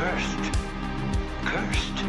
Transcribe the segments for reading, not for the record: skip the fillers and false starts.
cursed. Cursed.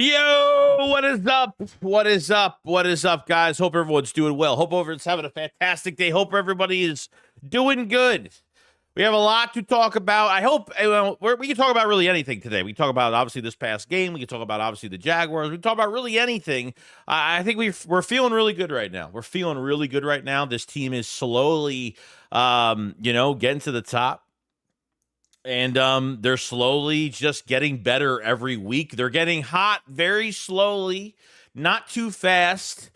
Yo, what is up? What is up? What is up, guys? Hope everyone's doing well. Hope everyone's having a fantastic day. Hope everybody is doing good. We have a lot to talk about. I hope we can talk about really anything today. We can talk about, obviously, this past game. We can talk about, obviously, the Jaguars. We can talk about really anything. I think we're feeling really good right now. We're feeling really good right now. This team is slowly, getting to the top. And they're slowly just getting better every week. They're getting hot very slowly, not too fast.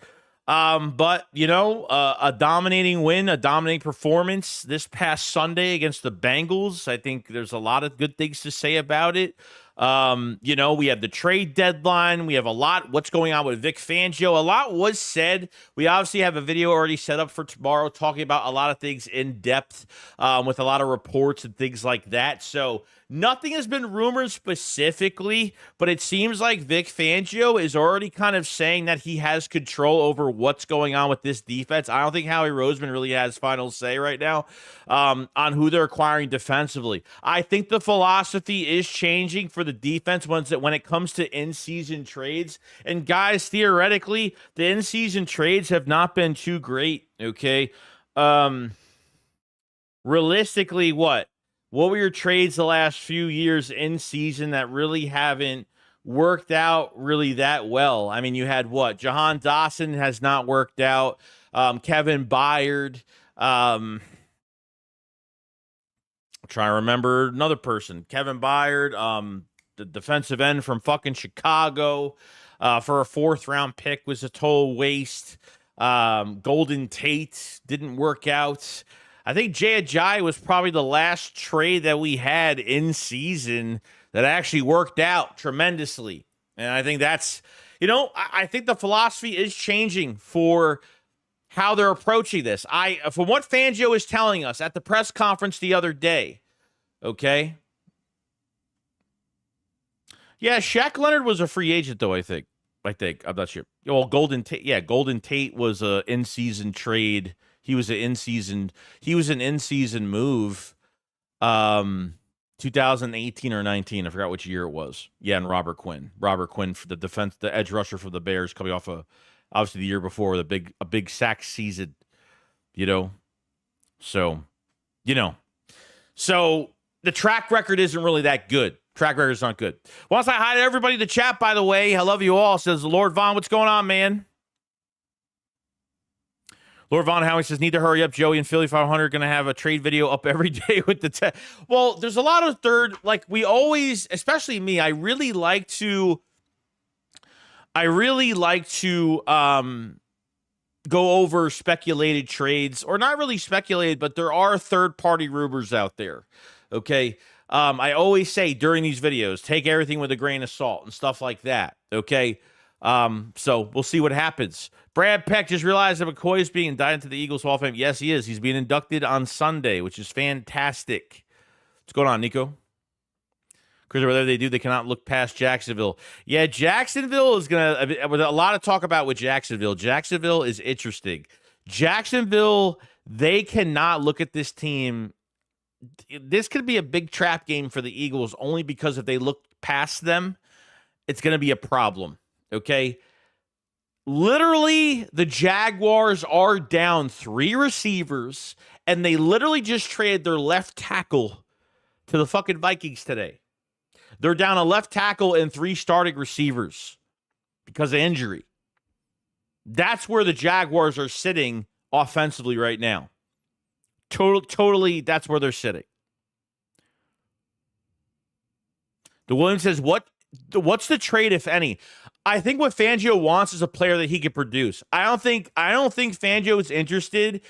But, a dominating win, a dominating performance this past Sunday against the Bengals. I think there's a lot of good things to say about it. We have the trade deadline. We have a lot. What's going on with Vic Fangio? A lot was said. We obviously have a video already set up for tomorrow talking about a lot of things in depth with a lot of reports and things like that. So nothing has been rumored specifically, but it seems like Vic Fangio is already kind of saying that he has control over what's going on with this defense. I don't think Howie Roseman really has final say right now on who they're acquiring defensively. I think the philosophy is changing for the defense when it comes to in-season trades. And guys, theoretically, the in-season trades have not been too great, okay? Realistically, what were your trades the last few years in season that really haven't worked out really that well? I mean, you had what? Jahan Dotson has not worked out. Kevin Byard. I'm trying to remember another person. Kevin Byard, the defensive end from fucking Chicago, for a 4th-round pick was a total waste. Golden Tate didn't work out. I think Jay Ajayi was probably the last trade that we had in season that actually worked out tremendously. And I think that's, I think the philosophy is changing for how they're approaching this. From what Fangio is telling us at the press conference the other day, okay? Yeah, Shaq Leonard was a free agent, though, I think. I'm not sure. Well, Golden Tate was a in-season trade. He was an in-season move. 2018 or 19. I forgot which year it was. Yeah, and Robert Quinn for the edge rusher for the Bears, coming off obviously the year before with a big sack season. So the track record isn't really that good. Track record is not good. Want to say hi to everybody in the chat, by the way. I love you all, says Lord Vaughn. What's going on, man? Lord Von Howie says, need to hurry up. Joey and Philly 500 going to have a trade video up every day with the Well, there's a lot of we always, especially me, I really like to go over speculated trades, or not really speculated, but there are third-party rumors out there, okay? I always say during these videos, take everything with a grain of salt and stuff like that, okay? So we'll see what happens. Brad Peck just realized that McCoy is being indicted into the Eagles Hall of Fame. Yes, he is. He's being inducted on Sunday, which is fantastic. What's going on, Nico? Chris, whatever they do, they cannot look past Jacksonville. Yeah, Jacksonville is going to, with a lot of talk about with Jacksonville. Jacksonville is interesting. Jacksonville, they cannot look at this team. This could be a big trap game for the Eagles only because if they look past them, it's going to be a problem. Okay. Literally, the Jaguars are down 3 receivers, and they literally just traded their left tackle to the fucking Vikings today. They're down a left tackle and 3 starting receivers because of injury. That's where the Jaguars are sitting offensively right now. Totally, that's where they're sitting. The Williams says, what's the trade, if any? I think what Fangio wants is a player that he could produce. I don't think Fangio is interested.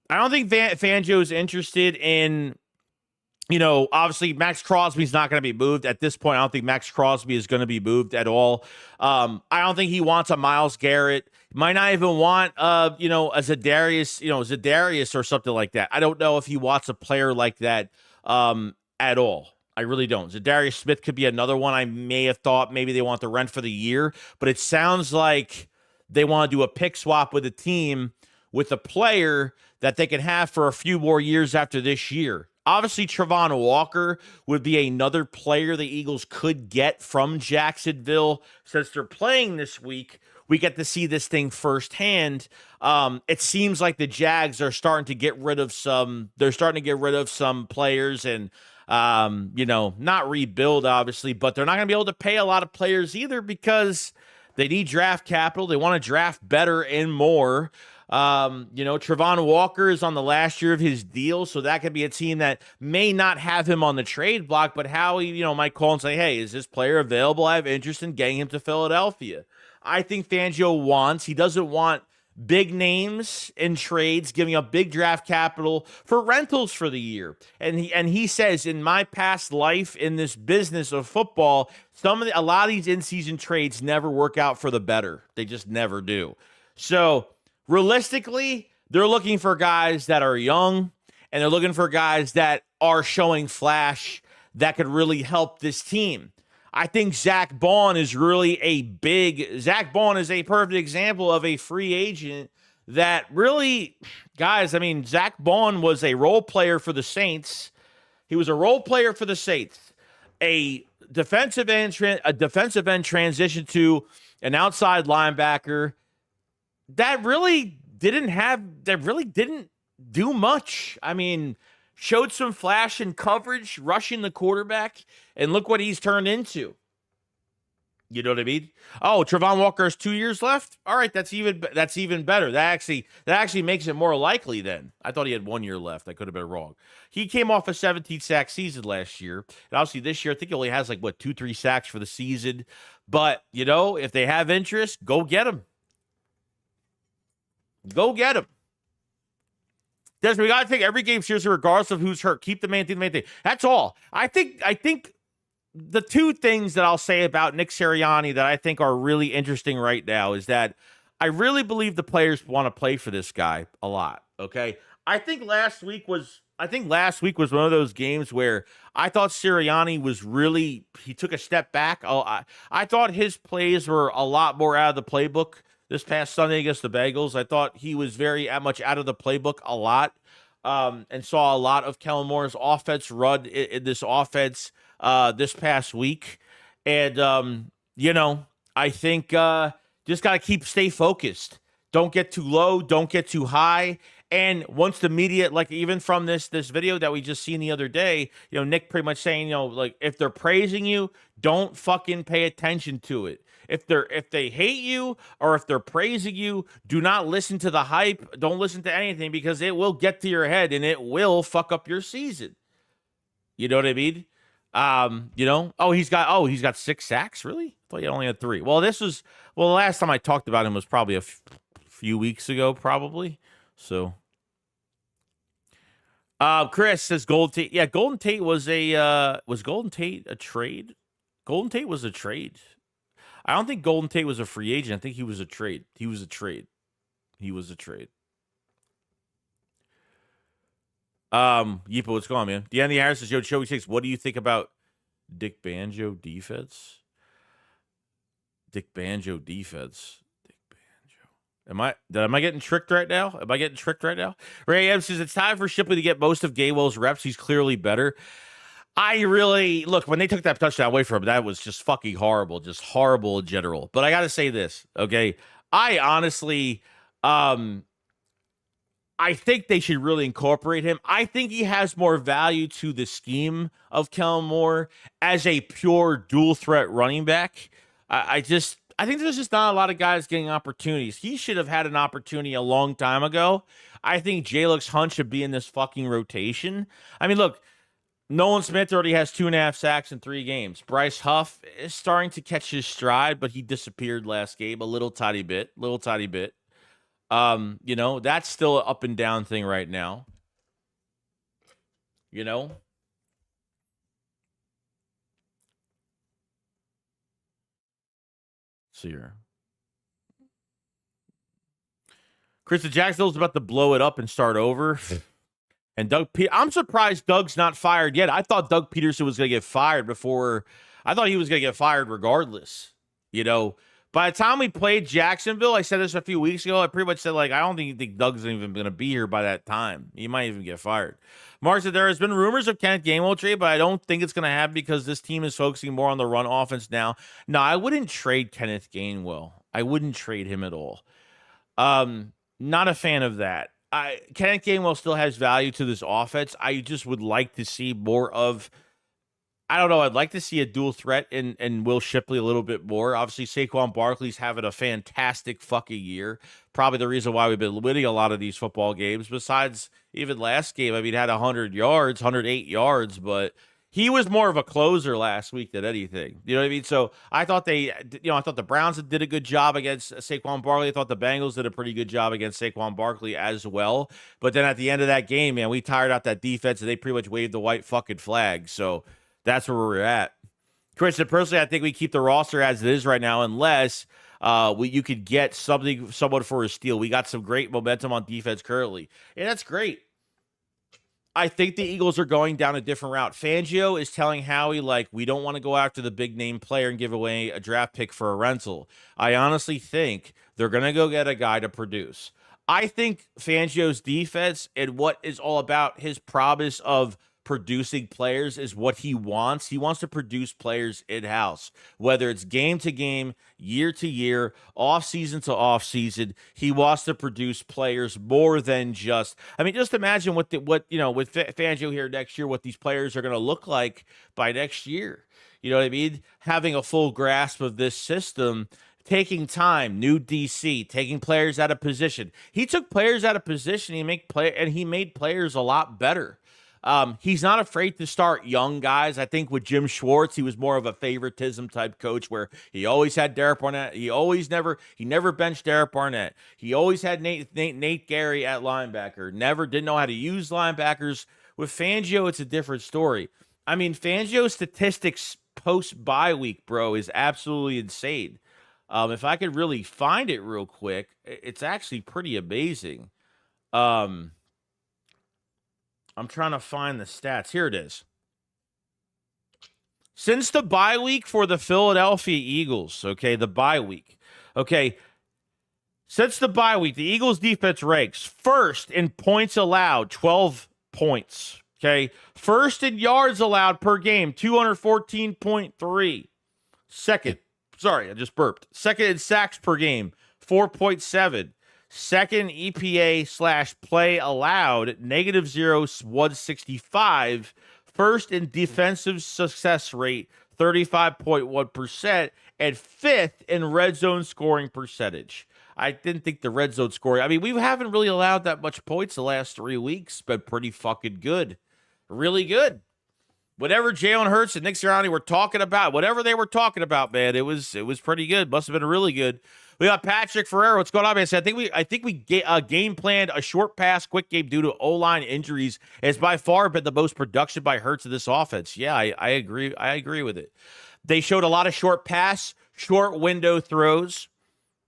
I don't think Fangio is interested in, obviously Max Crosby's not going to be moved at this point. I don't think Max Crosby is going to be moved at all. I don't think he wants a Myles Garrett. Might not even want, a Zadarius or something like that. I don't know if he wants a player like that at all. I really don't. Zadarius Smith could be another one. I may have thought maybe they want to rent for the year, but it sounds like they want to do a pick swap with a team with a player that they can have for a few more years after this year. Obviously, Travon Walker would be another player the Eagles could get from Jacksonville. Since they're playing this week, we get to see this thing firsthand. It seems like the Jags are starting to get rid of some. They're starting to get rid of some players and, not rebuild, obviously, but they're not going to be able to pay a lot of players either because they need draft capital. They want to draft better and more. Travon Walker is on the last year of his deal, so that could be a team that may not have him on the trade block, but Howie, might call and say, hey, is this player available? I have interest in getting him to Philadelphia. I think Fangio he doesn't want big names in trades, giving up big draft capital for rentals for the year. And he says, in my past life in this business of football, a lot of these in-season trades never work out for the better. They just never do. So realistically, they're looking for guys that are young, and they're looking for guys that are showing flash that could really help this team. I think Zach Bond is a perfect example of a free agent that really, guys, Zach Bond was a role player for the Saints. He was a role player for the Saints. A defensive end transition to an outside linebacker that really didn't do much. Showed some flash in coverage, rushing the quarterback, and look what he's turned into. You know what I mean? Oh, Travon Walker has 2 years left? All right, that's even better. That actually makes it more likely then. I thought he had 1 year left. I could have been wrong. He came off a 17-sack season last year. And obviously this year, I think he only has 2-3 sacks for the season. But, if they have interest, go get him. Go get him. Desmond, we got to take every game seriously regardless of who's hurt. Keep the main thing. That's all. I think the 2 things that I'll say about Nick Sirianni that I think are really interesting right now is that I really believe the players want to play for this guy a lot, okay? I think last week was one of those games where I thought Sirianni he took a step back. I thought his plays were a lot more out of the playbook this past Sunday against the Bengals. I thought he was very much out of the playbook a lot, and saw a lot of Kellen Moore's offense run in this offense this past week. And, I think just got to stay focused. Don't get too low. Don't get too high. And once the media, even from this video that we just seen the other day, Nick pretty much saying, if they're praising you, don't fucking pay attention to it. If they hate you or if they're praising you, do not listen to the hype. Don't listen to anything because it will get to your head and it will fuck up your season. You know what I mean? He's got 6 sacks. Really? I thought he only had 3. Well, the last time I talked about him was probably a few weeks ago, probably. So, Chris says Golden Tate. Yeah, Golden Tate was Golden Tate a trade? Golden Tate was a trade. I don't think Golden Tate was a free agent. I think he was a trade. He was a trade. Yeepa, what's going on, man? Deanna Harris says, yo, Joey 6, what do you think about Dick Banjo defense? Dick Banjo defense. Am I getting tricked right now? Ray M says, it's time for Shipley to get most of Gainwell's reps. He's clearly better. I really, look, when they took that touchdown away from him, that was just fucking horrible. Just horrible in general. But I got to say this, okay? I honestly, I think they should really incorporate him. I think he has more value to the scheme of Kellen Moore as a pure dual threat running back. I think there's just not a lot of guys getting opportunities. He should have had an opportunity a long time ago. I think J-Luck's Hunt should be in this fucking rotation. I mean, look, Nolan Smith already has 2.5 sacks in 3 games. Bryce Huff is starting to catch his stride, but he disappeared last game a little tiny bit. You know, that's still an up and down thing right now. You know? See here. Chris, the Jacksonville's about to blow it up and start over. And I'm surprised Doug's not fired yet. I thought Doug Peterson was going to get fired before. I thought he was going to get fired regardless. You know, by the time we played Jacksonville, I said this a few weeks ago. I pretty much said, like, I don't think Doug's even going to be here by that time. He might even get fired. Mark said, there has been rumors of Kenneth Gainwell trade, but I don't think it's going to happen because this team is focusing more on the run offense now. No, I wouldn't trade Kenneth Gainwell. I wouldn't trade him at all. Not a fan of that. Kenneth Gainwell still has value to this offense. I just would like to see more of, I don't know, I'd like to see a dual threat in Will Shipley a little bit more. Obviously, Saquon Barkley's having a fantastic fucking year. Probably the reason why we've been winning a lot of these football games. Besides, even last game, I mean, had 100 yards, 108 yards, but he was more of a closer last week than anything. You know what I mean? So I thought I thought the Browns did a good job against Saquon Barkley. I thought the Bengals did a pretty good job against Saquon Barkley as well. But then at the end of that game, man, we tired out that defense and they pretty much waved the white fucking flag. So that's where we're at. Christian, personally, I think we keep the roster as it is right now, unless you could get someone for a steal. We got some great momentum on defense currently, and that's great. I think the Eagles are going down a different route. Fangio is telling Howie, like, we don't want to go after the big name player and give away a draft pick for a rental. I honestly think they're going to go get a guy to produce. I think Fangio's defense and what is all about his promise of producing players is what he wants. He wants to produce players in-house, whether it's game to game, year to year, off season to off season. He wants to produce players more than just, I mean, just imagine with Fangio here next year, what these players are going to look like by next year. You know what I mean? Having a full grasp of this system, taking time, new DC, taking players out of position. He took players out of position. He made players a lot better. He's not afraid to start young guys. I think with Jim Schwartz, he was more of a favoritism type coach where he always had Derek Barnett. He never benched Derek Barnett. He always had Nate Gary at linebacker. Didn't know how to use linebackers. With Fangio, it's a different story. I mean, Fangio's statistics post bye week, bro, is absolutely insane. If I could really find it real quick, it's actually pretty amazing. I'm trying to find the stats. Here it is. Since the bye week for the Philadelphia Eagles, okay, the bye week, okay, since the bye week, the Eagles defense ranks first in points allowed, 12 points, okay, first in yards allowed per game, 214.3, second, sorry, I just burped, second in sacks per game, 4.7, second EPA/play allowed, -0, 165. First in defensive success rate, 35.1%. And fifth in red zone scoring percentage. I didn't think the red zone scoring, I mean, we haven't really allowed that much points the last 3 weeks, but pretty fucking good. Really good. Whatever Jalen Hurts and Nick Sirianni were talking about, whatever they were talking about, man, it was pretty good. Must have been really good. We got Patrick Ferrero. What's going on, man? I think we game planned a short pass, quick game due to O-line injuries. It's by far been the most production by Hurts of this offense. Yeah, I agree. I agree with it. They showed a lot of short pass, short window throws.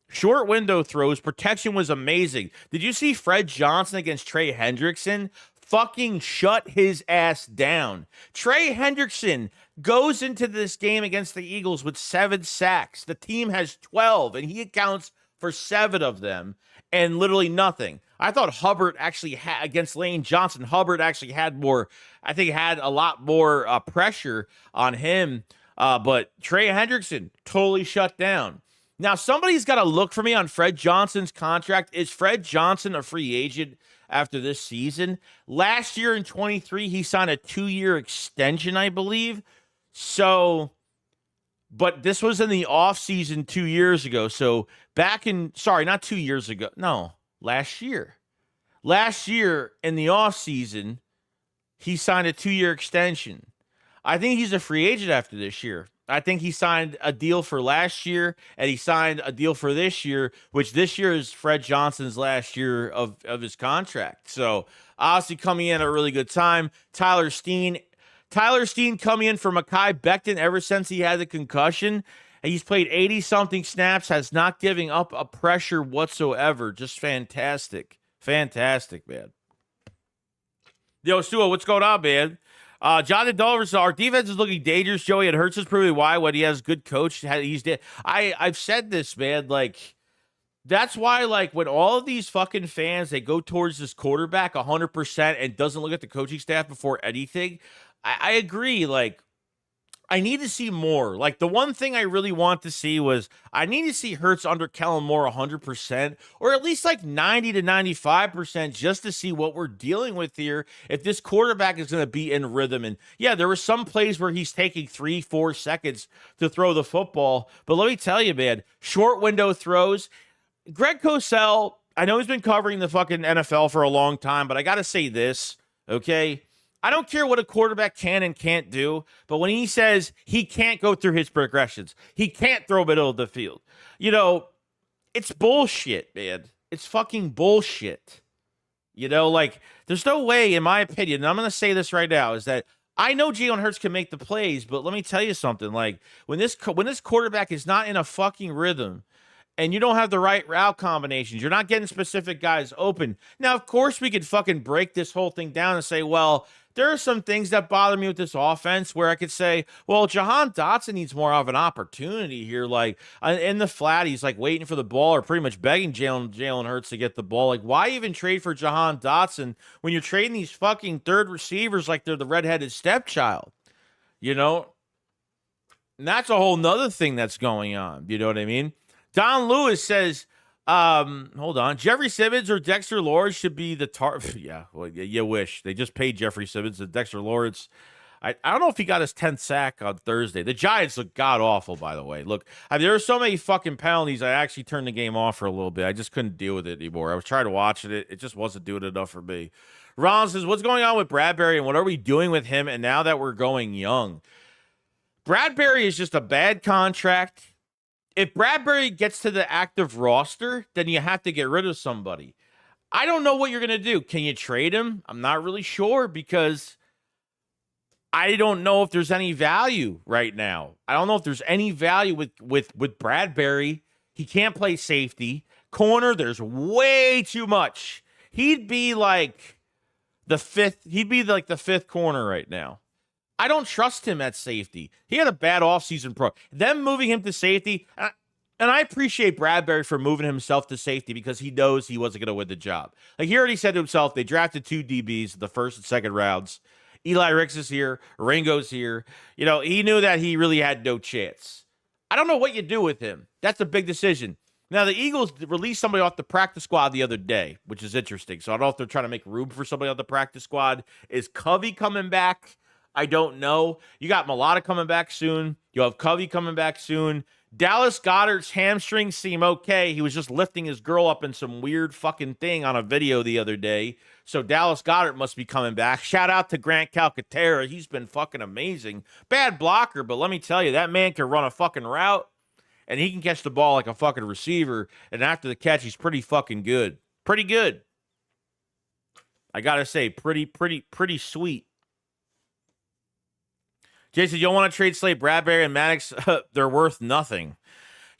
Short window throws. Protection was amazing. Did you see Fred Johnson against Trey Hendrickson? Fucking shut his ass down. Trey Hendrickson goes into this game against the Eagles with 7 sacks. The team has 12, and he accounts for 7 of them, and literally nothing. I thought Hubbard actually had, against Lane Johnson, Hubbard actually had more, I think had a lot more pressure on him, but Trey Hendrickson totally shut down. Now, somebody's got to look for me on Fred Johnson's contract. Is Fred Johnson a free agent after this season? Last year in 23, he signed a 2-year extension, I believe. So, but this was in the offseason 2 years ago. So back in, sorry, not 2 years ago. No, last year. Last year in the offseason, he signed a 2-year extension. I think he's a free agent after this year. I think he signed a deal for last year, and he signed a deal for this year, which this year is Fred Johnson's last year of his contract. So, obviously coming in at a really good time. Tyler Steen coming in for Mekhi Becton ever since he had the concussion. He's played 80-something snaps, has not giving up a pressure whatsoever. Just fantastic. Fantastic, man. Yo, Stu, what's going on, man? Jonathan Dolvers, our defense is looking dangerous, Joey, and Hurts is proving why when he has good coach. I've said this, man, like, that's why, like, when all of these fucking fans, they go towards this quarterback 100% and doesn't look at the coaching staff before anything, I agree, like, I need to see more. Like, the one thing I really want to see was I need to see Hurts under Kellen Moore 100%, or at least like 90 to 95%, just to see what we're dealing with here. If this quarterback is going to be in rhythm. And yeah, there were some plays where he's taking 3-4 seconds to throw the football. But let me tell you, man, short window throws. Greg Cosell, I know he's been covering the fucking NFL for a long time, but I got to say this, okay? I don't care what a quarterback can and can't do, but when he says he can't go through his progressions, he can't throw middle of the field, you know, it's bullshit, man. It's fucking bullshit. You know, like, there's no way, in my opinion, and I'm going to say this right now, is that I know Jalen Hurts can make the plays, but let me tell you something. Like, when this quarterback is not in a fucking rhythm, and you don't have the right route combinations, you're not getting specific guys open. Now, of course, we could fucking break this whole thing down and say, well, there are some things that bother me with this offense where I could say, well, Jahan Dotson needs more of an opportunity here. Like, in the flat, he's like waiting for the ball or pretty much begging Jalen Hurts to get the ball. Like, why even trade for Jahan Dotson when you're trading these fucking third receivers like they're the redheaded stepchild? You know? And that's a whole nother thing that's going on. You know what I mean? Don Lewis says, hold on. Jeffrey Simmons or Dexter Lawrence should be the target. Yeah, well, you wish. They just paid Jeffrey Simmons and Dexter Lawrence. I don't know if he got his 10th sack on Thursday. The Giants look god-awful, by the way. Look, there were so many fucking penalties, I actually turned the game off for a little bit. I just couldn't deal with it anymore. I was trying to watch it. It just wasn't doing enough for me. Ron says, what's going on with Bradbury and what are we doing with him and now that we're going young? Bradbury is just a bad contract. If Bradbury gets to the active roster, then you have to get rid of somebody. I don't know what you're going to do. Can you trade him? I'm not really sure because I don't know if there's any value right now. I don't know if there's any value with Bradbury. He can't play safety. Corner, there's way too much. He'd be like the fifth corner right now. I don't trust him at safety. He had a bad offseason pro. Them moving him to safety, and I appreciate Bradbury for moving himself to safety because he knows he wasn't going to win the job. Like, he already said to himself, they drafted 2 DBs the first and second rounds. Eli Ricks is here. Ringo's here. You know, he knew that he really had no chance. I don't know what you do with him. That's a big decision. Now, the Eagles released somebody off the practice squad the other day, which is interesting. So I don't know if they're trying to make room for somebody on the practice squad. Is Covey coming back? I don't know. You got Mulata coming back soon. You'll have Covey coming back soon. Dallas Goedert's hamstrings seem okay. He was just lifting his girl up in some weird fucking thing on a video the other day. So Dallas Goedert must be coming back. Shout out to Grant Calcaterra. He's been fucking amazing. Bad blocker, but let me tell you, that man can run a fucking route, and he can catch the ball like a fucking receiver. And after the catch, he's pretty fucking good. Pretty good. I gotta say, pretty sweet. Jason, you don't want to trade Slay, Bradbury, and Maddox. They're worth nothing.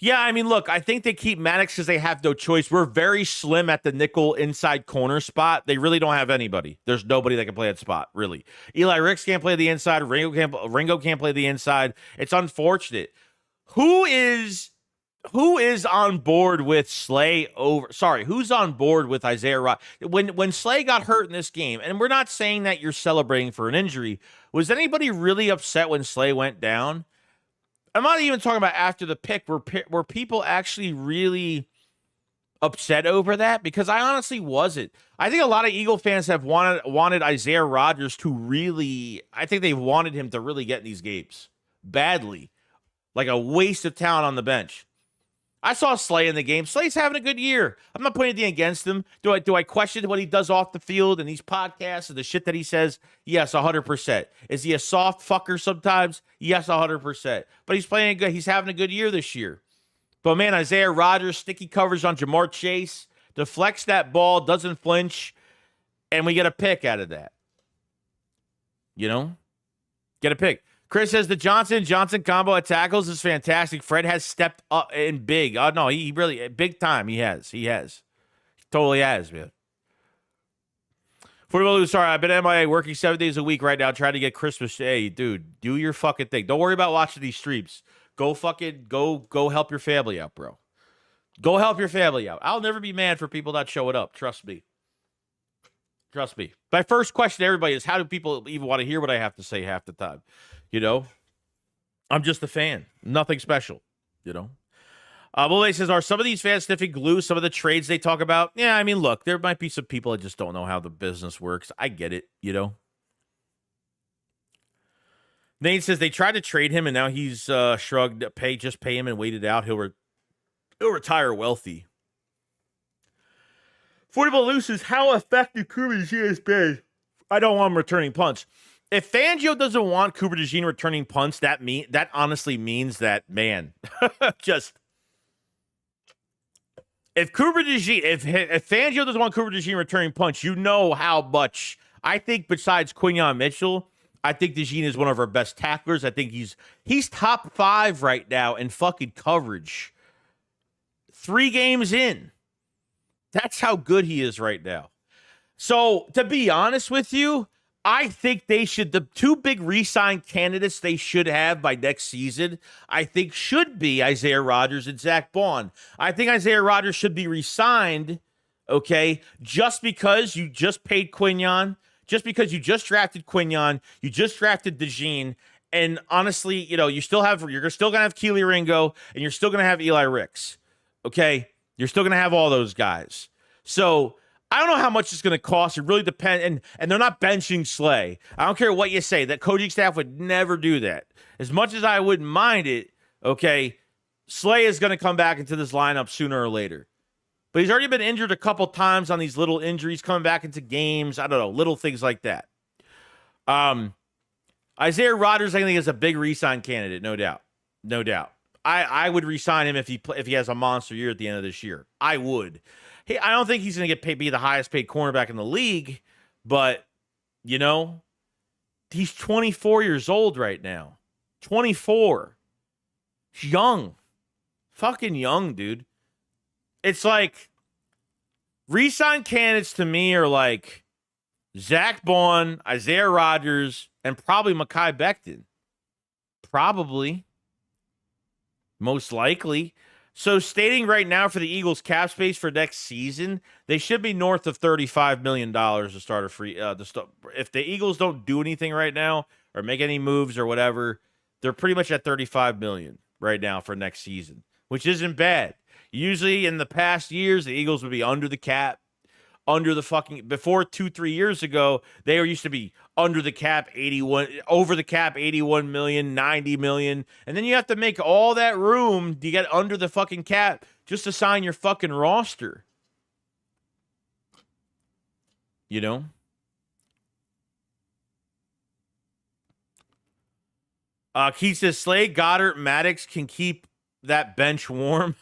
Yeah, I mean, look, I think they keep Maddox because they have no choice. We're very slim at the nickel inside corner spot. They really don't have anybody. There's nobody that can play that spot, really. Eli Ricks can't play the inside. Ringo can't play the inside. It's unfortunate. Who is on board with Slay over? Sorry, who's on board with Isaiah Rod? When Slay got hurt in this game, and we're not saying that you're celebrating for an injury. Was anybody really upset when Slay went down? I'm not even talking about after the pick. Were people actually really upset over that? Because I honestly wasn't. I think a lot of Eagle fans have wanted Isaiah Rodgers to really. I think they wanted him to really get in these games badly, like a waste of talent on the bench. I saw Slay in the game. Slay's having a good year. I'm not putting anything against him. Do I question what he does off the field and these podcasts and the shit that he says? Yes, 100%. Is he a soft fucker sometimes? Yes, 100%. But he's playing good. He's having a good year this year. But man, Isaiah Rodgers, sticky coverage on Jamar Chase, deflects that ball, doesn't flinch, and we get a pick out of that. You know? Get a pick. Chris says the Johnson combo at tackles is fantastic. Fred has stepped up in big. Oh, no, he really, big time. He has. He totally has, man. Football, sorry, I've been MIA working 7 days a week right now trying to get Christmas. Hey, dude, do your fucking thing. Don't worry about watching these streams. Go help your family out, bro. Go help your family out. I'll never be mad for people not showing up. Trust me. Trust me. My first question to everybody is, how do people even want to hear what I have to say half the time? You know, I'm just a fan. Nothing special, you know. Mulay says, are some of these fans sniffing glue, some of the trades they talk about? Yeah, I mean, look, there might be some people that just don't know how the business works. I get it, you know. Nate says they tried to trade him, and now he's shrugged, just pay him and wait it out. He'll retire wealthy. 40 Loose is how effective Cooper DeJean has been. I don't want him returning punts. If Fangio doesn't want Cooper DeJean returning punts, that honestly means that, man, just if Fangio doesn't want Cooper DeJean returning punts, you know how much. I think besides Quinyon Mitchell, I think DeJean is one of our best tacklers. I think he's top 5 right now in fucking coverage. 3 games in. That's how good he is right now. So, to be honest with you, I think the 2 big re-sign candidates they should have by next season, I think should be Isaiah Rodgers and Zach Bond. I think Isaiah Rodgers should be re-signed, okay, just because you just paid Quinyon, just because you just drafted Quinyon, you just drafted DeJean, and honestly, you know, you're still going to have Keely Ringo, and you're still going to have Eli Ricks, okay? You're still going to have all those guys. So, I don't know how much it's going to cost. It really depends. And they're not benching Slay. I don't care what you say. That coaching staff would never do that. As much as I wouldn't mind it, okay, Slay is going to come back into this lineup sooner or later. But he's already been injured a couple times on these little injuries, coming back into games. I don't know, little things like that. Isaiah Rodgers, I think, is a big re-sign candidate, no doubt. No doubt. I would re-sign him if he has a monster year at the end of this year. I would. Hey, I don't think he's going to be the highest paid cornerback in the league, but, you know, he's 24 years old right now. 24. He's young. Fucking young, dude. It's like, re-sign candidates to me are like Zach Bond, Isaiah Rodgers, and probably Mekhi Becton. Probably. Most likely. So stating right now for the Eagles cap space for next season, they should be north of $35 million to start a free. If the Eagles don't do anything right now or make any moves or whatever, they're pretty much at $35 million right now for next season, which isn't bad. Usually in the past years, the Eagles would be under the cap. Before 2-3 years ago, they used to be under the cap 81, over the cap 81 million, 90 million. And then you have to make all that room to get under the fucking cap just to sign your fucking roster. You know? Keith says Slay, Goddard, Maddox can keep that bench warm.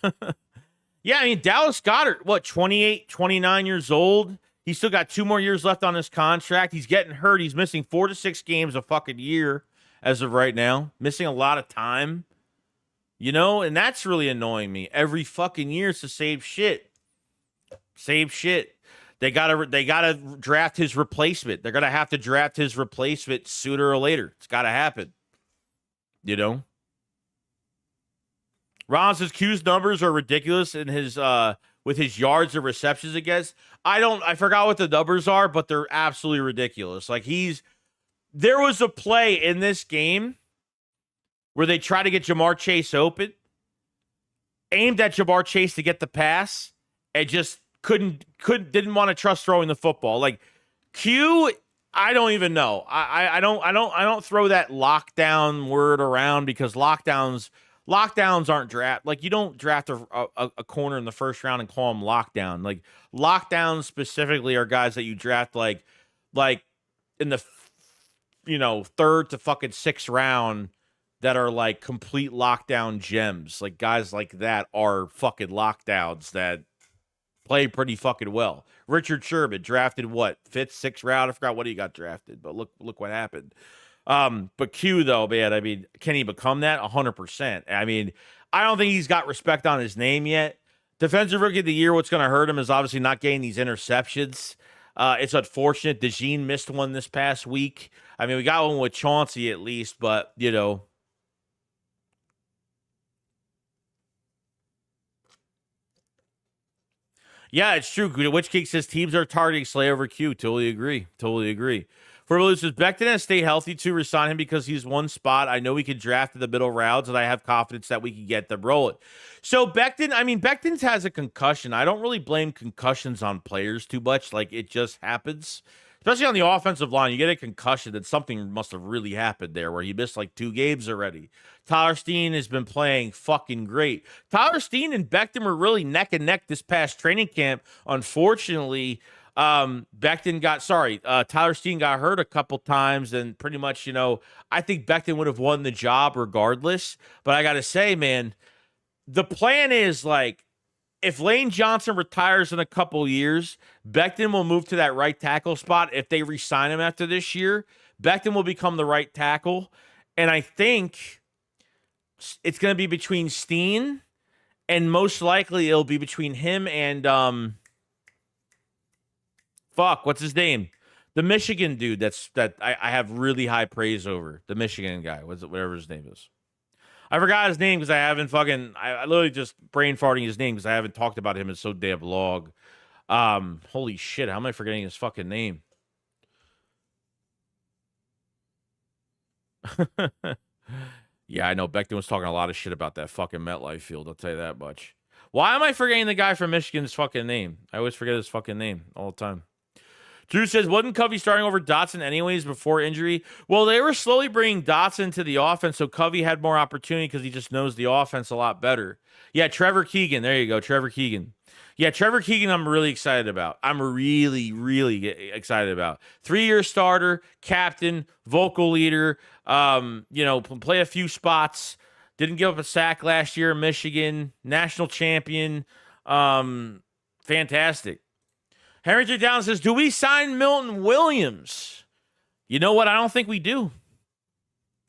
Yeah, I mean, Dallas Goedert, 28, 29 years old? He's still got 2 more years left on his contract. He's getting hurt. He's missing 4 to 6 games a fucking year. as of right now. Missing a lot of time, you know, and that's really annoying me. Every fucking year it's the same shit. Same shit. They gotta draft his replacement. They're gonna have to draft his replacement sooner or later. It's gotta happen. You know? Rollins' Q's numbers are ridiculous in his with his yards and receptions against. I forgot what the numbers are, but they're absolutely ridiculous. Like there was a play in this game where they tried to get Jamar Chase open, aimed at Jamar Chase to get the pass, and just didn't want to trust throwing the football. Like Q, I don't even know. I don't throw that lockdown word around because lockdowns aren't draft. Like you don't draft a corner in the first round and call them lockdown. Like lockdowns specifically are guys that you draft like in the third to fucking sixth round that are like complete lockdown gems. Like guys like that are fucking lockdowns that play pretty fucking well. Richard Sherman drafted what, fifth, sixth round? I forgot what he got drafted, but look what happened. But Q though, man, I mean, can he become that? 100%. I mean, I don't think he's got respect on his name yet. Defensive Rookie of the Year, what's going to hurt him is obviously not getting these interceptions. It's unfortunate. DeJean missed one this past week. I mean, we got one with Chauncey at least, but, you know. Yeah, it's true. Which Geek says teams are targeting Slay over Q. Totally agree. For says Becton has to stay healthy to resign him because he's one spot. I know we could draft in the middle rounds, and I have confidence that we can get them rolling. So Becton has a concussion. I don't really blame concussions on players too much. Like it just happens. Especially on the offensive line, you get a concussion, then something must have really happened there where he missed like 2 games already. Tyler Steen has been playing fucking great. Tyler Steen and Becton were really neck and neck this past training camp. Unfortunately, Tyler Steen got hurt a couple times, and pretty much, I think Becton would have won the job regardless. But I got to say, man, the plan is like, if Lane Johnson retires in a couple years, Becton will move to that right tackle spot. If they re-sign him after this year, Becton will become the right tackle. And I think it's going to be between Steen, and most likely it'll be between him and what's his name? The Michigan dude that I have really high praise over. The Michigan guy, whatever his name is. I forgot his name because I literally just brain farting his name because I haven't talked about him in so damn long. Holy shit, how am I forgetting his fucking name? Yeah, I know. Becton was talking a lot of shit about that fucking MetLife field. I'll tell you that much. Why am I forgetting the guy from Michigan's fucking name? I always forget his fucking name all the time. Drew says, wasn't Covey starting over Dotson anyways before injury? Well, they were slowly bringing Dotson to the offense, so Covey had more opportunity because he just knows the offense a lot better. Yeah, Trevor Keegan. There you go, Trevor Keegan. Yeah, Trevor Keegan I'm really excited about. I'm really, really excited about. 3-year starter, captain, vocal leader, play a few spots. Didn't give up a sack last year in Michigan. National champion. Fantastic. Henry J. Down says, do we sign Milton Williams? You know what? I don't think we do.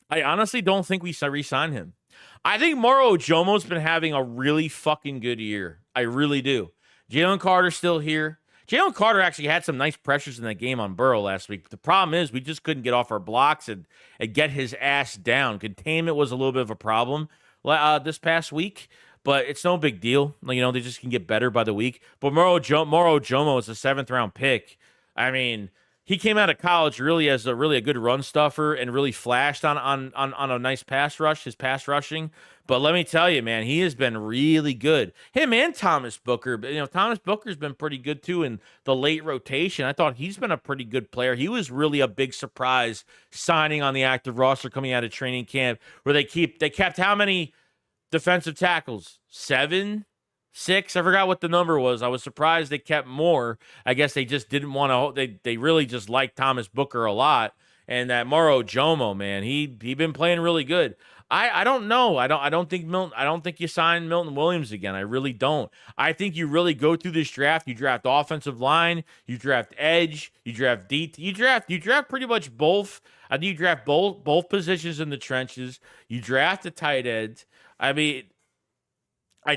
I honestly don't think we re-sign him. I think Moro Ojomo's been having a really fucking good year. I really do. Jalen Carter's still here. Jalen Carter actually had some nice pressures in that game on Burrow last week. But the problem is we just couldn't get off our blocks and get his ass down. Containment was a little bit of a problem this past week. But it's no big deal. They just can get better by the week. But Moro Ojomo is a 7th-round pick. I mean, he came out of college really as a good run stuffer and really flashed on a nice pass rush, his pass rushing. But let me tell you, man, he has been really good. Him and Thomas Booker. Thomas Booker's been pretty good too in the late rotation. I thought he's been a pretty good player. He was really a big surprise signing on the active roster coming out of training camp where they kept how many defensive tackles? 7, 6. I forgot what the number was. I was surprised they kept more. I guess they just didn't want to. They really just liked Thomas Booker a lot. And that Moro Ojomo, man, he been playing really good. I don't know. I don't think you sign Milton Williams again. I really don't. I think you really go through this draft. You draft offensive line, you draft edge, you draft D, you draft pretty much both. I think you draft both positions in the trenches. You draft a tight end. I mean, I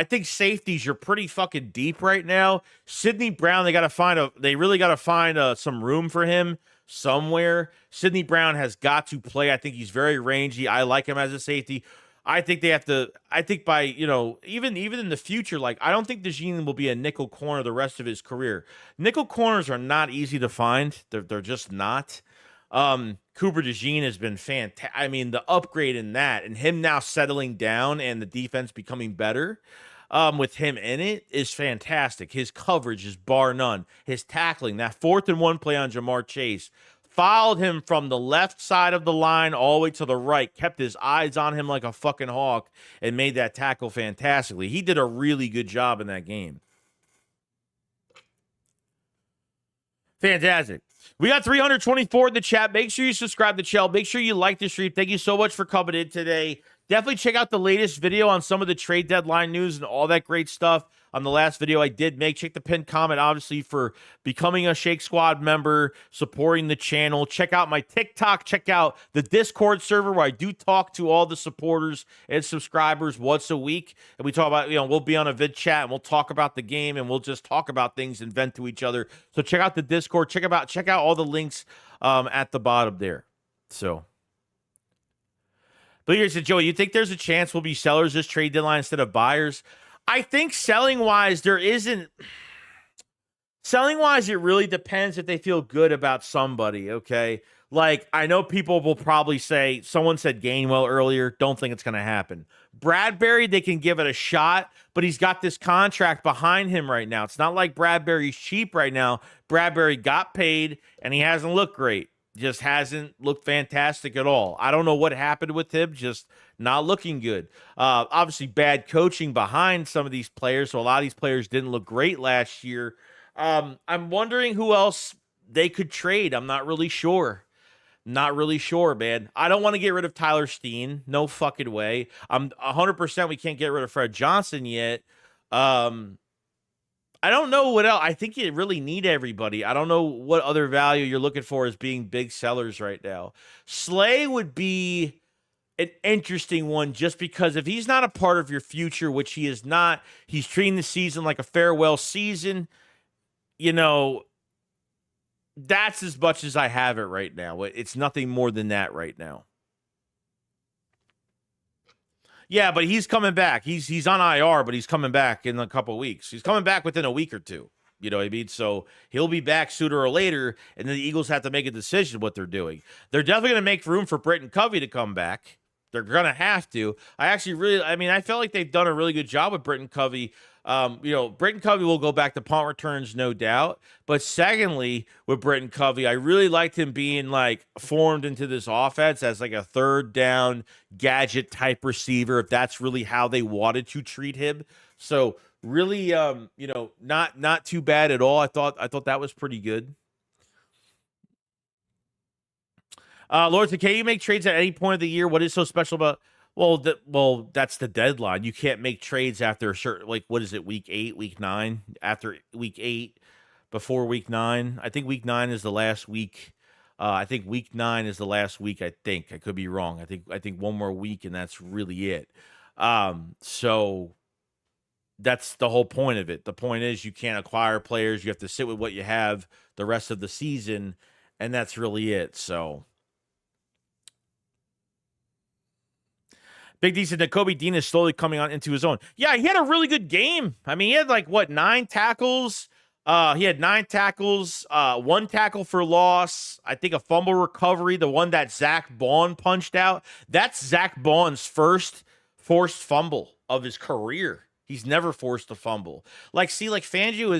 think safeties are pretty fucking deep right now. Sidney Brown, they really got to find some room for him somewhere. Sidney Brown has got to play. I think he's very rangy. I like him as a safety. I think they have to. I think by even in the future, like I don't think DeJean will be a nickel corner the rest of his career. Nickel corners are not easy to find. They're just not. Cooper DeJean has been fantastic. I mean, the upgrade in that and him now settling down and the defense becoming better with him in it is fantastic. His coverage is bar none. His tackling, that 4th-and-1 play on Jamar Chase, followed him from the left side of the line all the way to the right, kept his eyes on him like a fucking hawk, and made that tackle fantastically. He did a really good job in that game. Fantastic. We got 324 in the chat. Make sure you subscribe to the channel. Make sure you like the stream. Thank you so much for coming in today. Definitely check out the latest video on some of the trade deadline news and all that great stuff on the last video I did make. Check the pinned comment, obviously, for becoming a Shake Squad member, supporting the channel. Check out my TikTok. Check out the Discord server where I do talk to all the supporters and subscribers once a week. And we talk about, we'll be on a vid chat and we'll talk about the game and we'll just talk about things and vent to each other. So check out the Discord. Check out all the links at the bottom there. So. But here's the Joey. You think there's a chance we'll be sellers this trade deadline instead of buyers? I think selling-wise, there isn't. Selling-wise, it really depends if they feel good about somebody, okay? Like, I know people will probably say, someone said Gainwell earlier, don't think it's going to happen. Bradbury, they can give it a shot, but he's got this contract behind him right now. It's not like Bradbury's cheap right now. Bradbury got paid, and he hasn't looked great. Just hasn't looked fantastic at all. I don't know what happened with him, just not looking good. Obviously, bad coaching behind some of these players, so a lot of these players didn't look great last year. I'm wondering who else they could trade. I'm not really sure. Not really sure, man. I don't want to get rid of Tyler Steen. No fucking way. I'm 100% we can't get rid of Fred Johnson yet. I don't know what else. I think you really need everybody. I don't know what other value you're looking for as being big sellers right now. Slay would be an interesting one just because if he's not a part of your future, which he is not, he's treating the season like a farewell season, that's as much as I have it right now. It's nothing more than that right now. Yeah, but he's coming back. He's on IR, but he's coming back in a couple of weeks. He's coming back within a week or two. You know what I mean? So he'll be back sooner or later, and then the Eagles have to make a decision what they're doing. They're definitely going to make room for Britton Covey to come back. They're going to have to. I felt like they've done a really good job with Britton Covey. Britton Covey will go back to punt returns, no doubt. But secondly, with Britton Covey, I really liked him being formed into this offense as a third down gadget type receiver, if that's really how they wanted to treat him. So really, not too bad at all. I thought that was pretty good. Lord, can you make trades at any point of the year? What is so special about? Well, that's the deadline. You can't make trades after a certain, what is it, week 8, week 9? After week 8, before week 9. I think week 9 is the last week. I think week 9 is the last week. I could be wrong. I think one more week and that's really it. So that's the whole point of it. The point is you can't acquire players. You have to sit with what you have the rest of the season, and that's really it. So. Big D said that Kobe Dean is slowly coming on into his own. Yeah, he had a really good game. I mean, he had 9 tackles. He had 9 tackles, 1 tackle for loss. I think a fumble recovery, the one that Zach Bond punched out. That's Zach Bond's first forced fumble of his career. He's never forced a fumble. Fangio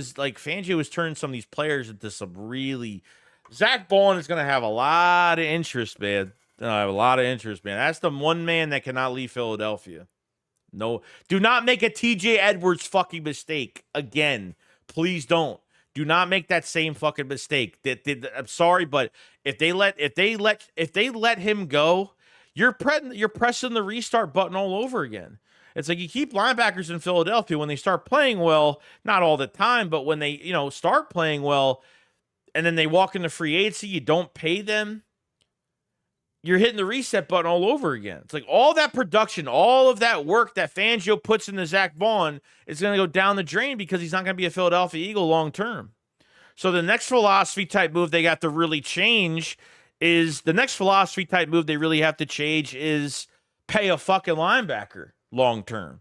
has turned some of these players into some really. Zach Bond is going to have a lot of interest, man. I have a lot of interest, man. That's the one man that cannot leave Philadelphia. No, do not make a TJ Edwards fucking mistake again. Please don't. Do not make that same fucking mistake. I'm sorry, but if they let him go, you're pressing the restart button all over again. It's like you keep linebackers in Philadelphia when they start playing well, not all the time, but when they, start playing well and then they walk into free agency, you don't pay them. You're hitting the reset button all over again. It's like all that production, all of that work that Fangio puts into Zach Bond is going to go down the drain because he's not going to be a Philadelphia Eagle long term. So the next philosophy type move they got to really change is they really have to change is pay a fucking linebacker long term.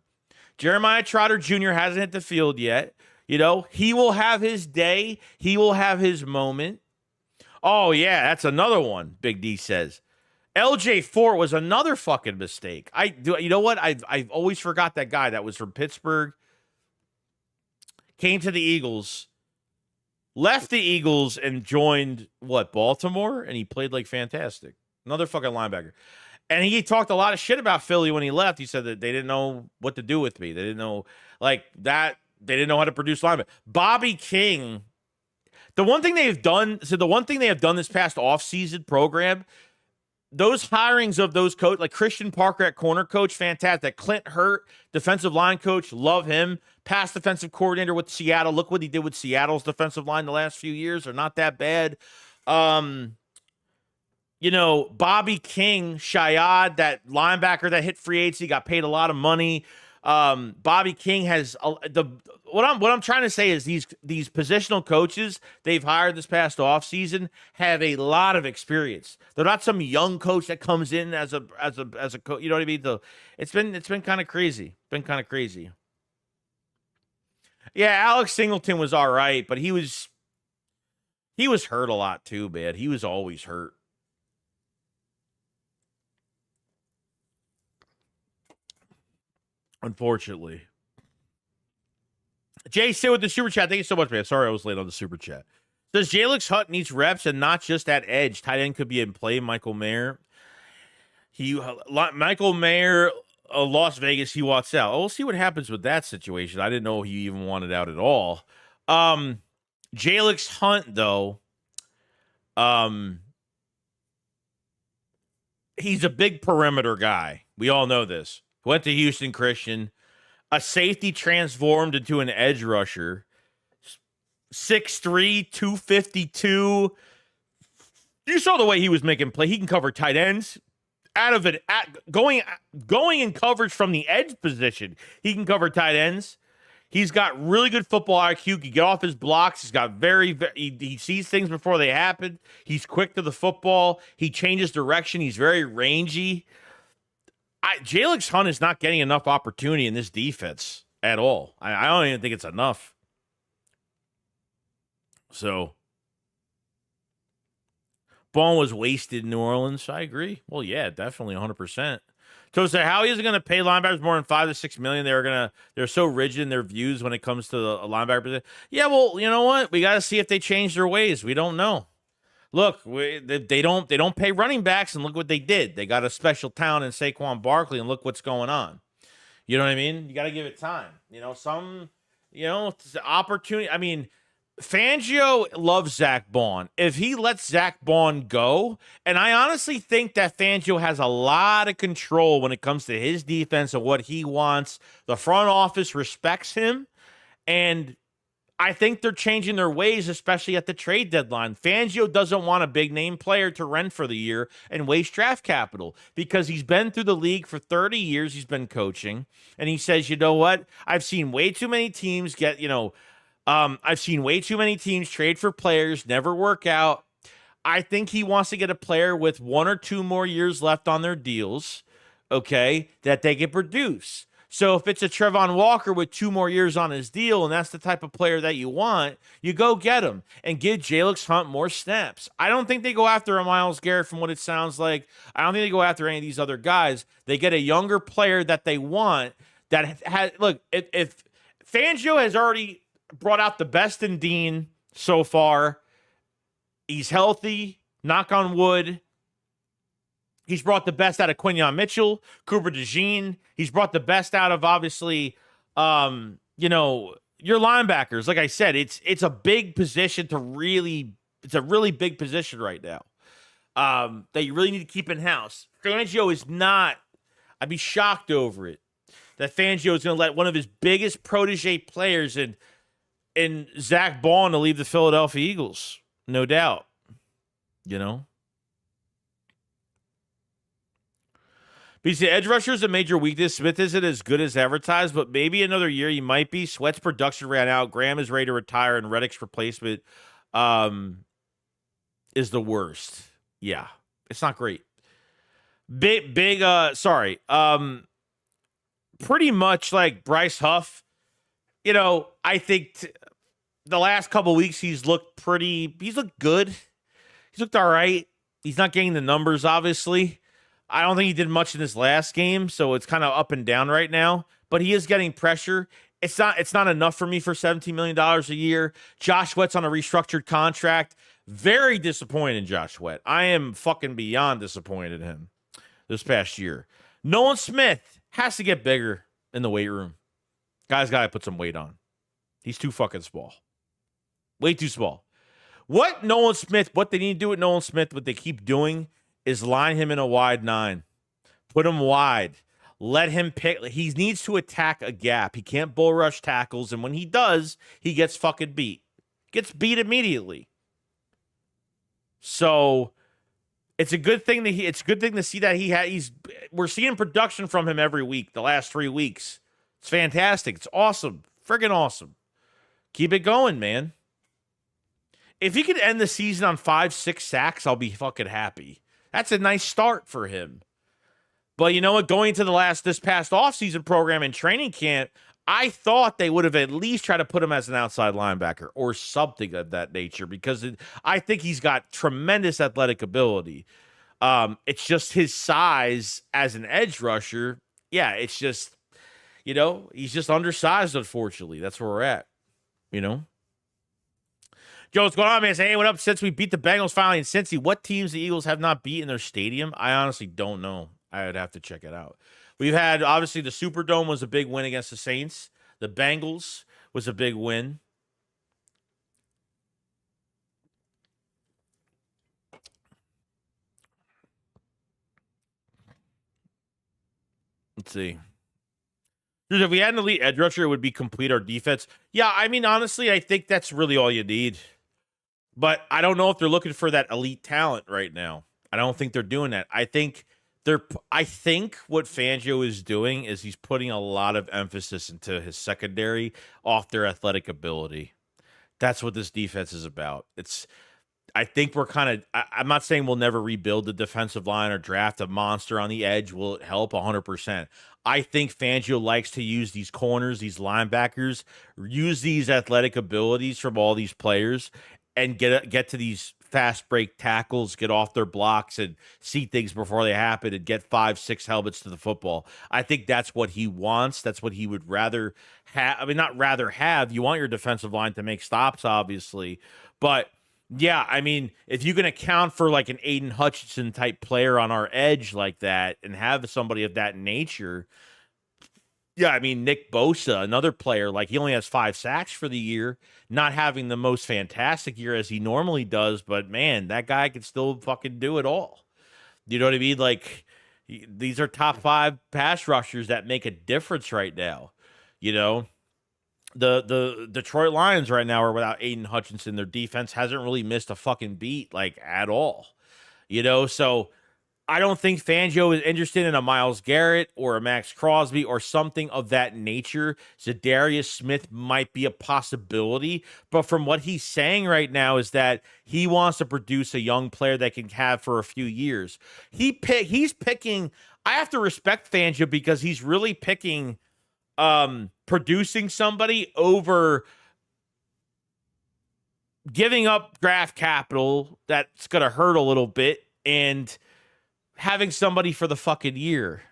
Jeremiah Trotter Jr. hasn't hit the field yet. He will have his day. He will have his moment. Oh, yeah, that's another one, Big D says. LJ Fort was another fucking mistake. You know what? I've always forgot that guy that was from Pittsburgh. Came to the Eagles. Left the Eagles and joined, Baltimore? And he played like fantastic. Another fucking linebacker. And he talked a lot of shit about Philly when he left. He said that they didn't know what to do with me. They didn't know, that. They didn't know how to produce linebackers. Bobby King, the one thing they have done this past offseason program, those hirings of those coach, like Christian Parker at corner coach, fantastic. Clint Hurt, defensive line coach, love him. Past defensive coordinator with Seattle. Look what he did with Seattle's defensive line the last few years. They're not that bad. Bobby King, Shayad, that linebacker that hit free agency, got paid a lot of money. Bobby King has what I'm trying to say is these positional coaches they've hired this past offseason have a lot of experience. They're not some young coach that comes in as a coach. You know what I mean? So it's been kind of crazy. Yeah, Alex Singleton was all right, but he was hurt a lot too, man. He was always hurt. Unfortunately. Jay Sid with the super chat. Thank you so much, man. Sorry I was late on the super chat. Says Jalix Hunt needs reps and not just at edge. Tight end could be in play. Michael Mayer. Michael Mayer, Las Vegas, he wants out. We'll see what happens with that situation. I didn't know he even wanted out at all. Jalix Hunt, though, he's a big perimeter guy. We all know this. Went to Houston Christian. A safety transformed into an edge rusher. 6'3", 252. You saw the way he was making play. He can cover tight ends. Going in coverage from the edge position. He can cover tight ends. He's got really good football IQ. He can get off his blocks. He's got he sees things before they happen. He's quick to the football. He changes direction. He's very rangy. Jalix Hunt is not getting enough opportunity in this defense at all. I don't even think it's enough. So, Ball was wasted in New Orleans. I agree. Well, yeah, definitely 100%. So, how is it going to pay linebackers more than $5 to $6 million? They're so rigid in their views when it comes to the linebacker position. Yeah, well, you know what? We got to see if they change their ways. We don't know. Look, they don't pay running backs, and look what they did. They got a special talent in Saquon Barkley, and look what's going on. You know what I mean? You got to give it time. Opportunity. I mean, Fangio loves Zach Bond. If he lets Zach Bond go, and I honestly think that Fangio has a lot of control when it comes to his defense and what he wants. The front office respects him, and I think they're changing their ways, especially at the trade deadline. Fangio doesn't want a big-name player to rent for the year and waste draft capital because he's been through the league for 30 years. He's been coaching, and he says, you know what? I've seen way too many teams I've seen way too many teams trade for players, never work out. I think he wants to get a player with 1 or 2 more years left on their deals, okay, that they can produce. So if it's a Trevon Walker with 2 more years on his deal, and that's the type of player that you want, you go get him and give Jalix Hunt more snaps. I don't think they go after a Myles Garrett from what it sounds like. I don't think they go after any of these other guys. They get a younger player that they want that has – look, if Fangio has already brought out the best in Dean so far, he's healthy, knock on wood. He's brought the best out of Quinyon Mitchell, Cooper DeJean. He's brought the best out of, obviously, your linebackers. Like I said, it's a big position it's a really big position right now. that you really need to keep in house. Fangio is not. I'd be shocked over it that Fangio is going to let one of his biggest protege players in Zach Bond to leave the Philadelphia Eagles. No doubt. You know? Because the edge rusher is a major weakness. Smith isn't as good as advertised, but maybe another year he might be. Sweat's production ran out. Graham is ready to retire, and Reddick's replacement is the worst. Yeah, it's not great. Pretty much like Bryce Huff. You know, I think the last couple weeks he's looked good. He's looked all right. He's not getting the numbers, obviously. I don't think he did much in this last game, so it's kind of up and down right now. But he is getting pressure. It's not enough for me for $17 million a year. Josh Sweat's on a restructured contract. Very disappointed in Josh Sweat. I am fucking beyond disappointed in him this past year. Nolan Smith has to get bigger in the weight room. Guy's got to put some weight on. He's too fucking small. Way too small. What they need to do with Nolan Smith, what they keep doing is line him in a wide 9. Put him wide. Let him pick. He needs to attack a gap. He can't bull rush tackles, and when he does, he gets fucking beat. Gets beat immediately. So it's a good thing to see that we're seeing production from him every week, the last 3 weeks. It's fantastic. It's awesome. Friggin' awesome. Keep it going, man. If he could end the season on 5-6 sacks, I'll be fucking happy. That's a nice start for him. But you know what? Going to this past offseason program and training camp, I thought they would have at least tried to put him as an outside linebacker or something of that nature because I think he's got tremendous athletic ability. It's just his size as an edge rusher. Yeah, it's just, he's just undersized, unfortunately. That's where we're at, Joe, what's going on, man? Say, hey, what up? Since we beat the Bengals finally in Cincy, what teams the Eagles have not beat in their stadium? I honestly don't know. I would have to check it out. We've had, obviously, the Superdome was a big win against the Saints. The Bengals was a big win. Let's see. Dude, if we had an elite edge rusher, it would be complete our defense. Yeah, I mean, honestly, I think that's really all you need. But I don't know if they're looking for that elite talent right now. I don't think they're doing that. I think what Fangio is doing is he's putting a lot of emphasis into his secondary off their athletic ability. That's what this defense is about. I think we're I'm not saying we'll never rebuild the defensive line or draft a monster on the edge. Will it help? 100%. I think Fangio likes to use these corners, these linebackers, use these athletic abilities from all these players and get to these fast break tackles, get off their blocks and see things before they happen and get 5-6 helmets to the football. I think that's what he wants. That's what he would rather have. I mean, not rather have. You want your defensive line to make stops, obviously. But, yeah, I mean, if you can account for like an Aiden Hutchinson type player on our edge like that and have somebody of that nature, yeah, I mean, Nick Bosa, another player, like he only has 5 sacks for the year, not having the most fantastic year as he normally does, but man, that guy can still fucking do it all. You know what I mean? Like, these are top 5 pass rushers that make a difference right now. The Detroit Lions right now are without Aiden Hutchinson. Their defense hasn't really missed a fucking beat, like, at all. So I don't think Fangio is interested in a Myles Garrett or a Max Crosby or something of that nature. Zadarius Smith might be a possibility, but from what he's saying right now is that he wants to produce a young player that can have for a few years. He's picking. I have to respect Fangio because he's really picking producing somebody over giving up draft capital that's going to hurt a little bit and having somebody for the fucking year.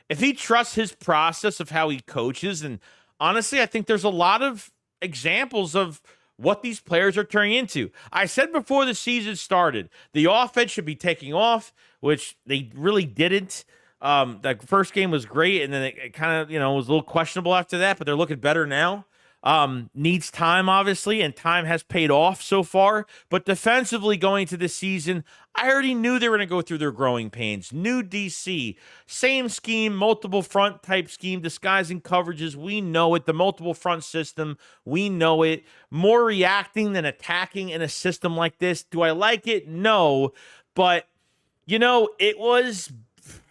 If he trusts his process of how he coaches, and honestly, I think there's a lot of examples of what these players are turning into. I said before the season started, the offense should be taking off, which they really didn't. That first game was great, and then it kind of, was a little questionable after that, but they're looking better now. Needs time, obviously, and time has paid off so far. But defensively, going to this season, I already knew they were going to go through their growing pains. New DC, same scheme, multiple front type scheme, disguising coverages. We know it. The multiple front system, we know it. More reacting than attacking in a system like this. Do I like it? No. But,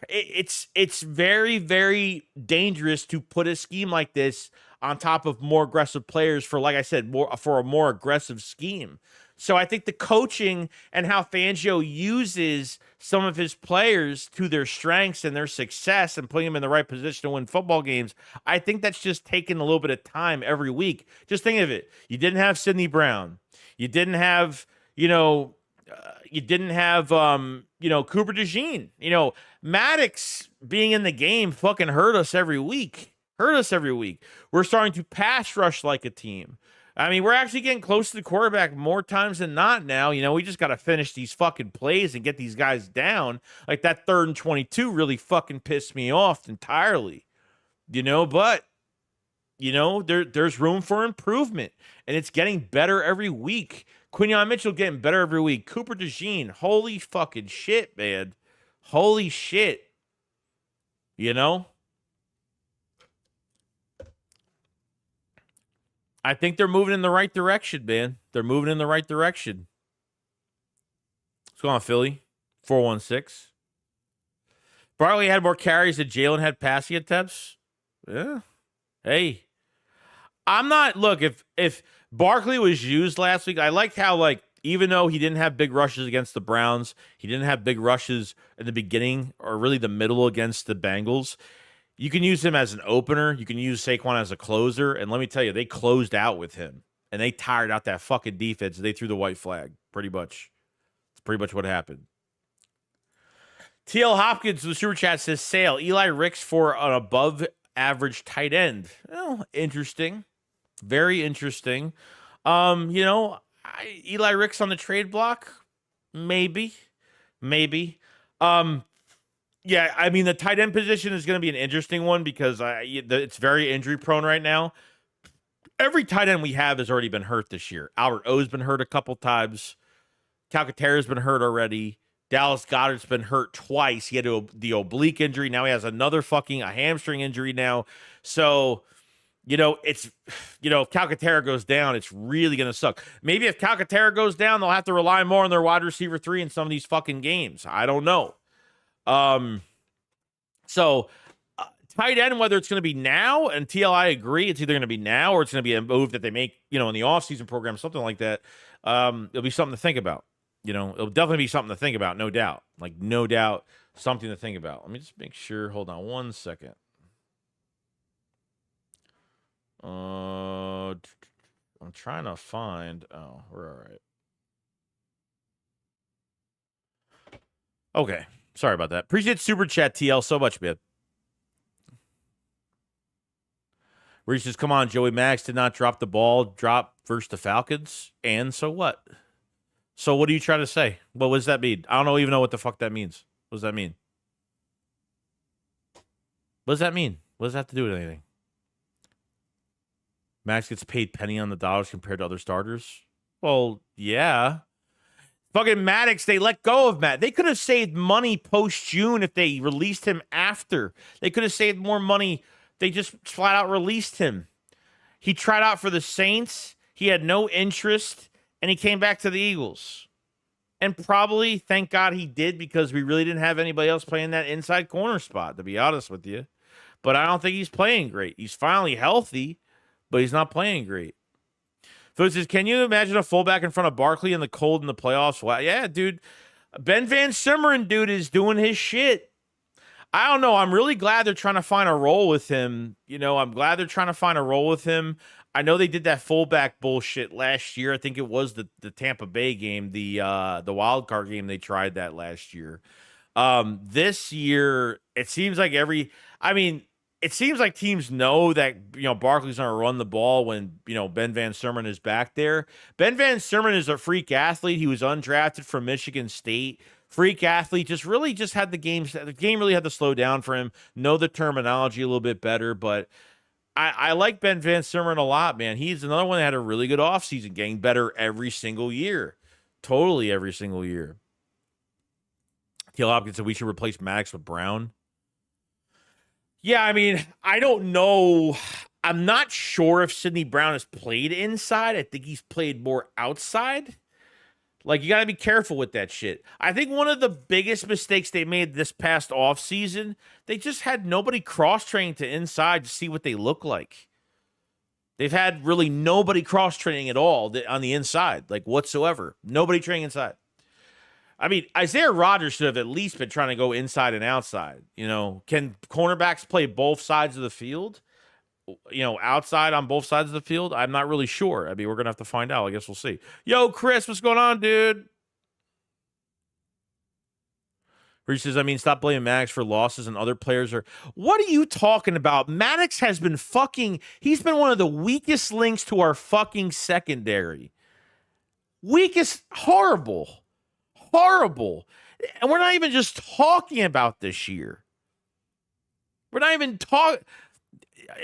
it's very, very dangerous to put a scheme like this on top of more aggressive players for, like I said, for a more aggressive scheme. So I think the coaching and how Fangio uses some of his players to their strengths and their success and putting them in the right position to win football games, I think that's just taking a little bit of time every week. Just think of it. You didn't have Sidney Brown. You didn't have, Cooper DeJean. Maddox being in the game fucking hurt us every week. We're starting to pass rush like a team. I mean, we're actually getting close to the quarterback more times than not now. We just got to finish these fucking plays and get these guys down. Like that 3rd and 22 really fucking pissed me off entirely. But there's room for improvement, and it's getting better every week. Quinyon Mitchell getting better every week. Cooper DeJean, holy fucking shit, man. Holy shit. I think they're moving in the right direction, man. They're moving in the right direction. What's going on, Philly? 416. Barkley had more carries than Jalen had passing attempts. Yeah. Hey. I'm not, look, if Barkley was used last week, I liked how, even though he didn't have big rushes against the Browns, he didn't have big rushes in the beginning or really the middle against the Bengals. You can use him as an opener. You can use Saquon as a closer. And let me tell you, they closed out with him. And they tired out that fucking defense. They threw the white flag, pretty much. It's pretty much what happened. TL Hopkins, the super chat, says, Sale, Eli Ricks for an above-average tight end. Well, interesting. Very interesting. Eli Ricks on the trade block? Maybe. Yeah, I mean, the tight end position is going to be an interesting one because it's very injury prone right now. Every tight end we have has already been hurt this year. Albert O's been hurt a couple times. Calcaterra's been hurt already. Dallas Goedert's been hurt twice. He had the oblique injury. Now he has another a hamstring injury now. So, if Calcaterra goes down, it's really going to suck. Maybe if Calcaterra goes down, they'll have to rely more on their wide receiver 3 in some of these fucking games. I don't know. Tight end, whether it's going to be now, and I agree, it's either going to be now or it's going to be a move that they make, in the offseason program, something like that. It'll be something to think about. It'll definitely be something to think about, no doubt. No doubt, something to think about. Let me just make sure. Hold on one second. I'm trying to find. Oh, we're all right. Okay. Sorry about that. Appreciate super chat, TL, so much, man. Reese says, come on, Joey Max did not drop the ball, drop versus the Falcons. And so what? So what are you trying to say? What does that mean? I don't even know what the fuck that means. What does that mean? What does that mean? What does that have to do with anything? Max gets paid penny on the dollars compared to other starters? Well, yeah. Fucking Maddox, they let go of Matt. They could have saved money post-June if they released him after. They could have saved more money. They just flat out released him. He tried out for the Saints. He had no interest, and he came back to the Eagles. And probably, thank God he did, because we really didn't have anybody else playing that inside corner spot, to be honest with you. But I don't think he's playing great. He's finally healthy, but he's not playing great. So it says, can you imagine a fullback in front of Barkley in the cold in the playoffs? Well, yeah, dude. Ben Van Simmeren, dude, is doing his shit. I don't know. I'm really glad they're trying to find a role with him. I'm glad they're trying to find a role with him. I know they did that fullback bullshit last year. I think it was the Tampa Bay game, the wild card game. They tried that last year. This year, it seems like it seems like teams know that, Barkley's going to run the ball when, Ben Van Simmeren is back there. Ben Van Simmeren is a freak athlete. He was undrafted from Michigan State. Freak athlete, just had the game really had to slow down for him, know the terminology a little bit better. But I like Ben Van Sermon a lot, man. He's another one that had a really good offseason, getting better every single year. Totally every single year. T.L. Hopkins said we should replace Maddox with Brown. Yeah, I mean, I don't know. I'm not sure if Sidney Brown has played inside. I think he's played more outside. Like, you got to be careful with that shit. I think one of the biggest mistakes they made this past offseason, they just had nobody cross-trained to inside to see what they look like. They've had really nobody cross-training at all on the inside, like whatsoever. Nobody training inside. I mean, Isaiah Rodgers should have at least been trying to go inside and outside. You know, can cornerbacks play both sides of the field? You know, outside on both sides of the field? I'm not really sure. I mean, we're going to have to find out. I guess we'll see. Yo, Chris, what's going on, dude? He says, I mean, stop blaming Maddox for losses and other players are. What are you talking about? Maddox has been he's been one of the weakest links to our fucking secondary. Weakest, horrible. And we're not even just talking about this year. We're not even talking.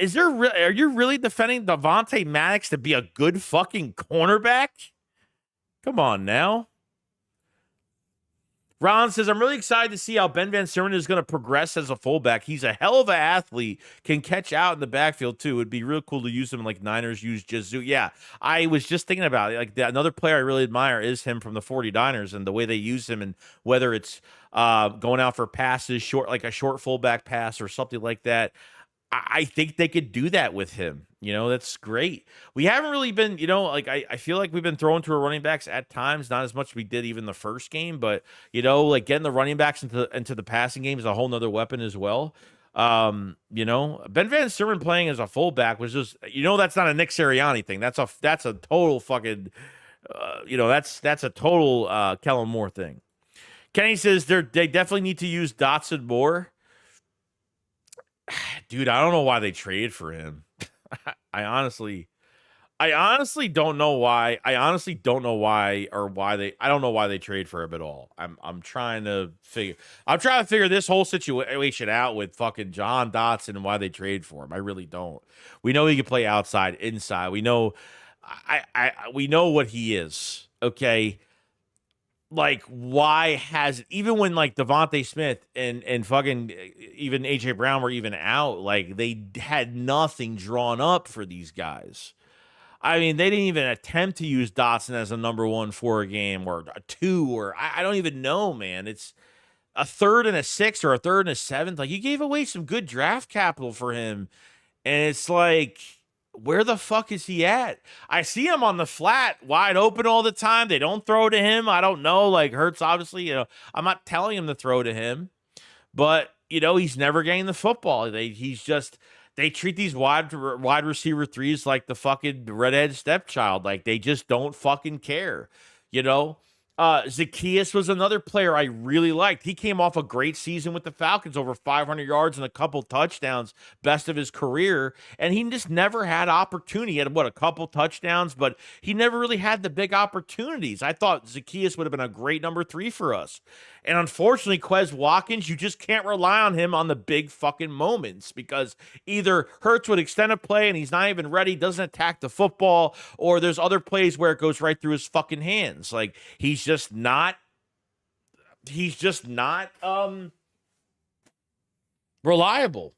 Are you really defending Devontae Maddox to be a good fucking cornerback? Come on now. Ron says, I'm really excited to see how Ben Van Sermon is going to progress as a fullback. He's a hell of an athlete, can catch out in the backfield too. It'd be real cool to use him like Niners use Jizu. Yeah, I was just thinking about it. Like another player I really admire is him from the 49ers and the way they use him, and whether it's going out for passes, like a short fullback pass or something like that. I think they could do that with him. You know, that's great. We haven't really been, you know, like I feel like we've been throwing to our running backs at times, not as much as we did even the first game, but you know, like getting the running backs into the passing game is a whole nother weapon as well. You know, Ben Van Sermon playing as a fullback was just, you know, that's not a Nick Sirianni thing. That's a total fucking, you know, that's a total Kellen Moore thing. Kenny says they definitely need to use Dotson more. Dude, I don't know why they traded for him. I honestly don't know why. I don't know why they trade for him at all. I'm trying to figure this whole situation out with fucking John Dotson and why they trade for him. I really don't. We know he can play outside, inside. We know we know what he is. Okay. Like, why has even when like Devontae Smith and fucking even AJ Brown were even out, like they had nothing drawn up for these guys. I mean, they didn't even attempt to use Dotson as a number 1 for a game or a 2 or I don't even know, man. It's a 3rd and a 6th or a 3rd and a 7th. Like, you gave away some good draft capital for him, and it's like, where the fuck is he at? I see him on the flat, wide open all the time. They don't throw to him. I don't know. Like, Hurts, obviously, you know, I'm not telling him to throw to him, but, you know, he's never getting the football. They treat these wide receiver 3s like the fucking redhead stepchild. Like, they just don't fucking care, you know? Zacchaeus was another player I really liked. He came off a great season with the Falcons, over 500 yards and a couple touchdowns, best of his career. And he just never had opportunity. He had, a couple touchdowns, but he never really had the big opportunities. I thought Zacchaeus would have been a great number 3 for us. And unfortunately, Quez Watkins, you just can't rely on him on the big fucking moments because either Hurts would extend a play and he's not even ready, doesn't attack the football, or there's other plays where it goes right through his fucking hands. Like, he's just not reliable.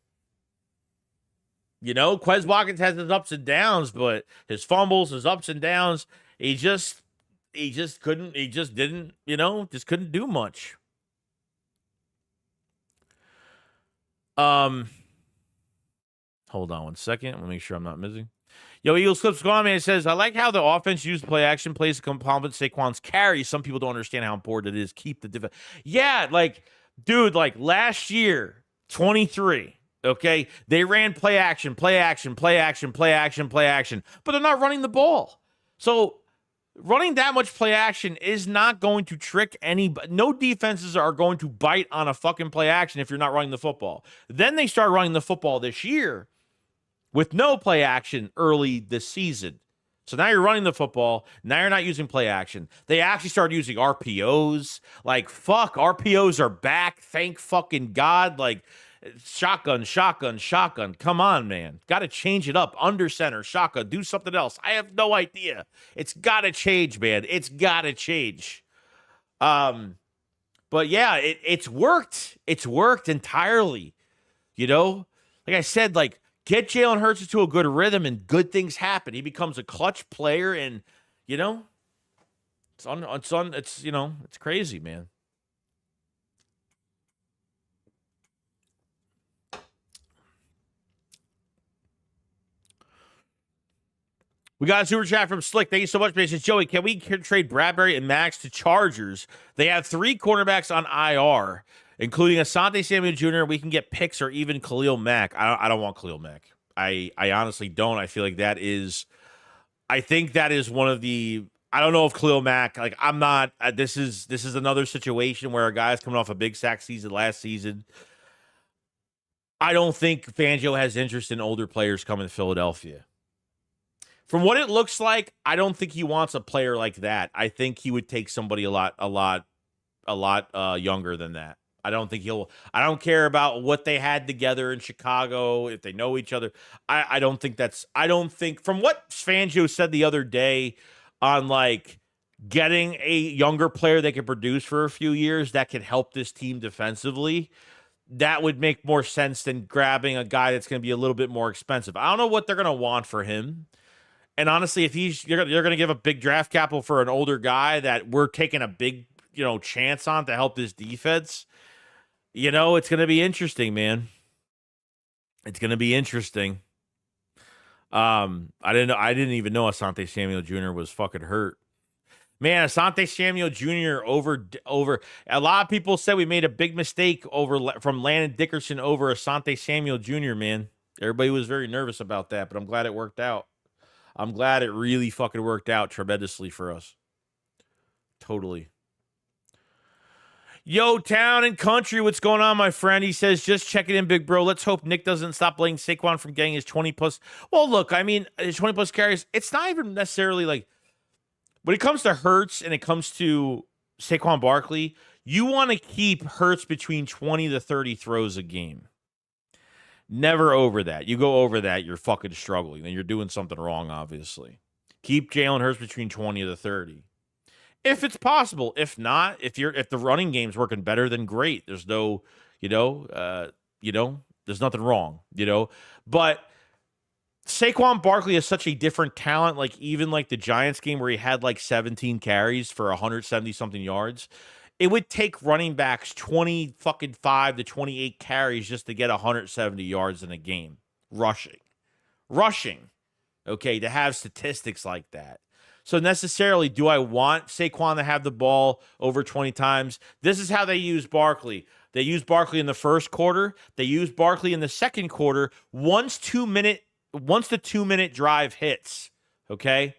You know, Quez Watkins has his ups and downs, but his fumbles, his ups and downs, he just couldn't do much. Hold on one second. Let me make sure I'm not missing. Yo, Eagles Clips going on, man. It says, I like how the offense used play action plays to compensate Saquon's carry. Some people don't understand how important it is. Keep the defense. Yeah, like, dude, like last year, 23. Okay, they ran play action, but they're not running the ball. So running that much play action is not going to trick anybody. No defenses are going to bite on a fucking play action if you're not running the football. Then they start running the football this year with no play action early this season. So now you're running the football. Now you're not using play action. They actually started using RPOs. Like, fuck, RPOs are back. Thank fucking God. Like, Shotgun, shotgun, shotgun. Come on, man. Got to change it up. Under center, shotgun. Do something else. I have no idea. It's got to change, man. It's got to change. But yeah, it's worked. It's worked entirely. You know, like I said, like get Jalen Hurts into a good rhythm and good things happen. He becomes a clutch player, and you know, it's crazy, man. We got a super chat from Slick. Thank you so much, man. He says, Joey, can we trade Bradbury and Max to Chargers? They have 3 cornerbacks on IR, including Asante Samuel Jr. We can get picks or even Khalil Mack. I don't want Khalil Mack. I honestly don't. I feel like I think that is one of the. I don't know if Khalil Mack. Like I'm not. This is another situation where a guy's coming off a big sack season last season. I don't think Fangio has interest in older players coming to Philadelphia. From what it looks like, I don't think he wants a player like that. I think he would take somebody a lot younger than that. I don't don't care about what they had together in Chicago, if they know each other. I don't think from what Fangio said the other day on like getting a younger player that can produce for a few years that can help this team defensively, that would make more sense than grabbing a guy that's going to be a little bit more expensive. I don't know what they're going to want for him. And honestly, if you're going to give a big draft capital for an older guy that we're taking a big, chance on to help this defense, it's going to be interesting, man. It's going to be interesting. I didn't even know Asante Samuel Jr. was fucking hurt. Man, Asante Samuel Jr. over a lot of people said we made a big mistake from Landon Dickerson over Asante Samuel Jr., man. Everybody was very nervous about that, but I'm glad it worked out. I'm glad it really fucking worked out tremendously for us. Totally. Yo, town and country, what's going on, my friend? He says, just checking in, big bro. Let's hope Nick doesn't stop letting Saquon from getting his 20-plus. Well, look, I mean, his 20-plus carries, it's not even necessarily like, when it comes to Hurts and it comes to Saquon Barkley, you want to keep Hurts between 20 to 30 throws a game. Never over that. You go over that, you're fucking struggling. Then you're doing something wrong, obviously. Keep Jalen Hurts between 20 to 30. If it's possible. If not, if the running game's working better, then great. There's no, there's nothing wrong, But Saquon Barkley is such a different talent, like even like the Giants game where he had like 17 carries for 170 something yards. It would take running backs 25 to 28 carries just to get 170 yards in a game. Rushing. Okay, to have statistics like that. So necessarily, do I want Saquon to have the ball over 20 times? This is how they use Barkley. They use Barkley in the first quarter. They use Barkley in the second quarter. Once the 2-minute drive hits, okay?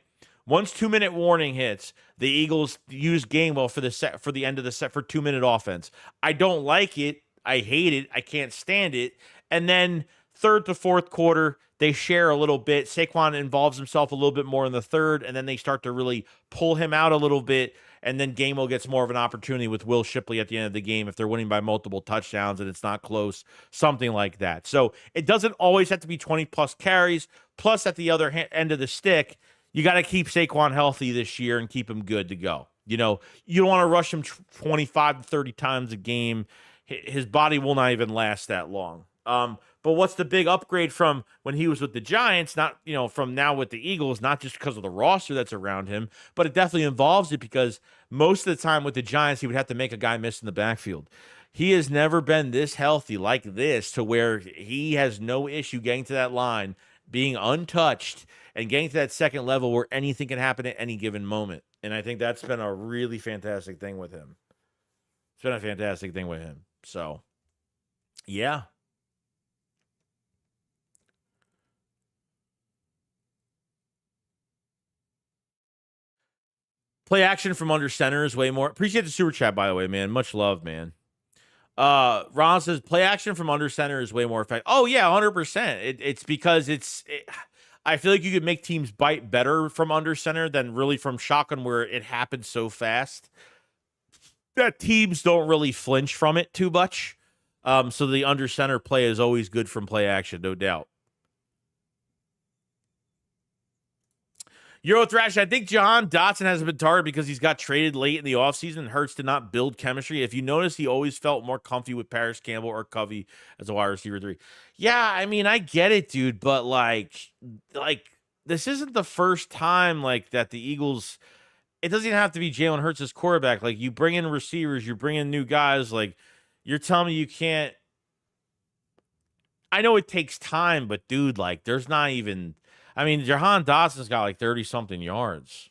Once 2-minute warning hits, the Eagles use Gainwell for the end of the set for 2-minute offense. I don't like it. I hate it. I can't stand it. And then third to fourth quarter, they share a little bit. Saquon involves himself a little bit more in the third, and then they start to really pull him out a little bit. And then Gainwell gets more of an opportunity with Will Shipley at the end of the game if they're winning by multiple touchdowns and it's not close, something like that. So it doesn't always have to be 20-plus carries. Plus, at the other end of the stick, you got to keep Saquon healthy this year and keep him good to go. You don't want to rush him 25 to 30 times a game. His body will not even last that long. But what's the big upgrade from when he was with the Giants, not, from now with the Eagles, not just because of the roster that's around him, but it definitely involves it because most of the time with the Giants, he would have to make a guy miss in the backfield. He has never been this healthy like this to where he has no issue getting to that line, being untouched, and getting to that second level where anything can happen at any given moment. And I think that's been a really fantastic thing with him. It's been a fantastic thing with him. So, yeah. Play action from under center is way more. Appreciate the super chat, by the way, man. Much love, man. Ron says play action from under center is way more effective. Oh yeah, 100%. It's because I feel like you could make teams bite better from under center than really from shotgun, where it happens so fast that teams don't really flinch from it too much. So the under center play is always good from play action, no doubt. Euro Thrash, I think Jahan Dotson hasn't been targeted because he's got traded late in the offseason and Hurts to not build chemistry. If you notice, he always felt more comfy with Paris Campbell or Covey as a wide receiver 3. Yeah, I mean, I get it, dude, but like this isn't the first time like that the Eagles. It doesn't even have to be Jalen Hurts as quarterback. Like, you bring in receivers, you bring in new guys. Like, you're telling me you can't. I know it takes time, but dude, like, there's not even. I mean, Jahan Dotson's got like 30-something yards.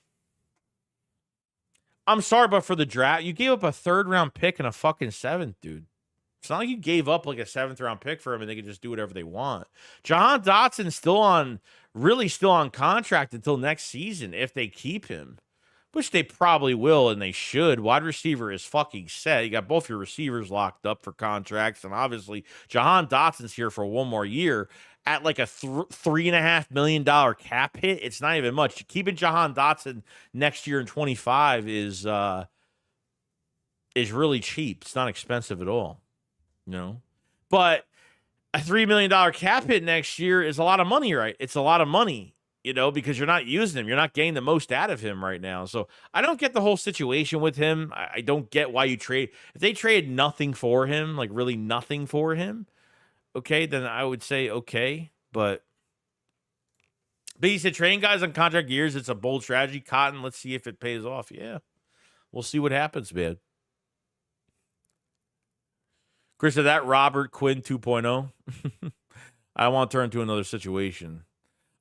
I'm sorry, but for the draft, you gave up a 3rd-round pick and a fucking 7th, dude. It's not like you gave up like a 7th-round pick for him and they can just do whatever they want. Jahan Dotson's still on contract until next season if they keep him, which they probably will and they should. Wide receiver is fucking set. You got both your receivers locked up for contracts, and obviously Jahan Dotson's here for one more year at like a $3.5 million cap hit. It's not even much. Keeping Jahan Dotson next year in 25 is really cheap. It's not expensive at all, you know. But a $3 million cap hit next year is a lot of money, right? It's a lot of money, you know, because you're not using him. You're not getting the most out of him right now. So I don't get the whole situation with him. I don't get why you trade. If they traded nothing for him, like really nothing for him, okay, then I would say okay. But he said trading guys on contract years, it's a bold strategy. Cotton, let's see if it pays off. Yeah, we'll see what happens, man. Chris said that Robert Quinn 2.0. I want to turn to another situation.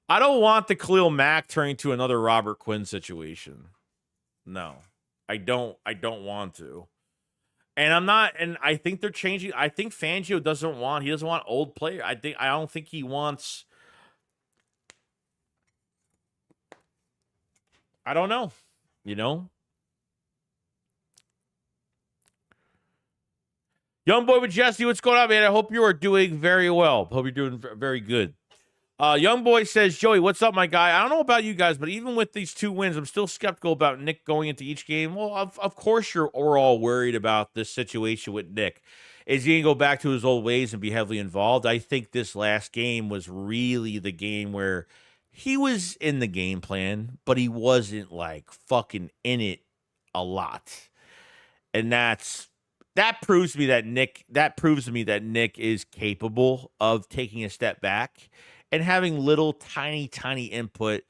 I don't want the Khalil Mack turning to another Robert Quinn situation. No, I don't want to. And I'm not, and I think they're changing. I think Fangio doesn't want old player. I don't think he wants. I don't know, you know. Young boy with Jesse, what's going on, man? I hope you are doing very well. Hope you're doing very good. Young boy says, Joey, what's up, my guy? I don't know about you guys, but even with these 2 wins, I'm still skeptical about Nick going into each game. Well, of course we're all worried about this situation with Nick. Is he going to go back to his old ways and be heavily involved? I think this last game was really the game where he was in the game plan, but he wasn't like fucking in it a lot. And that proves to me that Nick is capable of taking a step back and having little tiny input.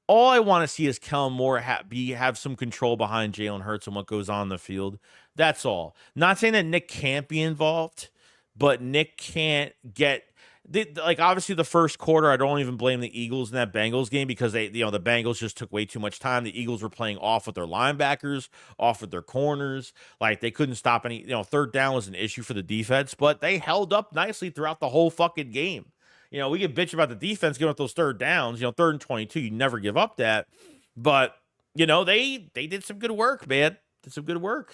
All I want to see is Kellen Moore have some control behind Jalen Hurts and what goes on in the field. That's all. Not saying that Nick can't be involved, but Nick can't get like obviously the first quarter. I don't even blame the Eagles in that Bengals game because the Bengals just took way too much time. The Eagles were playing off with their linebackers, off with their corners. Like they couldn't stop any. 3rd down was an issue for the defense, but they held up nicely throughout the whole fucking game. We can bitch about the defense giving up those 3rd downs. 3rd and 22, you never give up that. But they did some good work, man. Did some good work.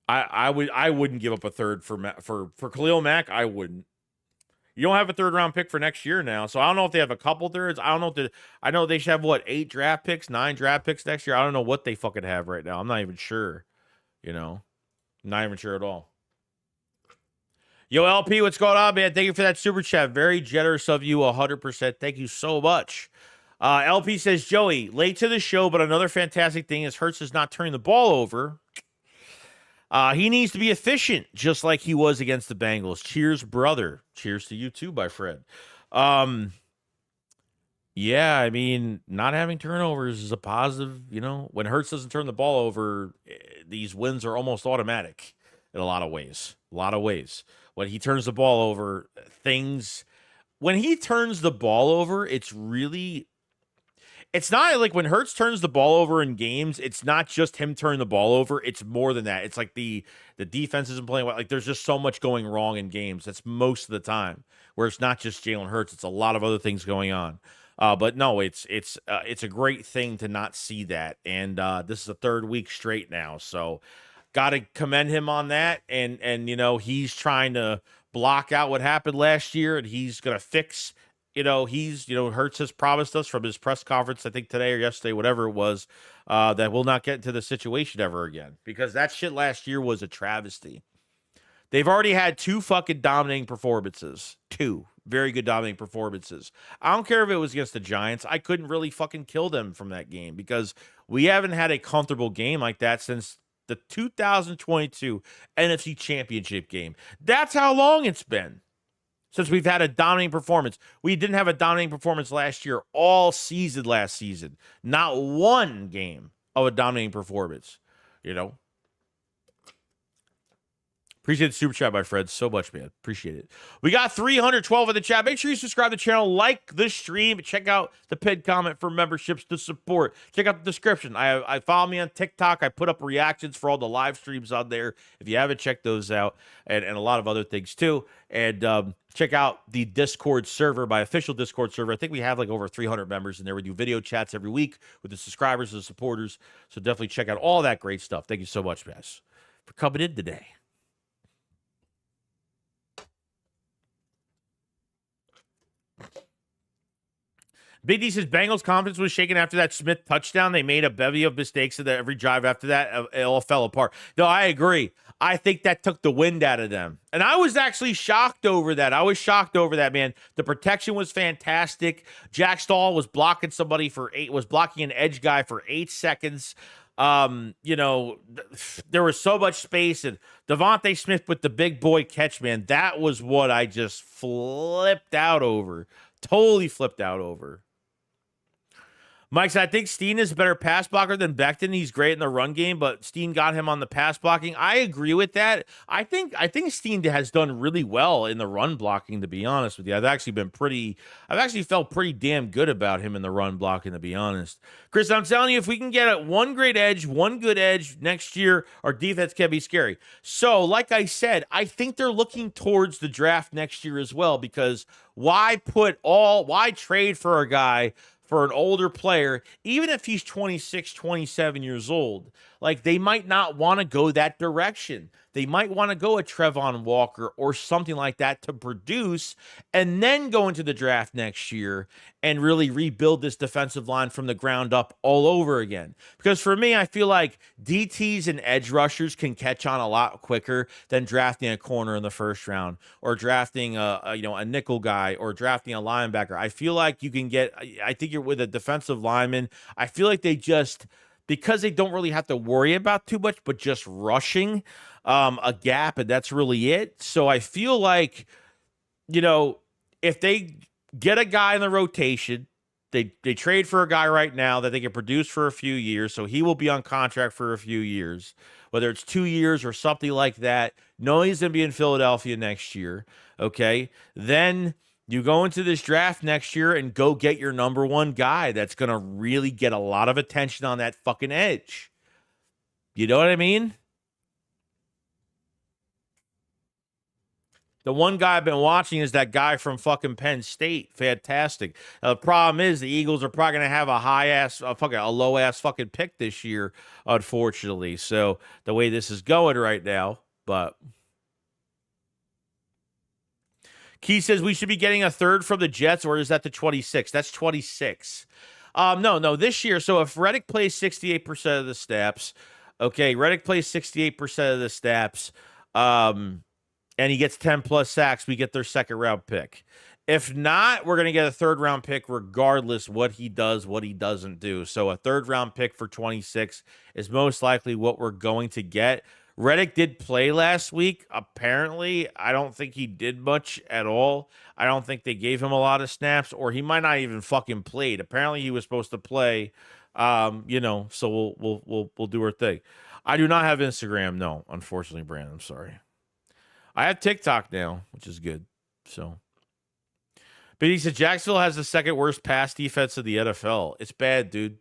I wouldn't give up a 3rd for Khalil Mack. I wouldn't. You don't have a 3rd-round pick for next year now, so I don't know if they have a couple 3rds. I don't know if I know they should have 8 draft picks, 9 draft picks next year. I don't know what they fucking have right now. I'm not even sure. Not even sure at all. Yo, LP, what's going on, man? Thank you for that super chat. Very generous of you, 100%. Thank you so much. LP says, Joey, late to the show, but another fantastic thing is Hurts is not turning the ball over. He needs to be efficient, just like he was against the Bengals. Cheers, brother. Cheers to you too, my friend. Yeah, I mean, not having turnovers is a positive. When Hurts doesn't turn the ball over, these wins are almost automatic in a lot of ways. When he turns the ball over, it's not like when Hurts turns the ball over in games, it's not just him turning the ball over. It's more than that. It's like the defense isn't playing well. Like there's just so much going wrong in games. That's most of the time where it's not just Jalen Hurts. It's a lot of other things going on. But no, it's a great thing to not see that. And this is the 3rd week straight now. So got to commend him on that. And he's trying to block out what happened last year and he's going to fix he's, Hurts has promised us from his press conference, I think today or yesterday, whatever it was, that we'll not get into the situation ever again, because that shit last year was a travesty. They've already had 2 fucking dominating performances. 2 very good dominating performances. I don't care if it was against the Giants. I couldn't really fucking kill them from that game because we haven't had a comfortable game like that since the 2022 NFC Championship game. That's how long it's been since we've had a dominating performance. We didn't have a dominating performance last year, all season last season. Not one game of a dominating performance, Appreciate the super chat, my friends, so much, man. Appreciate it. We got 312 in the chat. Make sure you subscribe to the channel, like the stream, check out the pinned comment for memberships to support. Check out the description. I follow me on TikTok. I put up reactions for all the live streams on there if you haven't checked those out, and a lot of other things too. And check out the Discord server, my official Discord server. I think we have like over 300 members in there. We do video chats every week with the subscribers and the supporters. So definitely check out all that great stuff. Thank you so much, guys, for coming in today. Big D says Bengals' confidence was shaken after that Smith touchdown. They made a bevy of mistakes in every drive after that. It all fell apart. No, I agree. I think that took the wind out of them. And I was actually shocked over that. I was shocked over that, man. The protection was fantastic. Jack Stahl was blocking was blocking an edge guy for 8 seconds. There was so much space, and Devontae Smith with the big boy catch, man. That was what I just flipped out over. Totally flipped out over. Mike said, I think Steen is a better pass blocker than Becton. He's great in the run game, but Steen got him on the pass blocking. I agree with that. I think Steen has done really well in the run blocking, to be honest with you. I've actually felt pretty damn good about him in the run blocking, to be honest. Chris, I'm telling you, if we can get one good edge next year, our defense can be scary. So, like I said, I think they're looking towards the draft next year as well, because why trade for a guy, for an older player, even if he's 26, 27 years old? Like, they might not want to go that direction. They might want to go a Trevon Walker or something like that to produce, and then go into the draft next year and really rebuild this defensive line from the ground up all over again. Because for me, I feel like DTs and edge rushers can catch on a lot quicker than drafting a corner in the first round, or drafting a nickel guy, or drafting a linebacker. I feel like you can I think you're with a defensive lineman. I feel like because they don't really have to worry about too much, but just rushing a gap, and that's really it. So I feel like, if they get a guy in the rotation, they trade for a guy right now that they can produce for a few years, so he will be on contract for a few years, whether it's 2 years or something like that. No, he's going to be in Philadelphia next year, okay? Then you go into this draft next year and go get your number one guy that's going to really get a lot of attention on that fucking edge. You know what I mean? The one guy I've been watching is that guy from fucking Penn State. Fantastic. The problem is the Eagles are probably going to have a low-ass fucking pick this year, unfortunately. So the way this is going right now, but Key says we should be getting a third from the Jets, or is that the 26? That's 26. No, this year. So if Reddick plays 68% of the snaps, okay, Reddick plays 68% of the snaps, and he gets 10 plus sacks, we get their second round pick. If not, we're going to get a third round pick regardless what he does, what he doesn't do. So a third round pick for 26 is most likely what we're going to get. Reddick did play last week. Apparently, I don't think he did much at all. I don't think they gave him a lot of snaps, or he might not even fucking played. Apparently, he was supposed to play. So we'll do our thing. I do not have Instagram, no, unfortunately, Brandon. I'm sorry. I have TikTok now, which is good. So, but he said Jacksonville has the second worst pass defense of the NFL. It's bad, dude.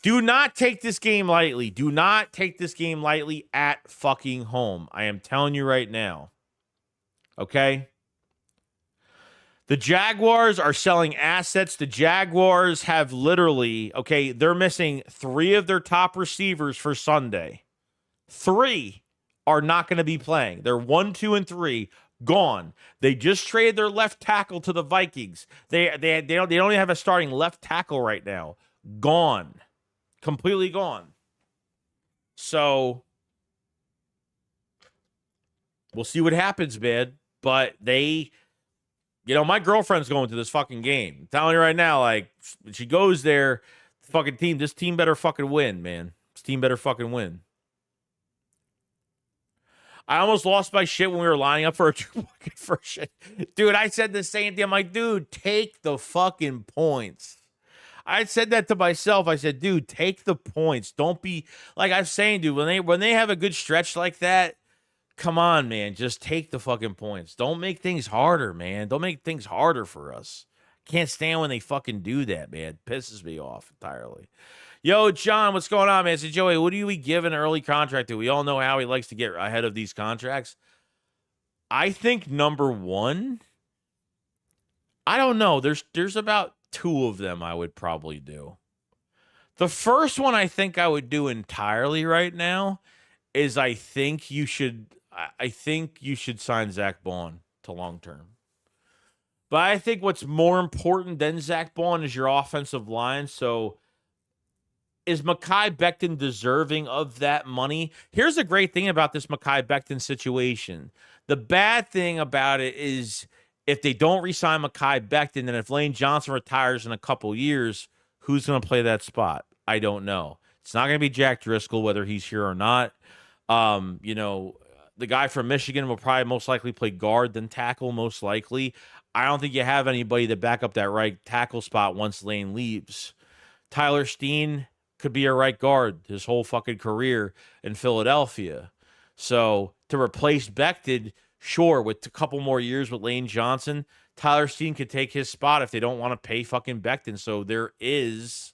Do not take this game lightly. Do not take this game lightly at fucking home. I am telling you right now. Okay? The Jaguars are selling assets. The Jaguars have literally, they're missing 3 of their top receivers for Sunday. 3 are not going to be playing. They're 1, 2, and 3 Gone. They just traded their left tackle to the Vikings. They don't even have a starting left tackle right now. Gone. Completely gone. So we'll see what happens, man. But my girlfriend's going to this fucking game. I'm telling you right now, like, she goes there, this team better fucking win, man. This team better fucking win. I almost lost my shit when we were lining up for a first shit. Dude, I said the same thing. I'm like, dude, take the fucking points. I said that to myself. I said, dude, take the points. Don't be like I'm saying, dude, when they have a good stretch like that, come on, man. Just take the fucking points. Don't make things harder, man. Don't make things harder for us. Can't stand when they fucking do that, man. It pisses me off entirely. Yo, John, what's going on, man? I said, Joey, what do we give an early contract to? We all know how he likes to get ahead of these contracts. I think number one, I don't know. There's about two of them I would probably do. The first one I think I would do entirely right now is I think you should sign Zach Bond to long term. But I think what's more important than Zach Bond is your offensive line. So is Mekhi Becton deserving of that money? Here's the great thing about this Mekhi Becton situation. The bad thing about it is if they don't re-sign Mekhi Becton, then if Lane Johnson retires in a couple years, who's going to play that spot? I don't know. It's not going to be Jack Driscoll, whether he's here or not. The guy from Michigan will probably most likely play guard than tackle, most likely. I don't think you have anybody to back up that right tackle spot once Lane leaves. Tyler Steen could be a right guard his whole fucking career in Philadelphia. So to replace Becton, sure, with a couple more years with Lane Johnson, Tyler Steen could take his spot if they don't want to pay fucking Becton. So there is,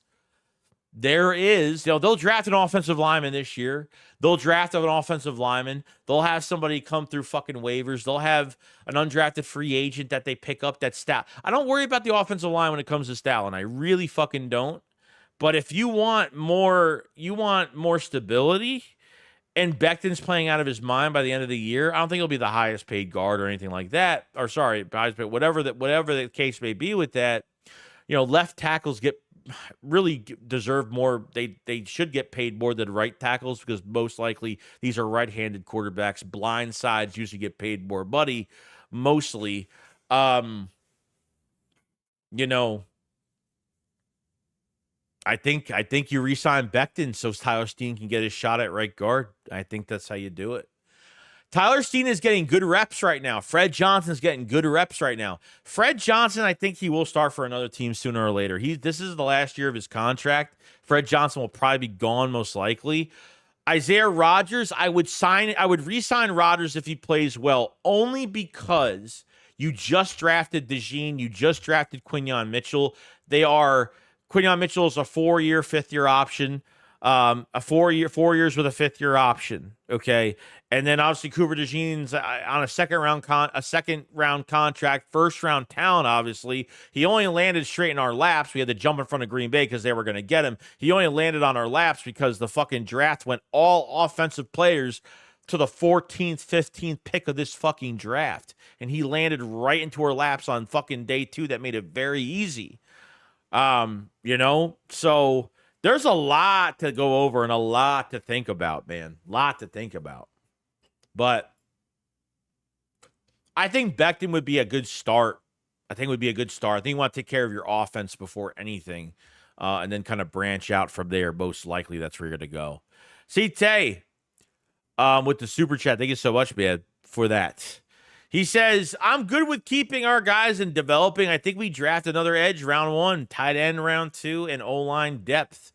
they'll draft an offensive lineman this year. They'll draft an offensive lineman. They'll have somebody come through fucking waivers. They'll have an undrafted free agent that they pick up that's stout. I don't worry about the offensive line when it comes to Stalin. I really fucking don't. But if you want more stability, and Becton's playing out of his mind by the end of the year, I don't think he'll be the highest paid guard or anything like that. Or sorry, whatever the case may be with that. Left tackles really deserve more. They should get paid more than right tackles because most likely these are right-handed quarterbacks. Blind sides usually get paid more money, mostly. I think you re-sign Becton so Tyler Steen can get his shot at right guard. I think that's how you do it. Tyler Steen is getting good reps right now. Fred Johnson's getting good reps right now. Fred Johnson, I think he will start for another team sooner or later. This is the last year of his contract. Fred Johnson will probably be gone most likely. Isaiah Rodgers, I would re-sign Rodgers if he plays well, only because you just drafted DeJean, you just drafted Quinyon Mitchell. Quinyon Mitchell is a 4-year, 5th-year option. 4 years with a 5th-year option. Okay, and then obviously Cooper DeJean's on a second round contract, 1st-round talent. Obviously, he only landed straight in our laps. We had to jump in front of Green Bay because they were going to get him. He only landed on our laps because the fucking draft went all offensive players to the 14th, 15th pick of this fucking draft, and he landed right into our laps on fucking day 2. That made it very easy. So there's a lot to go over and a lot to think about, man. Lot to think about. But I think Becton would be a good start. I think you want to take care of your offense before anything, and then kind of branch out from there. Most likely that's where you're going to go. See, Tay, with the super chat. Thank you so much, man, for that. He says, I'm good with keeping our guys and developing. I think we draft another edge round 1, tight end round 2, and O-line depth.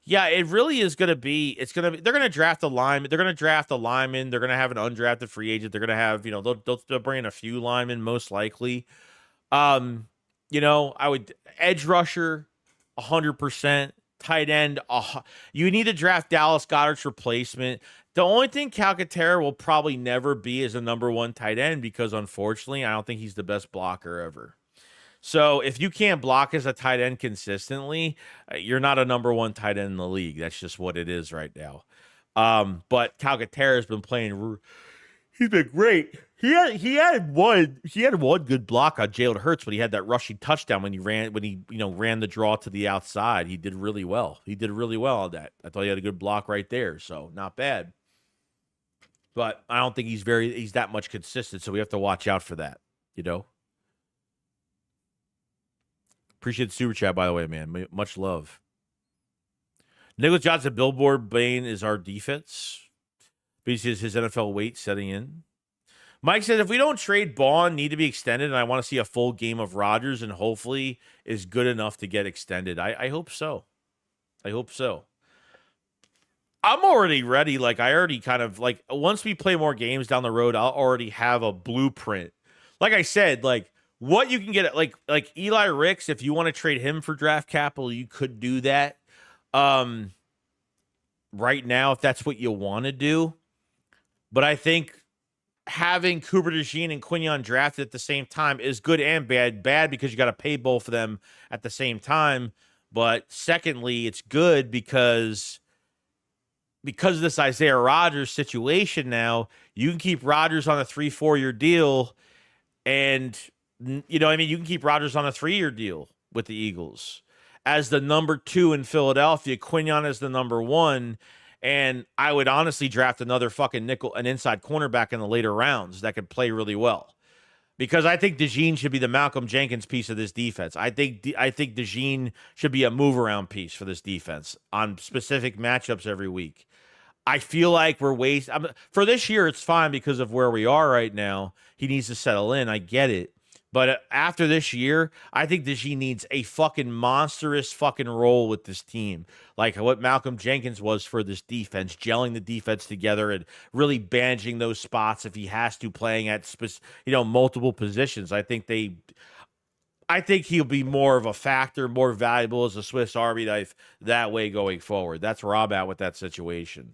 Yeah, it really is going to be, they're going to draft a lineman. They're going to draft a lineman. They're going to have an undrafted free agent. They're going to have, they'll bring in a few linemen most likely. I would edge rusher 100%, tight end. You need to draft Dallas Goedert's replacement. The only thing Calcaterra will probably never be is a number 1 tight end because, unfortunately, I don't think he's the best blocker ever. So if you can't block as a tight end consistently, you're not a number 1 tight end in the league. That's just what it is right now. But Calcaterra has been playing He's been great. He had one good block on Jalen Hurts, but he had that rushing touchdown when he ran the draw to the outside. He did really well. He did really well on that. I thought he had a good block right there, so not bad. But I don't think he's that much consistent, so we have to watch out for that, you know. Appreciate the super chat, by the way, man. Much love. Nicholas Johnson, Billboard Bain is our defense. Because his NFL weight setting in. Mike says, if we don't trade Bond, need to be extended, and I want to see a full game of Rodgers, and hopefully is good enough to get extended. I hope so. I hope so. I'm already ready. Like, I already kind of, like, once we play more games down the road, I'll already have a blueprint. Like I said, like, what you can get, like Eli Ricks, if you want to trade him for draft capital, you could do that. Right now, if that's what you want to do. But I think having Cooper DeJean and Quinion drafted at the same time is good and bad. Bad because you got to pay both of them at the same time. But secondly, it's good because of this Isaiah Rodgers situation now, you can keep Rodgers on a 3-4-year deal. And, you know, I mean, you can keep Rodgers on a 3-year deal with the Eagles. As the number 2 in Philadelphia, Quinion as the number 1. And I would honestly draft another fucking an inside cornerback in the later rounds that could play really well. Because I think DeJean should be the Malcolm Jenkins piece of this defense. I think DeJean should be a move-around piece for this defense on specific matchups every week. I feel like we're wasting... For this year, it's fine because of where we are right now. He needs to settle in. I get it. But after this year, I think DeJean needs a fucking monstrous fucking role with this team. Like what Malcolm Jenkins was for this defense, gelling the defense together and really bandaging those spots if he has to, playing at multiple positions. I think he'll be more of a factor, more valuable as a Swiss Army knife that way going forward. That's where I'm at with that situation.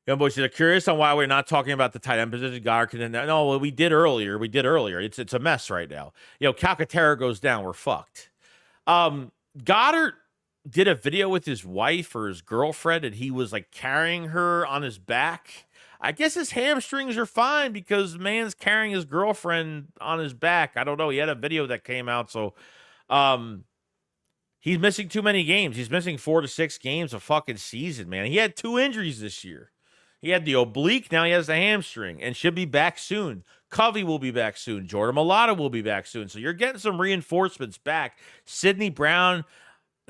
Young boys, are curious on why we're not talking about the tight end position. No, we did earlier. It's a mess right now. Calcaterra goes down. We're fucked. Goddard did a video with his wife or his girlfriend, and he was like carrying her on his back. I guess his hamstrings are fine because the man's carrying his girlfriend on his back. I don't know. He had a video that came out, so he's missing too many games. He's missing 4 to 6 games a fucking season, man. He had 2 injuries this year. He had the oblique, now he has the hamstring, and should be back soon. Covey will be back soon. Jordan Mailata will be back soon. So you're getting some reinforcements back. Sidney Brown,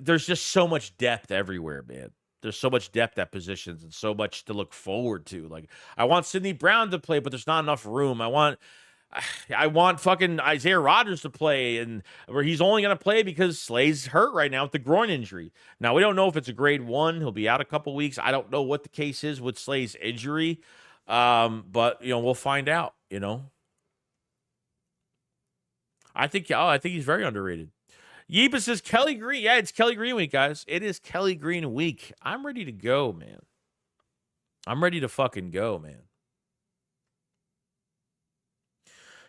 there's just so much depth everywhere, man. There's so much depth at positions and so much to look forward to. Like, I want Sidney Brown to play, but there's not enough room. I want fucking Isaiah Rodgers to play, and where he's only going to play because Slay's hurt right now with the groin injury. Now, we don't know if it's a grade 1. He'll be out a couple weeks. I don't know what the case is with Slay's injury, but, we'll find out, I think he's very underrated. Yeepa says, Kelly Green. Yeah, it's Kelly Green week, guys. It is Kelly Green week. I'm ready to go, man. I'm ready to fucking go, man.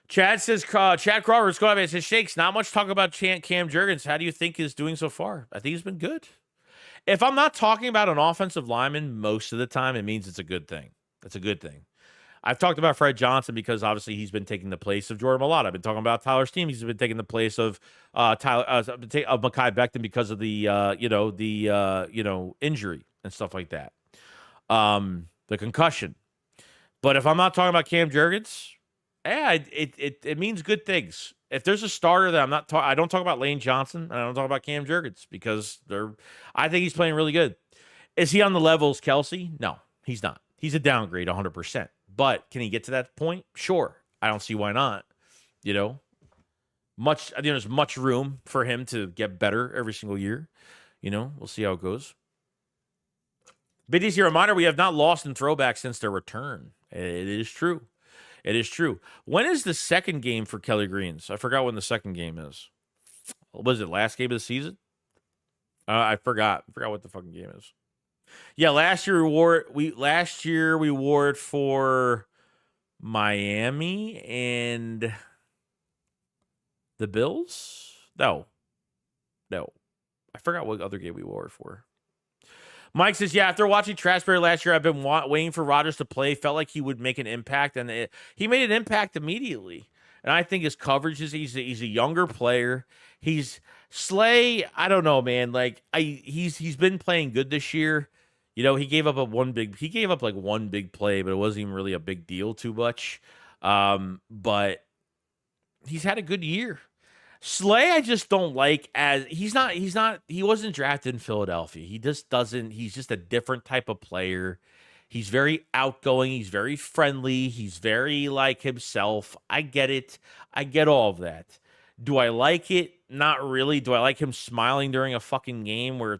Chad says, Chad Crawford's going up. Says, Shakes, not much talk about Cam Jurgens. How do you think he's doing so far? I think he's been good. If I'm not talking about an offensive lineman most of the time, it means it's a good thing. That's a good thing. I've talked about Fred Johnson because obviously he's been taking the place of Jordan Mailata. I've been talking about Tyler Steam. He's been taking the place of Mekhi Becton because of the injury and stuff like that, the concussion. But if I'm not talking about Cam Jurgens, it means good things. If there's a starter that I don't talk about Lane Johnson and I don't talk about Cam Jurgens because I think he's playing really good. Is he on the level as Kelsey? No, he's not. He's a downgrade 100%. But can he get to that point? Sure. I don't see why not. There's much room for him to get better every single year. We'll see how it goes. Biddy's here. Reminder, we have not lost in throwback since their return. It is true. It is true. When is the second game for Kelly Greens? I forgot when the second game is. Was it last game of the season? I forgot. I forgot what the fucking game is. Yeah, last year we wore it for Miami and the Bills. No, I forgot what other game we wore it for. Mike says, yeah, after watching Traxbury last year, I've been waiting for Rodgers to play. Felt like he would make an impact, and he made an impact immediately. And I think his coverage is he's a younger player. He's Slay. I don't know, man. Like he's been playing good this year. You know, he gave up like one big play, but it wasn't even really a big deal too much. But he's had a good year. Slay, I just don't like as he wasn't drafted in Philadelphia. He just doesn't, he's just a different type of player. He's very outgoing, he's very friendly, he's very like himself. I get it. I get all of that. Do I like it? Not really. Do I like him smiling during a fucking game where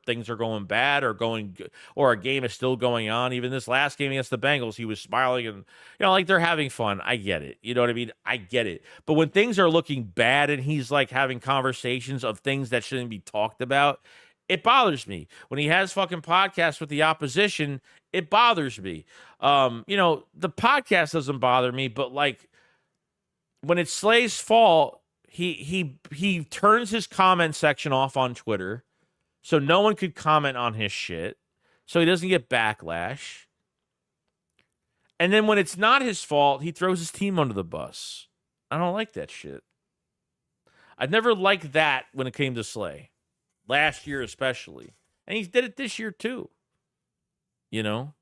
things are going bad or going good, or a game is still going on? Even this last game against the Bengals, he was smiling and like they're having fun. I get it. You know what I mean? I get it. But when things are looking bad and he's like having conversations of things that shouldn't be talked about, it bothers me. When he has fucking podcasts with the opposition, it bothers me. The podcast doesn't bother me, but like when it's Slay's fault, he turns his comment section off on Twitter so no one could comment on his shit, so he doesn't get backlash. And then when it's not his fault, he throws his team under the bus. I don't like that shit. I've never liked that when it came to Slay. Last year especially. And he did it this year too. You know?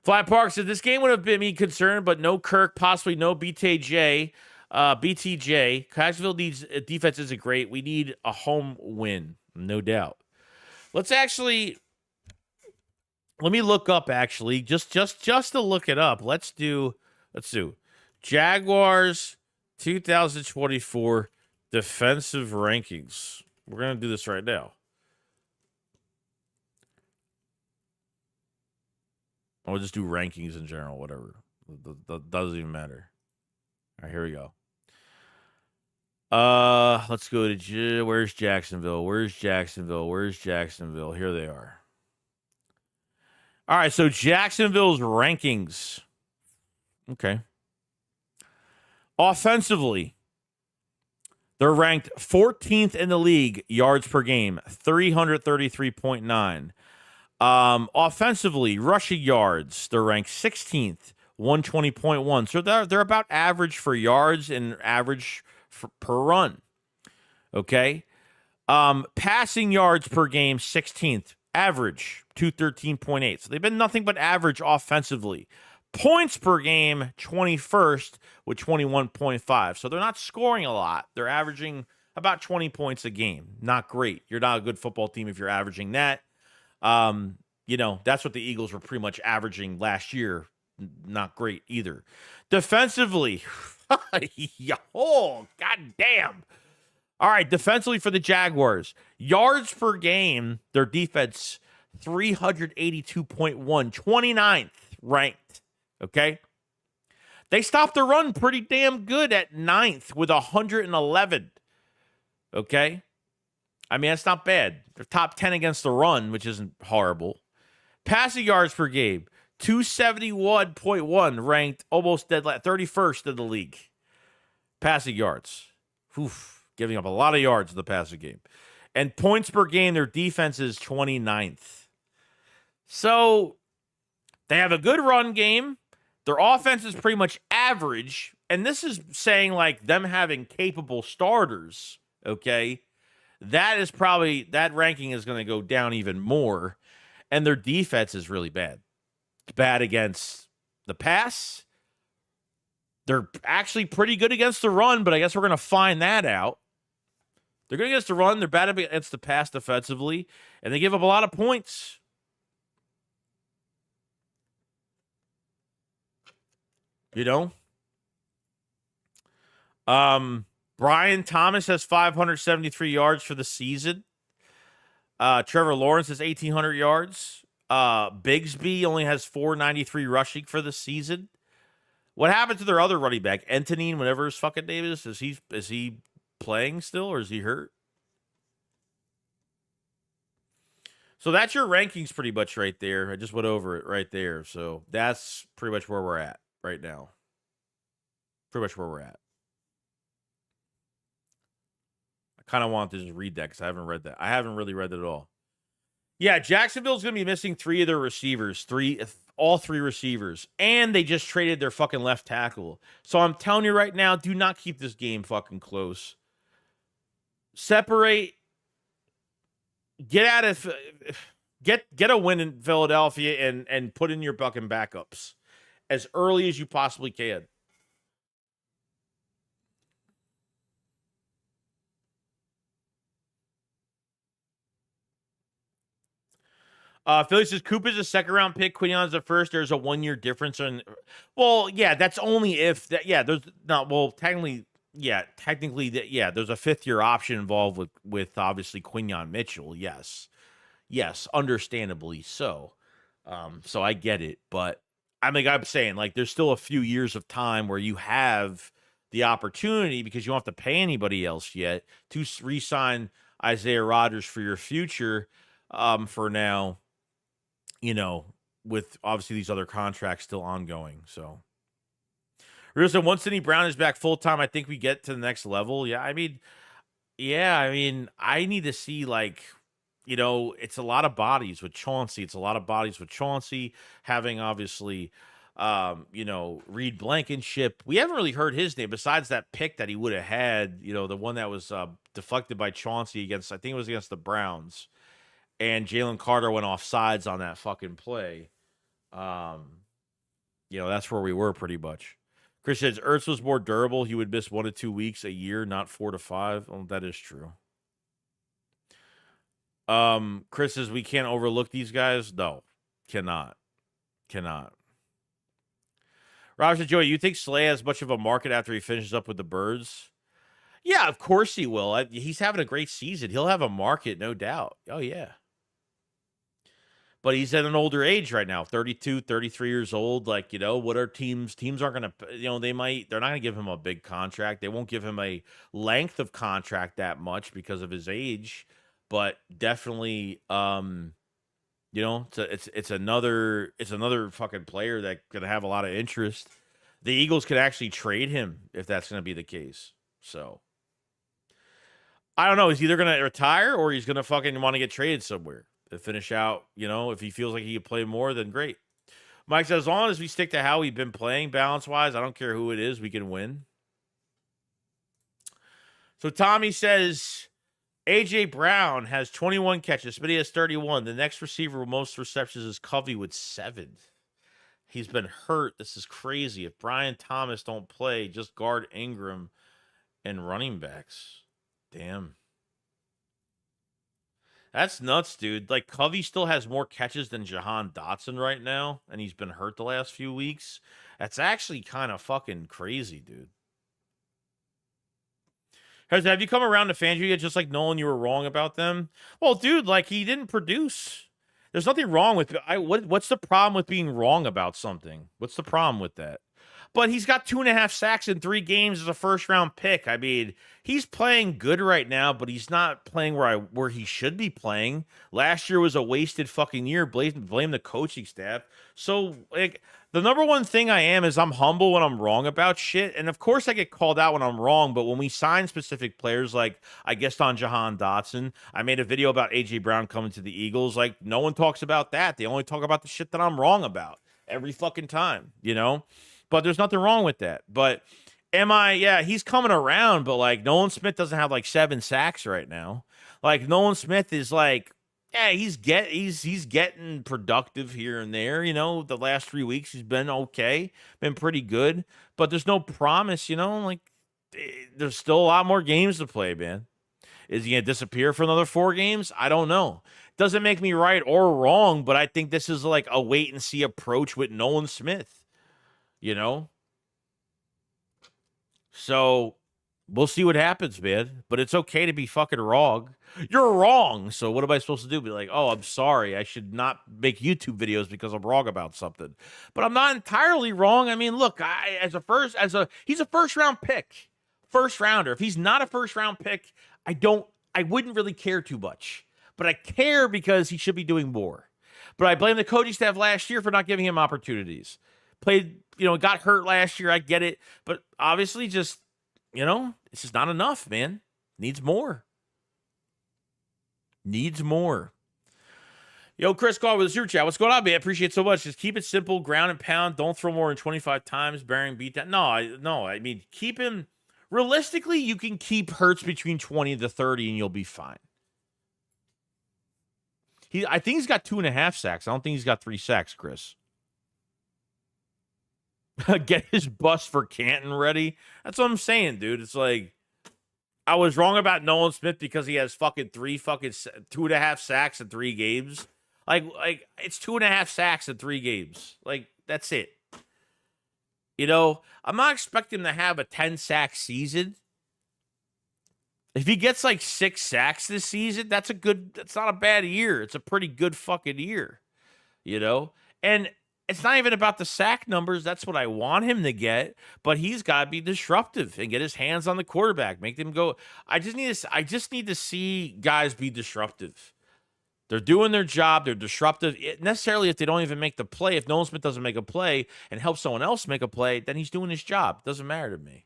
Fly Park said this game would have been me concerned, but no Kirk, possibly no BTJ. Jacksonville needs defense isn't great. We need a home win, no doubt. Let me look up actually, just to look it up. Let's do Jaguars 2024 defensive rankings. We're gonna do this right now. I'll just do rankings in general, whatever. That doesn't even matter. All right, here we go. Let's go to where's Jacksonville? Where's Jacksonville? Here they are. All right, so Jacksonville's rankings. Okay. Offensively, they're ranked 14th in the league, yards per game, 333.9. Offensively, rushing yards, they're ranked 16th, 120.1. So they're about average for yards and average per run. Okay. Passing yards per game, 16th, average 213.8. So they've been nothing but average offensively. Points per game, 21st with 21.5. So they're not scoring a lot. They're averaging about 20 points a game. Not great. You're not a good football team if you're averaging that. That's what the Eagles were pretty much averaging last year. Not great either. Defensively, oh, goddamn. All right, defensively for the Jaguars, yards per game, their defense, 382.1, 29th ranked, okay? They stopped the run pretty damn good at 9th with 111, okay? I mean, that's not bad. They're top 10 against the run, which isn't horrible. Passing yards per game, 271.1, ranked almost dead last, 31st in the league. Passing yards. Giving up a lot of yards in the passing game. And points per game, their defense is 29th. So they have a good run game. Their offense is pretty much average. And this is saying like them having capable starters, okay? That ranking is going to go down even more. And their defense is really bad. It's bad against the pass. They're actually pretty good against the run, but I guess we're going to find that out. They're good against the run. They're bad against the pass defensively, and they give up a lot of points. You know? Brian Thomas has 573 yards for the season. Trevor Lawrence has 1,800 yards. Bigsby only has 493 rushing for the season. What happened to their other running back, Antonine, whatever his fucking name is? Is he playing still, or is he hurt? So that's your rankings pretty much right there. I just went over it right there. So that's pretty much where we're at right now. Pretty much where we're at. I kind of want to just read that because I haven't read that. I haven't really read it at all. Yeah, Jacksonville's going to be missing three of their receivers, all three receivers, and they just traded their fucking left tackle. So I'm telling you right now, do not keep this game fucking close. Separate, get out of, get a win in Philadelphia and put in your fucking backups as early as you possibly can. Philly says Coop is a second round pick. Quignon's the first. There's a 1 year difference. Well, yeah, that's only if that. Yeah, there's not. Well, technically, yeah, there's a 5th year option involved with obviously Quignon Mitchell. Yes, understandably so. So I get it, but I mean, I'm saying like there's still a few years of time where you have the opportunity because you don't have to pay anybody else yet to re-sign Isaiah Rodgers for your future. For now, with obviously these other contracts still ongoing. So, Russo, once Sidney Brown is back full time, I think we get to the next level. I need to see it's a lot of bodies with Chauncey. It's a lot of bodies with Chauncey having obviously, Reed Blankenship. We haven't really heard his name besides that pick that he would have had. The one that was deflected by Chauncey against, I think it was against the Browns. And Jalen Carter went off sides on that fucking play. That's where we were pretty much. Chris says Ertz was more durable. He would miss 1 to 2 weeks a year, not 4 to 5. Oh, that is true. Chris says we can't overlook these guys. No, cannot. Rob says, Joey, you think Slay has much of a market after he finishes up with the Birds? Yeah, of course he will. He's having a great season. He'll have a market, no doubt. Oh, yeah. But he's at an older age right now, 32, 33 years old. What are teams? Teams aren't going to, they're not going to give him a big contract. They won't give him a length of contract that much because of his age. But definitely, it's another fucking player that's going to have a lot of interest. The Eagles could actually trade him if that's going to be the case. So, I don't know. He's either going to retire or he's going to fucking want to get traded somewhere to finish out, if he feels like he could play more, then great. Mike says, as long as we stick to how we've been playing balance-wise, I don't care who it is, we can win. So Tommy says, A.J. Brown has 21 catches, but he has 31. The next receiver with most receptions is Covey with 7. He's been hurt. This is crazy. If Brian Thomas don't play, just guard Ingram and running backs. Damn. That's nuts, dude. Covey still has more catches than Jahan Dotson right now, and he's been hurt the last few weeks. That's actually kind of fucking crazy, dude. Have you come around to Fangio yet? Just like Nolan, you were wrong about them. Well, dude, he didn't produce. There's nothing wrong with what's the problem with being wrong about something? What's the problem with that? But he's got 2.5 sacks in 3 games as a first-round pick. I mean, he's playing good right now, but he's not playing where he should be playing. Last year was a wasted fucking year. Blame the coaching staff. So, the number one thing I am is I'm humble when I'm wrong about shit. And, of course, I get called out when I'm wrong. But when we sign specific players, I guessed on Jahan Dotson, I made a video about A.J. Brown coming to the Eagles. No one talks about that. They only talk about the shit that I'm wrong about every fucking time, But there's nothing wrong with that. But he's coming around, but Nolan Smith doesn't have 7 sacks right now. Nolan Smith is he's getting productive here and there. The last 3 weeks he's been okay, been pretty good, but there's no promise. There's still a lot more games to play, man. Is he gonna disappear for another 4 games? I don't know. Doesn't make me right or wrong, but I think this is a wait and see approach with Nolan Smith. So we'll see what happens, man. But it's okay to be fucking wrong. You're wrong. So what am I supposed to do? Be like, oh, I'm sorry. I should not make YouTube videos because I'm wrong about something. But I'm not entirely wrong. I mean, look, he's a first round pick. First rounder. If he's not a first round pick, I wouldn't really care too much. But I care because he should be doing more. But I blame the coaching staff last year for not giving him opportunities. Played, got hurt last year. I get it. But obviously just, it's just not enough, man. Needs more. Yo, Chris Carr with the super chat. What's going on, man? Appreciate it so much. Just keep it simple, ground and pound. Don't throw more than 25 times. Bearing beat that. No. I mean, keep him. Realistically, you can keep Hurts between 20 to 30, and you'll be fine. I think he's got 2.5 sacks. I don't think he's got 3 sacks, Chris. Get his bus for Canton ready. That's what I'm saying, dude. It's like, I was wrong about Nolan Smith because he has fucking 2.5 sacks in 3 games. Like it's 2.5 sacks in 3 games. Like, that's it. You know, I'm not expecting him to have a 10-sack season. If he gets like 6 sacks this season, that's not a bad year. It's a pretty good fucking year. You know? And it's not even about the sack numbers. That's what I want him to get. But he's got to be disruptive and get his hands on the quarterback. Make them go. I just need to see guys be disruptive. They're doing their job. They're disruptive. Necessarily, if they don't even make the play, if Nolan Smith doesn't make a play and help someone else make a play, then he's doing his job. Doesn't matter to me.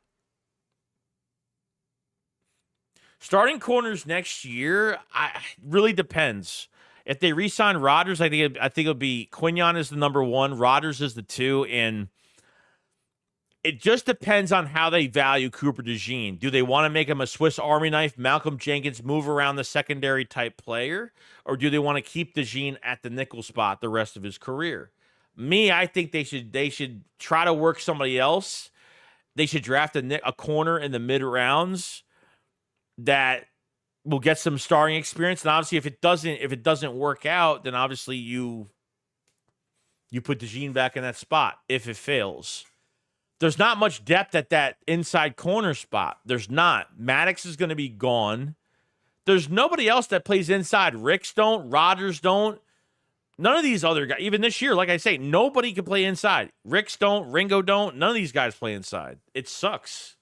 Starting corners next year, really depends. If they re-sign Rodgers, I think it'll be Quignon is the number 1, Rodgers is the 2, and it just depends on how they value Cooper DeJean. Do they want to make him a Swiss Army knife, Malcolm Jenkins, move around the secondary type player, or do they want to keep DeJean at the nickel spot the rest of his career? I think they should try to work somebody else. They should draft a corner in the mid rounds that will get some starting experience. And obviously, if it doesn't work out, then obviously you put DeJean back in that spot if it fails. There's not much depth at that inside corner spot. There's not. Maddox is going to be gone. There's nobody else that plays inside. Ricks don't. Rodgers don't. None of these other guys, even this year, like I say, nobody can play inside. Ricks don't. Ringo don't. None of these guys play inside. It sucks.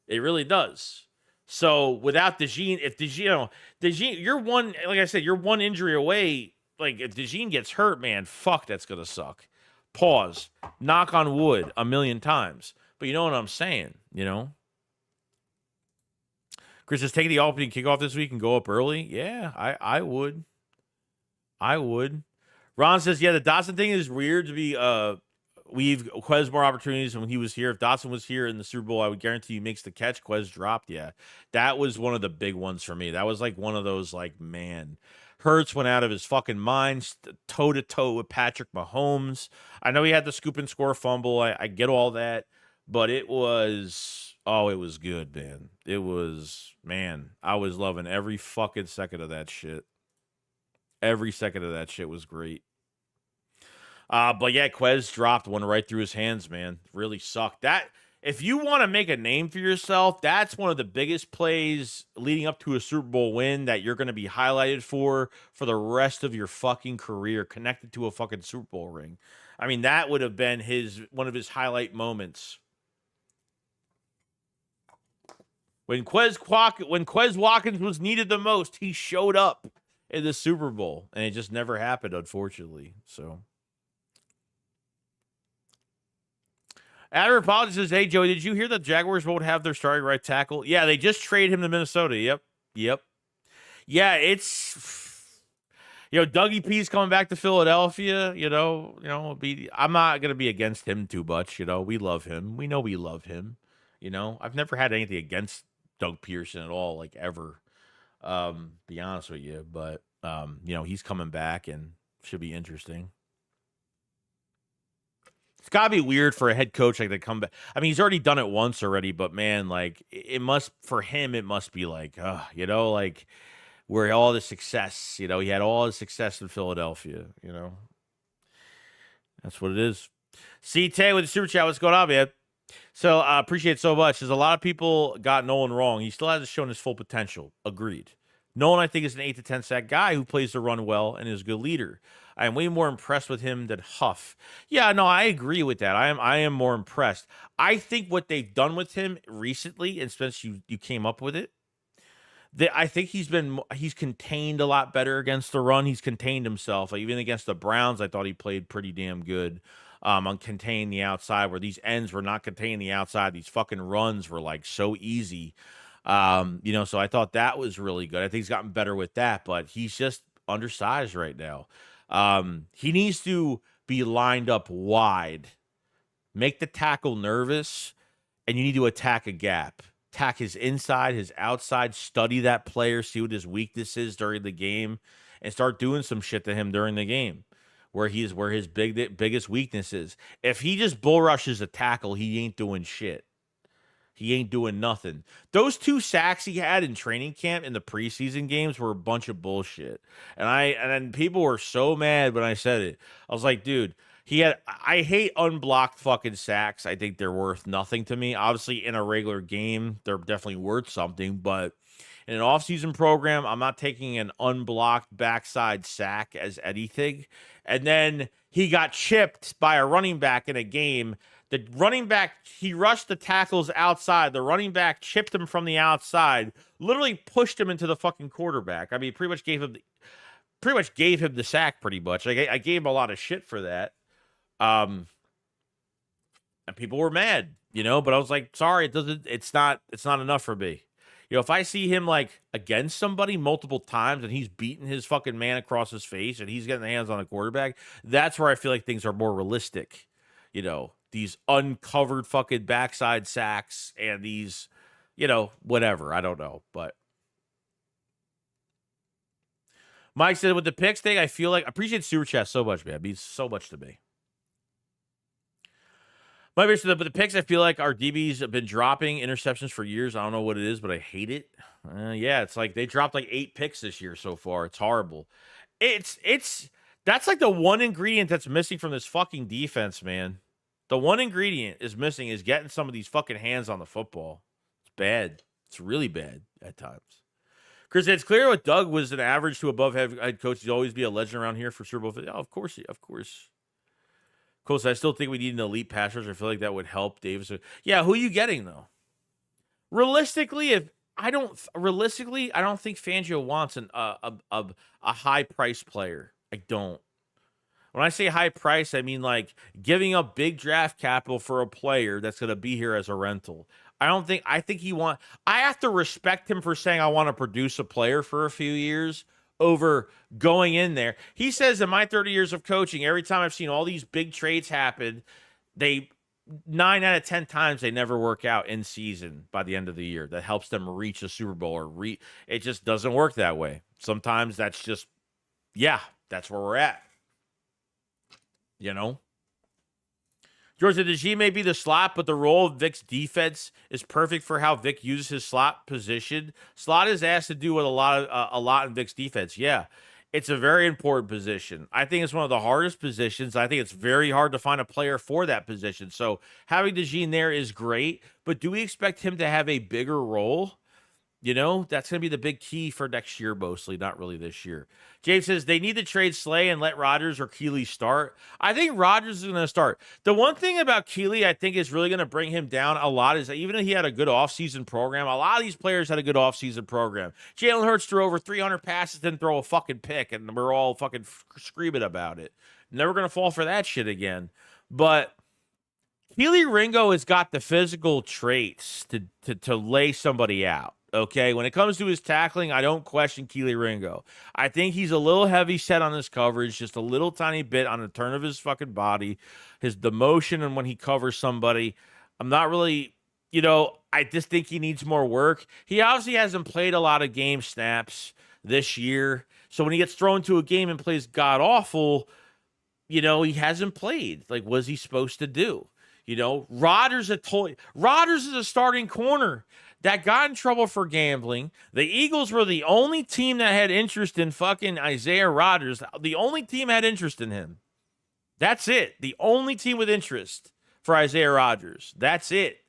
It really does. So without DeJean, if DeJean, you're one, like I said, you're one injury away. Like if DeJean gets hurt, man, fuck, that's going to suck. Pause. Knock on wood 1,000,000 times. But you know what I'm saying, you know? Chris is taking the opening kickoff this week and go up early. Yeah, I would. Ron says, yeah, the Dotson thing is weird to be we've Quez more opportunities when he was here. If Dotson was here in the Super Bowl, I would guarantee he makes the catch. Quez dropped. Yeah. That was one of the big ones for me. That was like one of those, like, man. Hurts went out of his fucking mind, toe-to-toe with Patrick Mahomes. I know he had the scoop and score fumble. I get all that. But it was good, man. It was, man, I was loving every fucking second of that shit. Every second of that shit was great. But yeah, Quez dropped one right through his hands, man. Really sucked. That, if you want to make a name for yourself, that's one of the biggest plays leading up to a Super Bowl win that you're going to be highlighted for the rest of your fucking career, connected to a fucking Super Bowl ring. I mean, that would have been one of his highlight moments. When Quez Watkins was needed the most, he showed up in the Super Bowl, and it just never happened, unfortunately. So, Adder Apologies says, hey, Joey, did you hear that Jaguars won't have their starting right tackle? Yeah, they just traded him to Minnesota. Yep. Yeah, it's, Dougie P's coming back to Philadelphia. I'm not going to be against him too much. We love him. We know we love him. I've never had anything against Doug Pearson at all, like, ever. Be honest with you, but he's coming back and should be interesting. It's gotta be weird for a head coach like to come back. I mean, he's already done it once already, but man, like it must be like, like where all the success, he had all his success in Philadelphia, That's what it is. C-Tay with the super chat. What's going on, man? So I appreciate it so much. There's a lot of people got Nolan wrong. He still hasn't shown his full potential. Agreed. Nolan, I think, is an 8 to 10 sack guy who plays the run well and is a good leader. I am way more impressed with him than Huff. Yeah, no, I agree with that. I am more impressed. I think what they've done with him recently, and since you came up with it, I think he's contained a lot better against the run. He's contained himself. Like, even against the Browns, I thought he played pretty damn good. On containing the outside, where these ends were not containing the outside. These fucking runs were like so easy. So I thought that was really good. I think he's gotten better with that, but he's just undersized right now. He needs to be lined up wide, make the tackle nervous, and you need to attack a gap. Attack his inside, his outside, study that player, see what his weakness is during the game, and start doing some shit to him during the game where his biggest weakness is. If he just bull rushes a tackle, he ain't doing shit. He ain't doing nothing. Those 2 sacks he had in training camp in the preseason games were a bunch of bullshit. And then people were so mad when I said it. I was like, dude, I hate unblocked fucking sacks. I think they're worth nothing to me. Obviously, in a regular game, they're definitely worth something, but in an offseason program, I'm not taking an unblocked backside sack as anything. And then he got chipped by a running back in a game. The running back, he rushed the tackles outside. The running back chipped him from the outside, literally pushed him into the fucking quarterback. I mean, pretty much gave him the sack pretty much. I gave him a lot of shit for that. And people were mad, but I was like, sorry, it's not enough for me. If I see him like against somebody multiple times and he's beating his fucking man across his face and he's getting the hands on the quarterback, that's where I feel like things are more realistic. These uncovered fucking backside sacks and these, whatever. I don't know. But Mike said with the picks thing, I feel like I appreciate Super Chat so much, man. It means so much to me. Mike said, but the picks, I feel like our DBs have been dropping interceptions for years. I don't know what it is, but I hate it. Yeah, it's like they dropped like 8 picks this year so far. It's horrible. That's like the one ingredient that's missing from this fucking defense, man. The one ingredient is missing is getting some of these fucking hands on the football. It's bad. It's really bad at times. Chris, it's clear what Doug was an average to above head coach. He'd always be a legend around here for Super Bowl 50. Oh, of course. Of course. Of course, I still think we need an elite pass rusher. I feel like that would help Davis. Yeah, who are you getting, though? Realistically, I don't think Fangio wants a high-priced player. I don't. When I say high price, I mean like giving up big draft capital for a player that's going to be here as a rental. I have to respect him for saying I want to produce a player for a few years over going in there. He says in my 30 years of coaching, every time I've seen all these big trades happen, 9 out of 10 times they never work out in season by the end of the year. That helps them reach a Super Bowl it just doesn't work that way. Sometimes that's just, that's where we're at. George said, G may be the slot, but the role of Vic's defense is perfect for how Vic uses his slot position. Slot is asked to do with a lot in Vic's defense. Yeah, it's a very important position. I think it's one of the hardest positions. I think it's very hard to find a player for that position. So having DeJean there is great, but do we expect him to have a bigger role? That's going to be the big key for next year, mostly, not really this year. James says they need to trade Slay and let Rodgers or Keeley start. I think Rodgers is going to start. The one thing about Keeley I think is really going to bring him down a lot is that even if he had a good offseason program, a lot of these players had a good offseason program. Jalen Hurts threw over 300 passes, didn't throw a fucking pick, and we're all fucking screaming about it. Never going to fall for that shit again. But Keeley Ringo has got the physical traits to lay somebody out. Okay, when it comes to his tackling, I don't question Keeley Ringo. I think he's a little heavy set on his coverage, just a little tiny bit on the turn of his fucking body, the motion and when he covers somebody. I'm not really, I just think he needs more work. He obviously hasn't played a lot of game snaps this year. So when he gets thrown to a game and plays god-awful, he hasn't played. Like, what is he supposed to do? Rodgers is a starting corner that got in trouble for gambling. The Eagles were the only team that had interest in fucking Isaiah Rodgers. The only team had interest in him. That's it. The only team with interest for Isaiah Rodgers. That's it.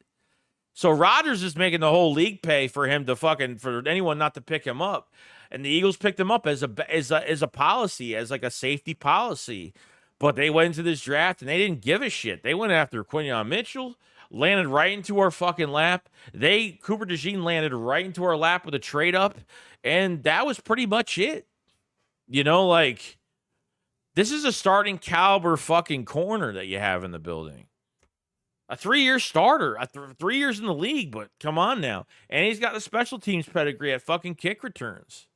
So Rodgers is making the whole league pay for him for anyone not to pick him up. And the Eagles picked him up as a policy, as like a safety policy. But they went into this draft and they didn't give a shit. They went after Quinyon Mitchell. Landed right into our fucking lap. Cooper DeJean landed right into our lap with a trade up, and that was pretty much it. This is a starting caliber fucking corner that you have in the building. A 3-year starter, 3 years in the league, but come on now. And he's got a special teams pedigree at fucking kick returns.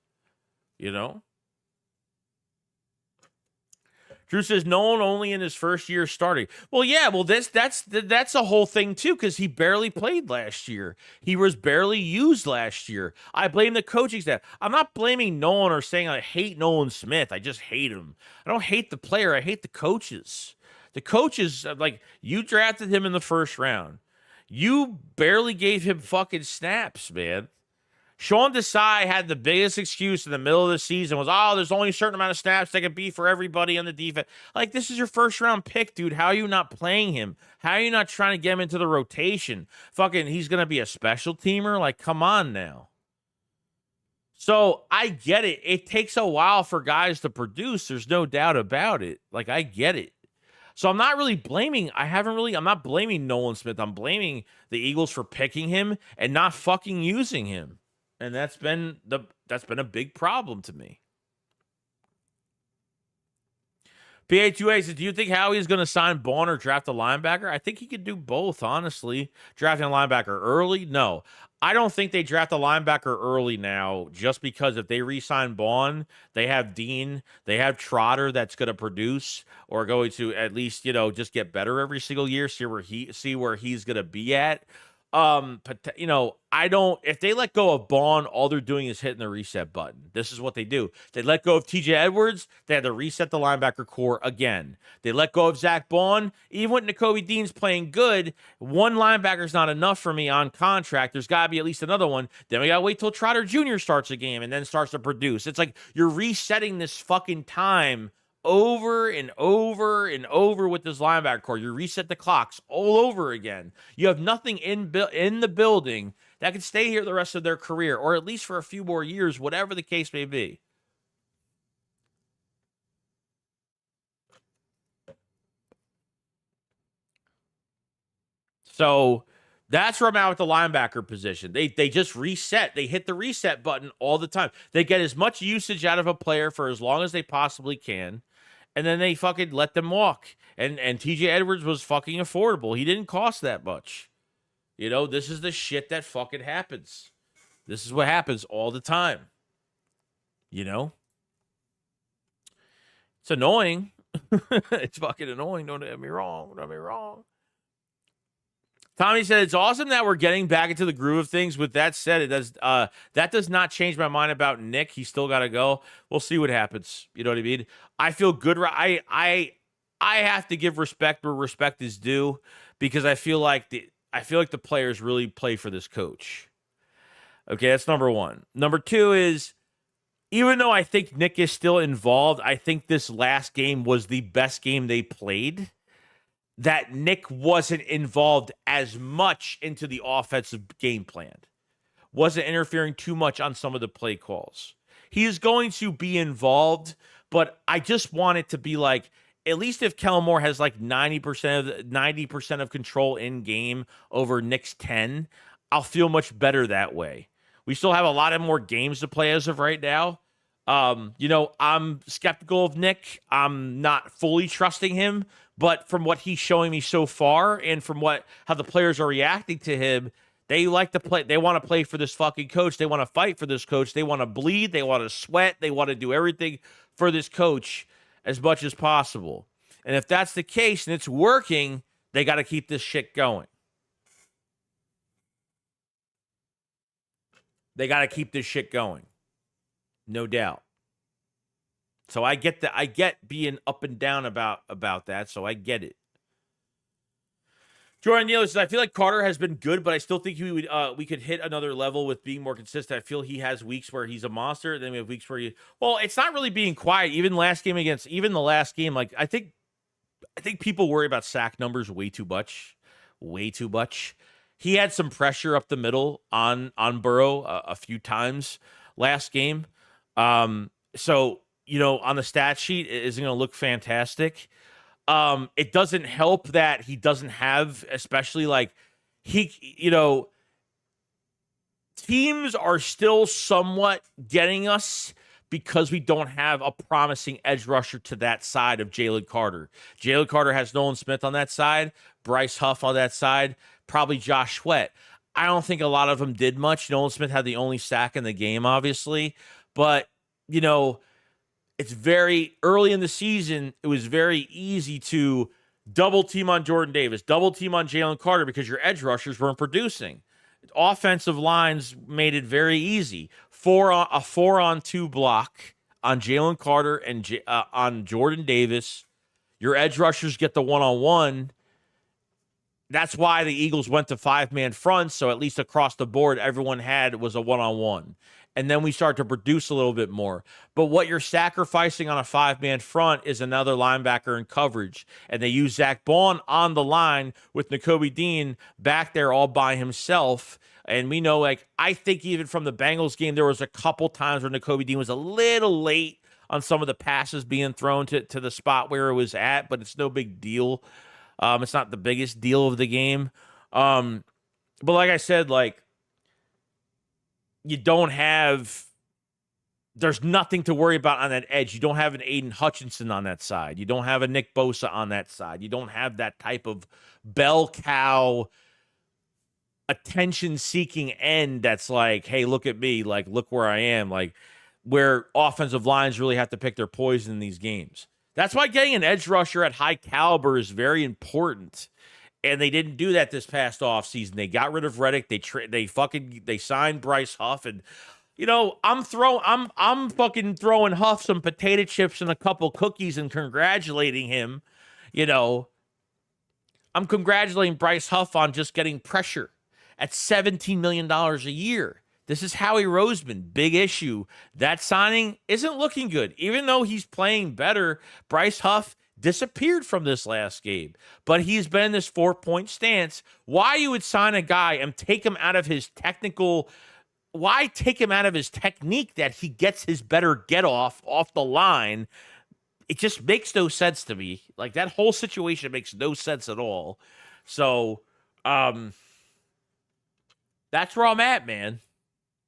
Drew says Nolan only in his first year starting. Well, yeah, well that's a whole thing too, because he barely played last year. He was barely used last year. I blame the coaching staff. I'm not blaming Nolan or saying I hate Nolan Smith. I just hate him. I don't hate the player. I hate the coaches. The coaches, like, you drafted him in the first round. You barely gave him fucking snaps, man. Sean Desai had the biggest excuse in the middle of the season was, oh, there's only a certain amount of snaps that can be for everybody on the defense. Like, this is your first round pick, dude. How are you not playing him? How are you not trying to get him into the rotation? Fucking, he's going to be a special teamer? Like, come on now. So I get it. It takes a while for guys to produce. There's no doubt about it. Like, I get it. So I'm not really blaming, I'm not blaming Nolan Smith. I'm blaming the Eagles for picking him and not fucking using him. And that's been a big problem to me. PA2A says, do you think Howie is going to sign Bond or draft a linebacker? I think he could do both, honestly. Drafting a linebacker early? No. I don't think they draft a linebacker early now, just because if they re-sign Bond, they have Dean, they have Trotter that's going to produce or going to at least, just get better every single year, see where he's going to be at. But if they let go of Bond, all they're doing is hitting the reset button. This is what they do. They let go of TJ Edwards, they had to reset the linebacker core again. They let go of Zach Bond. Even when Nakobe Dean's playing good, one linebacker's not enough for me on contract. There's got to be at least another one. Then we got to wait till Trotter Jr. starts a game and then starts to produce. It's like you're resetting this fucking time over and over and over with this linebacker core. You reset the clocks all over again. You have nothing in the building that can stay here the rest of their career, or at least for a few more years, whatever the case may be. So that's where I'm at with the linebacker position. They just reset. They hit the reset button all the time. They get as much usage out of a player for as long as they possibly can. And then they fucking let them walk. And TJ Edwards was fucking affordable. He didn't cost that much. This is the shit that fucking happens. This is what happens all the time. It's annoying. It's fucking annoying. Don't get me wrong. Tommy said, it's awesome that we're getting back into the groove of things. With that said, that does not change my mind about Nick. He's still got to go. We'll see what happens. You know what I mean? I feel good. I have to give respect where respect is due, because I feel like the players really play for this coach. Okay, that's number one. Number two is, even though I think Nick is still involved, I think this last game was the best game they played. That Nick wasn't involved as much into the offensive game plan. Wasn't interfering too much on some of the play calls. He is going to be involved, but I just want it to be like, at least if Kellen Moore has like 90% of control in game over Nick's 10, I'll feel much better that way. We still have a lot of more games to play as of right now. I'm skeptical of Nick. I'm not fully trusting him, but from what he's showing me so far and from how the players are reacting to him, they like to play. They want to play for this fucking coach. They want to fight for this coach. They want to bleed. They want to sweat. They want to do everything for this coach as much as possible. And if that's the case and it's working, they got to keep this shit going. They got to keep this shit going. No doubt. So I get being up and down about that, so I get it. Jordan Neal says, I feel like Carter has been good, but I still think we could hit another level with being more consistent. I feel he has weeks where he's a monster, then we have weeks where it's not really being quiet. Even the last game, like I think people worry about sack numbers way too much. He had some pressure up the middle on Burrow a few times last game. So on the stat sheet, it isn't going to look fantastic. It doesn't help that he doesn't have, especially like teams are still somewhat getting us because we don't have a promising edge rusher to that side of Jalen Carter. Jalen Carter has Nolan Smith on that side, Bryce Huff on that side, probably Josh Sweat. I don't think a lot of them did much. Nolan Smith had the only sack in the game, obviously, but it's very early in the season. It was very easy to double team on Jordan Davis, double team on Jalen Carter because your edge rushers weren't producing. Offensive lines made it very easy. A 4-on-2 block on Jalen Carter and on Jordan Davis. Your edge rushers get the 1-on-1. That's why the Eagles went to 5-man fronts. So at least across the board, everyone was a 1-on-1. And then we start to produce a little bit more. But what you're sacrificing on a 5-man front is another linebacker in coverage. And they use Zach Bond on the line with Nakobe Dean back there all by himself. And we know, I think even from the Bengals game, there was a couple times where Nakobe Dean was a little late on some of the passes being thrown to the spot where it was at, but it's no big deal. It's not the biggest deal of the game. But like I said, you don't have, there's nothing to worry about on that edge. You don't have an Aiden Hutchinson on that side. You don't have a Nick Bosa on that side. You don't have that type of bell cow attention-seeking end that's like, hey, look at me. Look where I am. Where offensive lines really have to pick their poison in these games. That's why getting an edge rusher at high caliber is very important. And they didn't do that this past offseason. They got rid of Reddick. They signed Bryce Huff. And, I'm fucking throwing Huff some potato chips and a couple cookies and congratulating him. I'm congratulating Bryce Huff on just getting pressure at $17 million a year. This is Howie Roseman. Big issue. That signing isn't looking good. Even though he's playing better, Bryce Huff disappeared from this last game. But he's been in this 4-point stance. Why you would sign a guy and take him out of his why take him out of his technique that he gets his better get off the line? It just makes no sense to me. That whole situation makes no sense at all. So, that's where I'm at, man.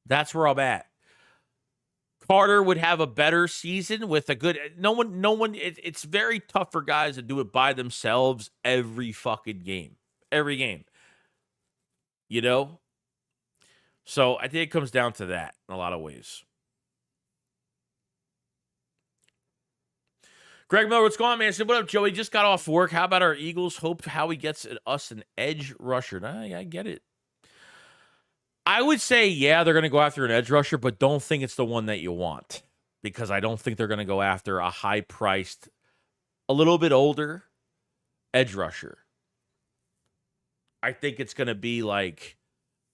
That's where I'm at. Carter would have a better season with a good. No one. It's very tough for guys to do it by themselves every fucking game. Every game. So I think it comes down to that in a lot of ways. Greg Miller, what's going on, man? I said, what up, Joey? Just got off work. How about our Eagles? Hope Howie gets us an edge rusher. I get it. I would say, yeah, they're going to go after an edge rusher, but don't think it's the one that you want, because I don't think they're going to go after a high-priced, a little bit older edge rusher. I think it's going to be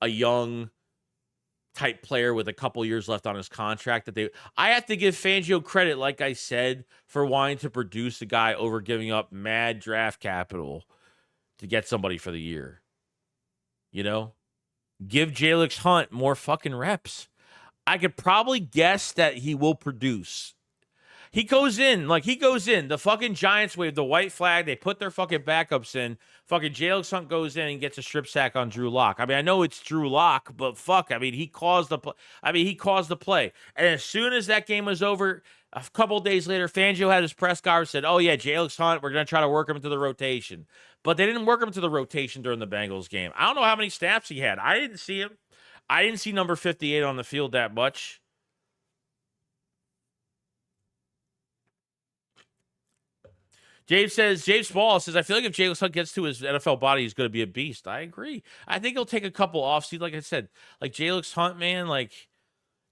a young type player with a couple years left on his contract. I have to give Fangio credit, like I said, for wanting to produce a guy over giving up mad draft capital to get somebody for the year. Give Jalix Hunt more fucking reps. I could probably guess that he will produce. He goes in. The fucking Giants wave the white flag. They put their fucking backups in. Fucking Jalix Hunt goes in and gets a strip sack on Drew Lock. I know it's Drew Lock, but fuck. He caused the play. And as soon as that game was over, a couple days later, Fangio had his press conference, said, oh yeah, Jalix Hunt, we're going to try to work him into the rotation. But they didn't work him to the rotation during the Bengals game. I don't know how many snaps he had. I didn't see him. I didn't see number 58 on the field that much. James Small says, I feel like if Jalix Hunt gets to his NFL body, he's going to be a beast. I agree. I think he'll take a couple offseasons. Like I said, Jalix Hunt, man,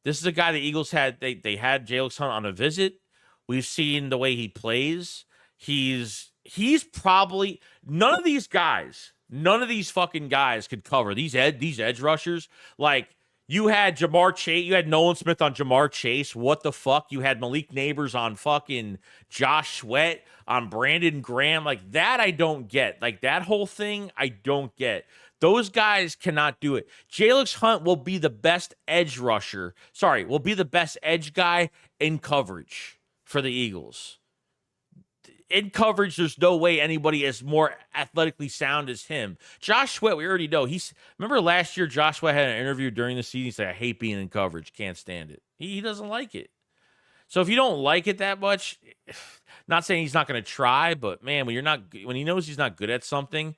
this is a guy the Eagles had. They had Jalix Hunt on a visit. We've seen the way he plays. He's probably none of these fucking guys could cover these edge rushers. You had Jamar Chase, you had Nolan Smith on Jamar Chase. What the fuck? You had Malik Neighbors on fucking Josh Sweat, on Brandon Graham. That I don't get. That whole thing I don't get. Those guys cannot do it. Jalix Hunt will be the best edge rusher. Will be the best edge guy in coverage for the Eagles. In coverage, there's no way anybody is more athletically sound as him. Josh Sweat, we already know. Remember last year, Josh Sweat had an interview during the season. He said, I hate being in coverage. Can't stand it. He doesn't like it. So if you don't like it that much, not saying he's not going to try, but man, when he knows he's not good at something,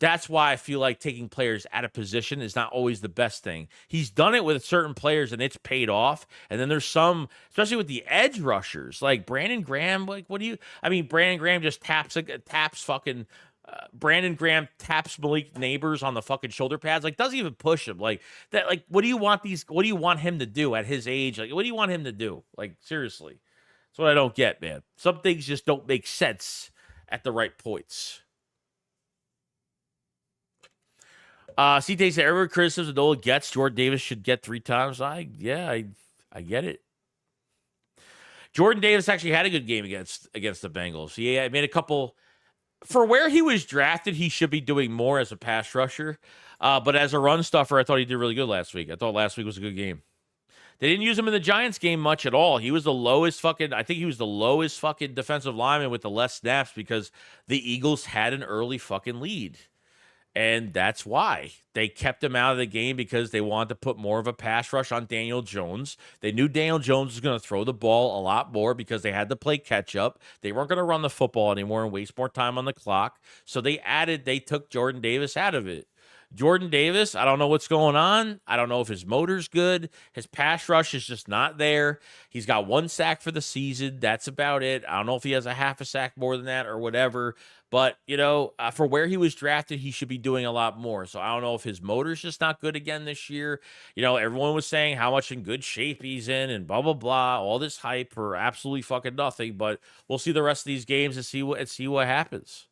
That's why I feel like taking players out of position is not always the best thing. He's done it with certain players and it's paid off. And then there's some, especially with the edge rushers, like Brandon Graham. Like, what do you? I mean, Brandon Graham just taps fucking. Brandon Graham taps Malik Neighbors on the fucking shoulder pads. Like, doesn't even push him. Like that. Like, what do you want these? What do you want him to do at his age? Like, what do you want him to do? Like, seriously, that's what I don't get, man. Some things just don't make sense at the right points. CT said every criticism Nola gets, Jordan Davis should get 3 times. I get it. Jordan Davis actually had a good game against the Bengals. He made a couple. For where he was drafted, he should be doing more as a pass rusher. But as a run stuffer, I thought he did really good last week. I thought last week was a good game. They didn't use him in the Giants game much at all. He was the lowest I think he was the lowest fucking defensive lineman with the less snaps because the Eagles had an early fucking lead. And that's why they kept him out of the game, because they wanted to put more of a pass rush on Daniel Jones. They knew Daniel Jones was going to throw the ball a lot more because they had to play catch up. They weren't going to run the football anymore and waste more time on the clock. So they took Jordan Davis out of it. Jordan Davis, I don't know what's going on. I don't know if his motor's good. His pass rush is just not there. He's got 1 sack for the season. That's about it. I don't know if he has a half a sack more than that or whatever. But, for where he was drafted, he should be doing a lot more. So I don't know if his motor's just not good again this year. Everyone was saying how much in good shape he's in and blah, blah, blah. All this hype for absolutely fucking nothing. But we'll see the rest of these games and see what happens.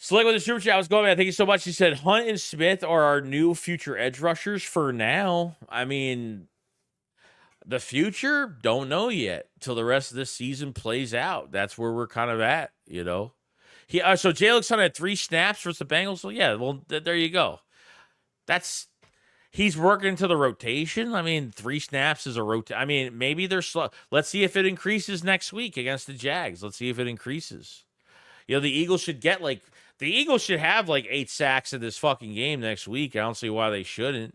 Slick with the super chat. I was going, man. Thank you so much. He said Hunt and Smith are our new future edge rushers for now. I mean, the future, don't know yet till the rest of this season plays out. That's where we're kind of at, So Jalen Hunt had 3 snaps versus the Bengals. So yeah, well, there you go. He's working into the rotation. I mean, 3 snaps is a rotation. I mean, maybe they're slow. Let's see if it increases next week against the Jags. Let's see if it increases. The Eagles should have like 8 sacks in this fucking game next week. I don't see why they shouldn't.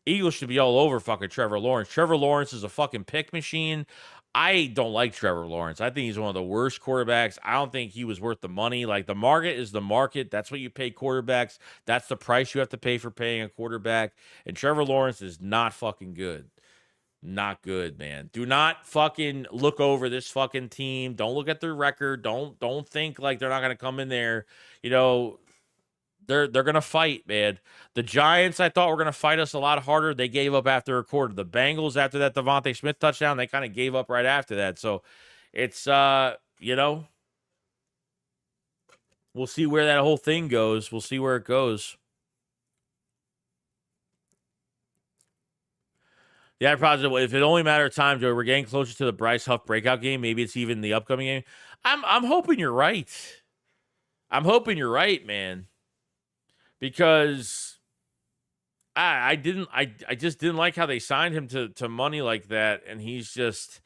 Eagles should be all over fucking Trevor Lawrence. Trevor Lawrence is a fucking pick machine. I don't like Trevor Lawrence. I think he's one of the worst quarterbacks. I don't think he was worth the money. Like, the market is the market. That's what you pay quarterbacks. That's the price you have to pay for paying a quarterback. And Trevor Lawrence is not fucking good. Not good, man. Do not fucking look over this fucking team. Don't look at their record. Don't think like they're not going to come in there. They're going to fight, man. The Giants, I thought, were going to fight us a lot harder. They gave up after a quarter. The Bengals, after that Devontae Smith touchdown, they kind of gave up right after that. So it's, we'll see where that whole thing goes. We'll see where it goes. Yeah, probably. If it only matter of time, Joe, we're getting closer to the Bryce Huff breakout game. Maybe it's even the upcoming game. I'm hoping you're right. I'm hoping you're right, man. Because I just didn't like how they signed him to money like that, and he's just,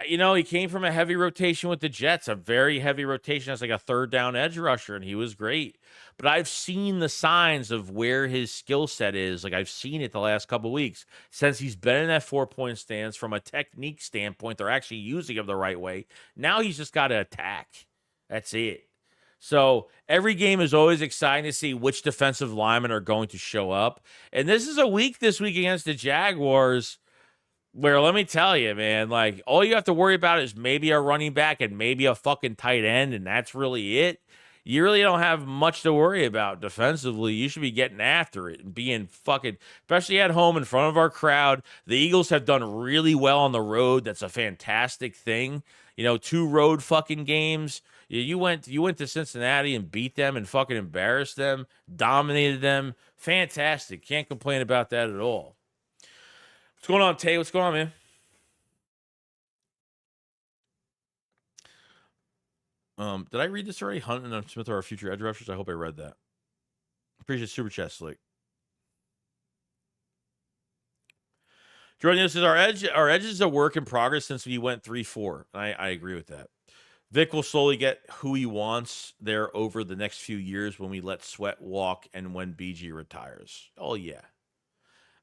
he came from a heavy rotation with the Jets, a very heavy rotation as like a 3rd down edge rusher, and he was great. But I've seen the signs of where his skill set is. Like, I've seen it the last couple of weeks since he's been in that 4-point stance. From a technique standpoint, they're actually using him the right way. Now he's just got to attack. That's it. So every game is always exciting to see which defensive linemen are going to show up. And this is a week this week against the Jaguars where, let me tell you, man, like, all you have to worry about is maybe a running back and maybe a fucking tight end, and that's really it. You really don't have much to worry about defensively. You should be getting after it and being fucking, especially at home in front of our crowd. The Eagles have done really well on the road. That's a fantastic thing. 2 road fucking games. You went to Cincinnati and beat them and fucking embarrassed them, dominated them. Fantastic. Can't complain about that at all. What's going on, Tay? What's going on, man? Did I read this already? Hunt and Smith are our future edge rushers. I hope I read that. Appreciate super chat, Slick. Jordan, this is our edge. Our edge is a work in progress since we went 3-4. I agree with that. Vic will slowly get who he wants there over the next few years when we let Sweat walk and when BG retires. Oh, yeah.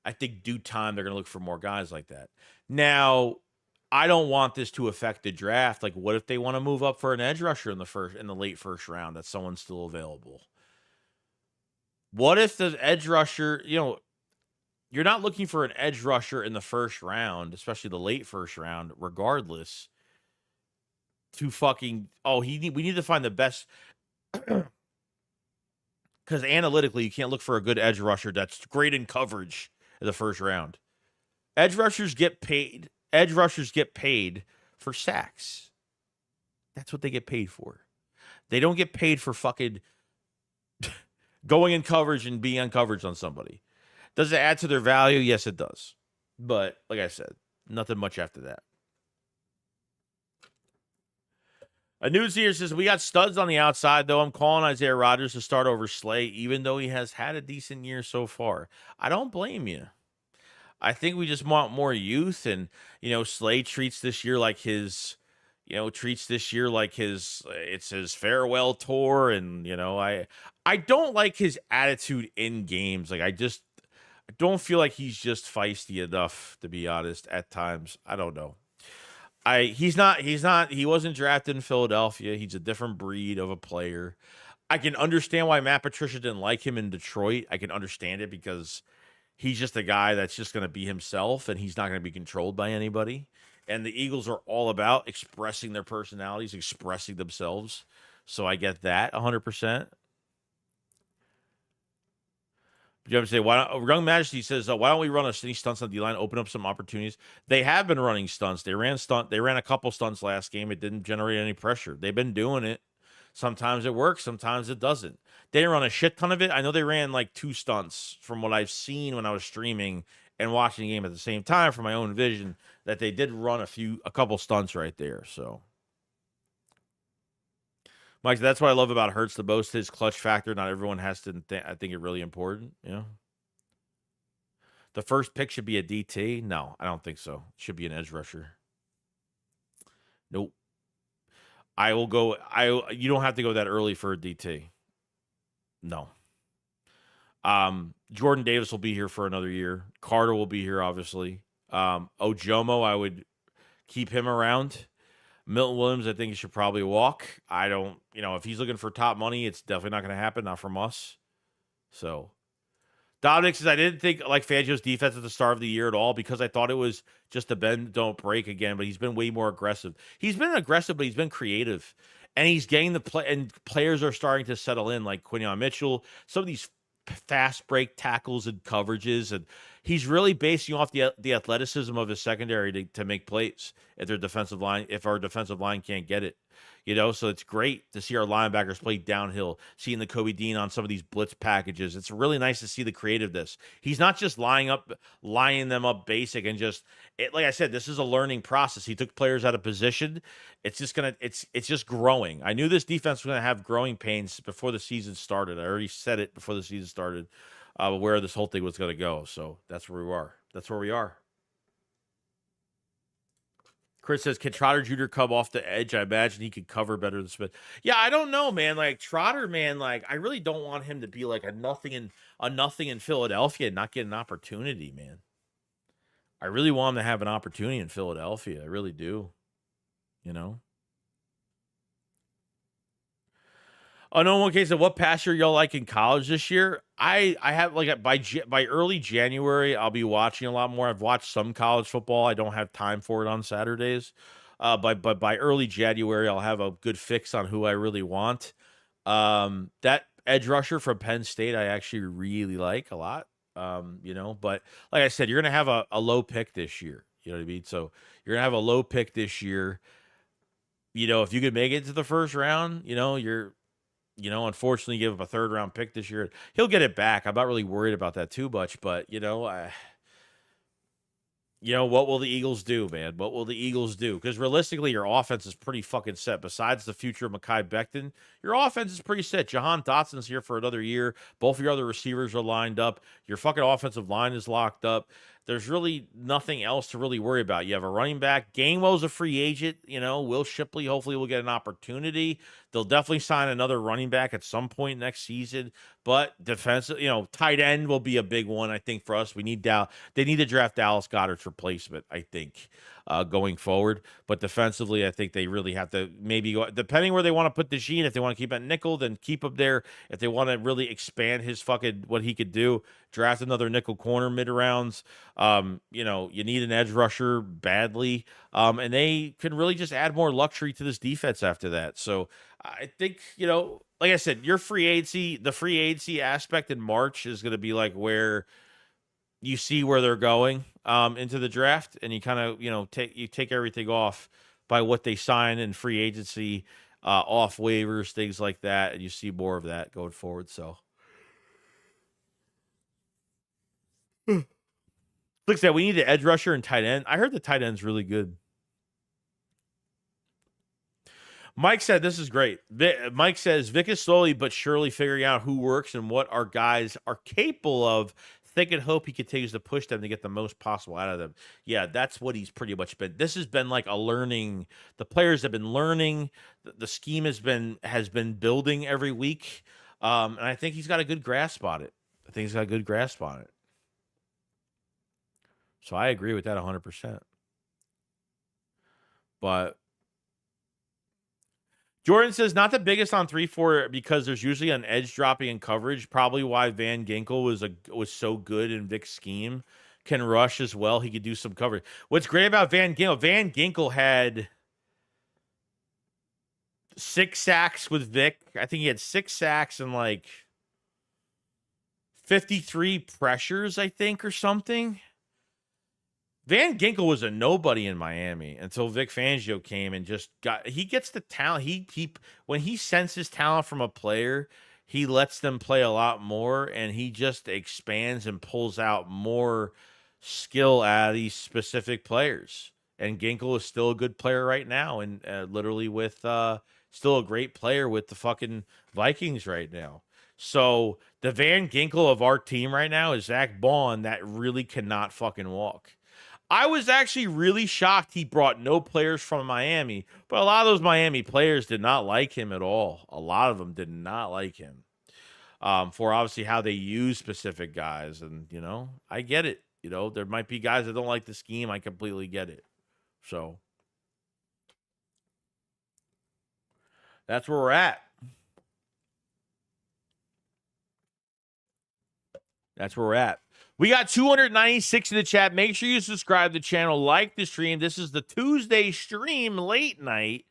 I think due time, they're going to look for more guys like that. Now, I don't want this to affect the draft. Like, what if they want to move up for an edge rusher in the late first round that someone's still available? What if the edge rusher, you're not looking for an edge rusher in the first round, especially the late first round, regardless. To fucking we need to find the best, because analytically you can't look for a good edge rusher that's great in coverage in the first round. Edge rushers get paid. Edge rushers get paid for sacks. That's what they get paid for. They don't get paid for fucking going in coverage and being on coverage on somebody. Does it add to their value? Yes, it does. But like I said, nothing much after that. A news here says, we got studs on the outside, though. I'm calling Isaiah Rodgers to start over Slay, even though he has had a decent year so far. I don't blame you. I think we just want more youth, and, Slay treats this year like his, it's his farewell tour, and, I don't like his attitude in games. Like, I don't feel like he's just feisty enough, to be honest, at times. I don't know. He wasn't drafted in Philadelphia. He's a different breed of a player. I can understand why Matt Patricia didn't like him in Detroit. I can understand it because he's just a guy that's just going to be himself, and he's not going to be controlled by anybody. And the Eagles are all about expressing their personalities, expressing themselves. So I get that 100%. You have to say, Young Majesty says, why don't we run any stunts on the line, open up some opportunities? They have been running stunts. They ran a couple stunts last game. It didn't generate any pressure. They've been doing it. Sometimes it works, sometimes it doesn't. They didn't run a shit ton of it. I know they ran like 2 stunts from what I've seen when I was streaming and watching the game at the same time from my own vision, that they did run a couple stunts right there. So Mike, that's what I love about Hurts the most, his clutch factor. Not everyone has to I think it's really important. The first pick should be a DT. No, I don't think so. It should be an edge rusher. Nope. I will go. You don't have to go that early for a DT. No. Jordan Davis will be here for another year. Carter will be here, obviously. Ojomo, I would keep him around. Milton Williams, I think he should probably walk. I don't, if he's looking for top money, it's definitely not going to happen. Not from us. So, Dominic says, I didn't think like Fangio's defense at the start of the year at all, because I thought it was just a bend, don't break again, but he's been way more aggressive. He's been aggressive, but he's been creative. And he's getting the play, and players are starting to settle in, like Quinion Mitchell, some of these fast break tackles and coverages, and he's really basing off the athleticism of his secondary to make plays if our defensive line can't get it. So it's great to see our linebackers play downhill, seeing the Kobe Dean on some of these blitz packages. It's really nice to see the creativeness. He's not just lining them up basic and like I said, this is a learning process. He took players out of position. It's just growing. I knew this defense was going to have growing pains before the season started. I already said it before the season started, where this whole thing was going to go. So that's where we are. Chris says, can Trotter Jr. come off the edge? I imagine he could cover better than Smith. Yeah, I don't know, man. Like Trotter, man, like I really don't want him to be like a nothing in Philadelphia and not get an opportunity, man. I really want him to have an opportunity in Philadelphia. I really do. Oh, no one case of what passer y'all like in college this year? I have like by early January, I'll be watching a lot more. I've watched some college football. I don't have time for it on Saturdays. But by early January, I'll have a good fix on who I really want. That edge rusher from Penn State, I actually really like a lot. But like I said, you're gonna have a low pick this year. You know what I mean? So you're gonna have a low pick this year. If you could make it to the first round, unfortunately give up a 3rd round pick this year. He'll get it back. I'm not really worried about that too much, but what will the Eagles do, man? What will the Eagles do? Because realistically, your offense is pretty fucking set. Besides the future of Mekhi Becton, your offense is pretty set. Jahan Dotson's here for another year. Both of your other receivers are lined up. Your fucking offensive line is locked up. There's really nothing else to really worry about. You have a running back. Gainwell's a free agent. Will Shipley hopefully will get an opportunity. They'll definitely sign another running back at some point next season. But defensive, tight end will be a big one, I think, for us. They need to draft Dallas Goedert's replacement, I think. going forward. But defensively, I think they really have to maybe go, depending where they want to put Dejean. If they want to keep at nickel, then keep him there. If they want to really expand his fucking what he could do, draft another nickel corner mid rounds. You know, you need an edge rusher badly. And they can really just add more luxury to this defense after that. So I think, you know, like I said, your free agency, the free agency aspect in March is going to be like where you see where they're going into the draft, and you kind of, you know, take everything off by what they sign in free agency, off waivers, things like that, and you see more of that going forward. So, like I said, we need an edge rusher and tight end. I heard the tight end's really good. Mike said this is great. Mike says Vic is slowly but surely figuring out who works and what our guys are capable of. Think and hope he continues to push them to get the most possible out of them. Yeah, that's what he's pretty much been. This has been like a learning. The players have been learning. The scheme has been building every week, and I think he's got a good grasp on it. So I agree with that 100%. But Jordan says not the biggest on 3-4 because there's usually an edge dropping in coverage. Probably why Van Ginkel was so good in Vic's scheme. Can rush as well. He could do some coverage. What's great about Van Ginkel had 6 sacks with Vic. I think he had 6 sacks and like 53 pressures, I think, or something. Van Ginkel was a nobody in Miami until Vic Fangio came and just he gets the talent. He when he senses talent from a player, he lets them play a lot more, and he just expands and pulls out more skill out of these specific players. And Ginkel is still a good player right now, and literally with still a great player with the fucking Vikings right now. So the Van Ginkel of our team right now is Zach Bond that really cannot fucking walk. I was actually really shocked he brought no players from Miami, but a lot of those Miami players did not like him at all. A lot of them did not like him for obviously how they use specific guys. And, you know, I get it. You know, there might be guys that don't like the scheme. I completely get it. So that's where we're at. We got 296 in the chat. Make sure you subscribe to the channel, like the stream. This is the Tuesday stream late night.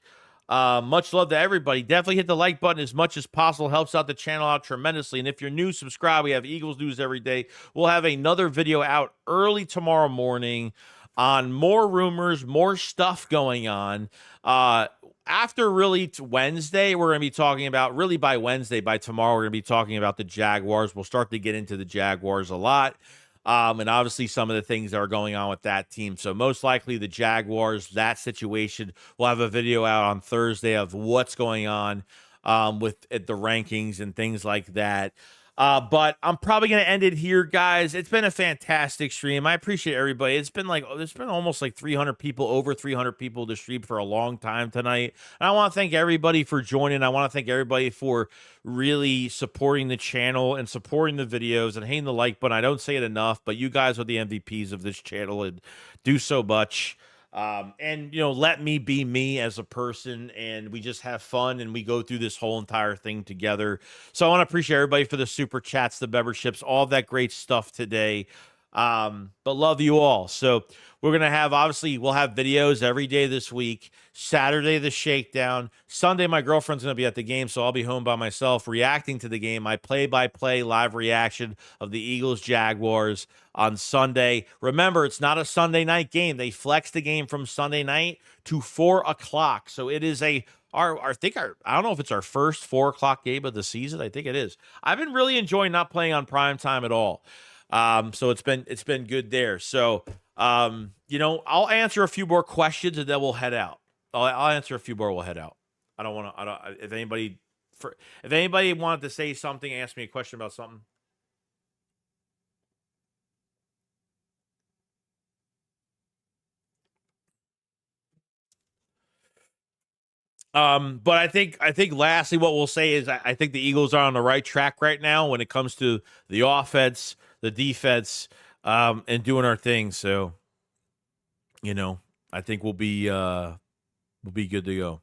Much love to everybody. Definitely hit the like button as much as possible. Helps out the channel out tremendously. And if you're new, subscribe. We have Eagles news every day. We'll have another video out early tomorrow morning on more rumors, more stuff going on. After really Wednesday, we're going to be talking about, really by Wednesday, by tomorrow, we're going to be talking about the Jaguars. We'll start to get into the Jaguars a lot. And obviously some of the things that are going on with that team. So most likely the Jaguars, that situation, we'll have a video out on Thursday of what's going on with the rankings and things like that. But I'm probably going to end it here, guys. It's been a fantastic stream. I appreciate everybody. It's been almost like 300 people, over 300 people to stream for a long time tonight. And I want to thank everybody for joining. I want to thank everybody for really supporting the channel and supporting the videos and hitting the like button. I don't say it enough, but you guys are the MVPs of this channel and do so much. And, you know, let me be me as a person, and we just have fun and we go through this whole entire thing together. So I want to appreciate everybody for the super chats, the memberships, all that great stuff today. But love you all. So we're going to have, obviously, we'll have videos every day this week. Saturday, the shakedown. Sunday, my girlfriend's going to be at the game, so I'll be home by myself reacting to the game. My play-by-play live reaction of the Eagles-Jaguars on Sunday. Remember, it's not a Sunday night game. They flexed the game from Sunday night to 4 o'clock. So it is I don't know if it's our first 4 o'clock game of the season. I think it is. I've been really enjoying not playing on prime time at all. So it's been good there. So, you know, I'll answer a few more questions and then we'll head out. I'll answer a few more. We'll head out. If anybody wanted to say something, ask me a question about something. But I think lastly, what we'll say is I think the Eagles are on the right track right now when it comes to the offense, the defense, and doing our thing. So, you know, I think we'll be good to go.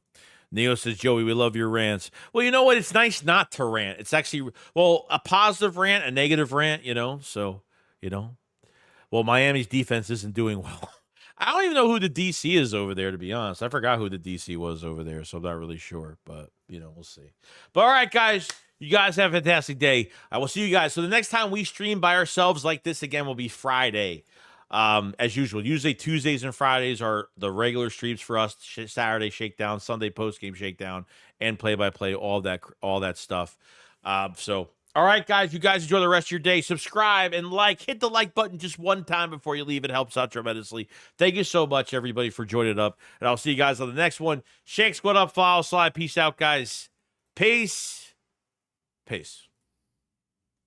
Neo says, Joey, we love your rants. Well, you know what? It's nice not to rant. It's actually, well, a positive rant, a negative rant, so, well, Miami's defense isn't doing well. I don't even know who the DC is over there, to be honest. I forgot who the DC was over there, so I'm not really sure, but, we'll see. But all right, guys, you guys have a fantastic day. I will see you guys. So the next time we stream by ourselves like this again will be Friday. As usual, usually Tuesdays and Fridays are the regular streams for us. Saturday shakedown, Sunday post game shakedown, and play by play, all that stuff. So, all right, guys, you guys enjoy the rest of your day. Subscribe and hit the like button just one time before you leave. It helps out tremendously. Thank you so much, everybody, for joining up, and I'll see you guys on the next one. Shake Squad up, follow, slide. Peace out, guys. Peace.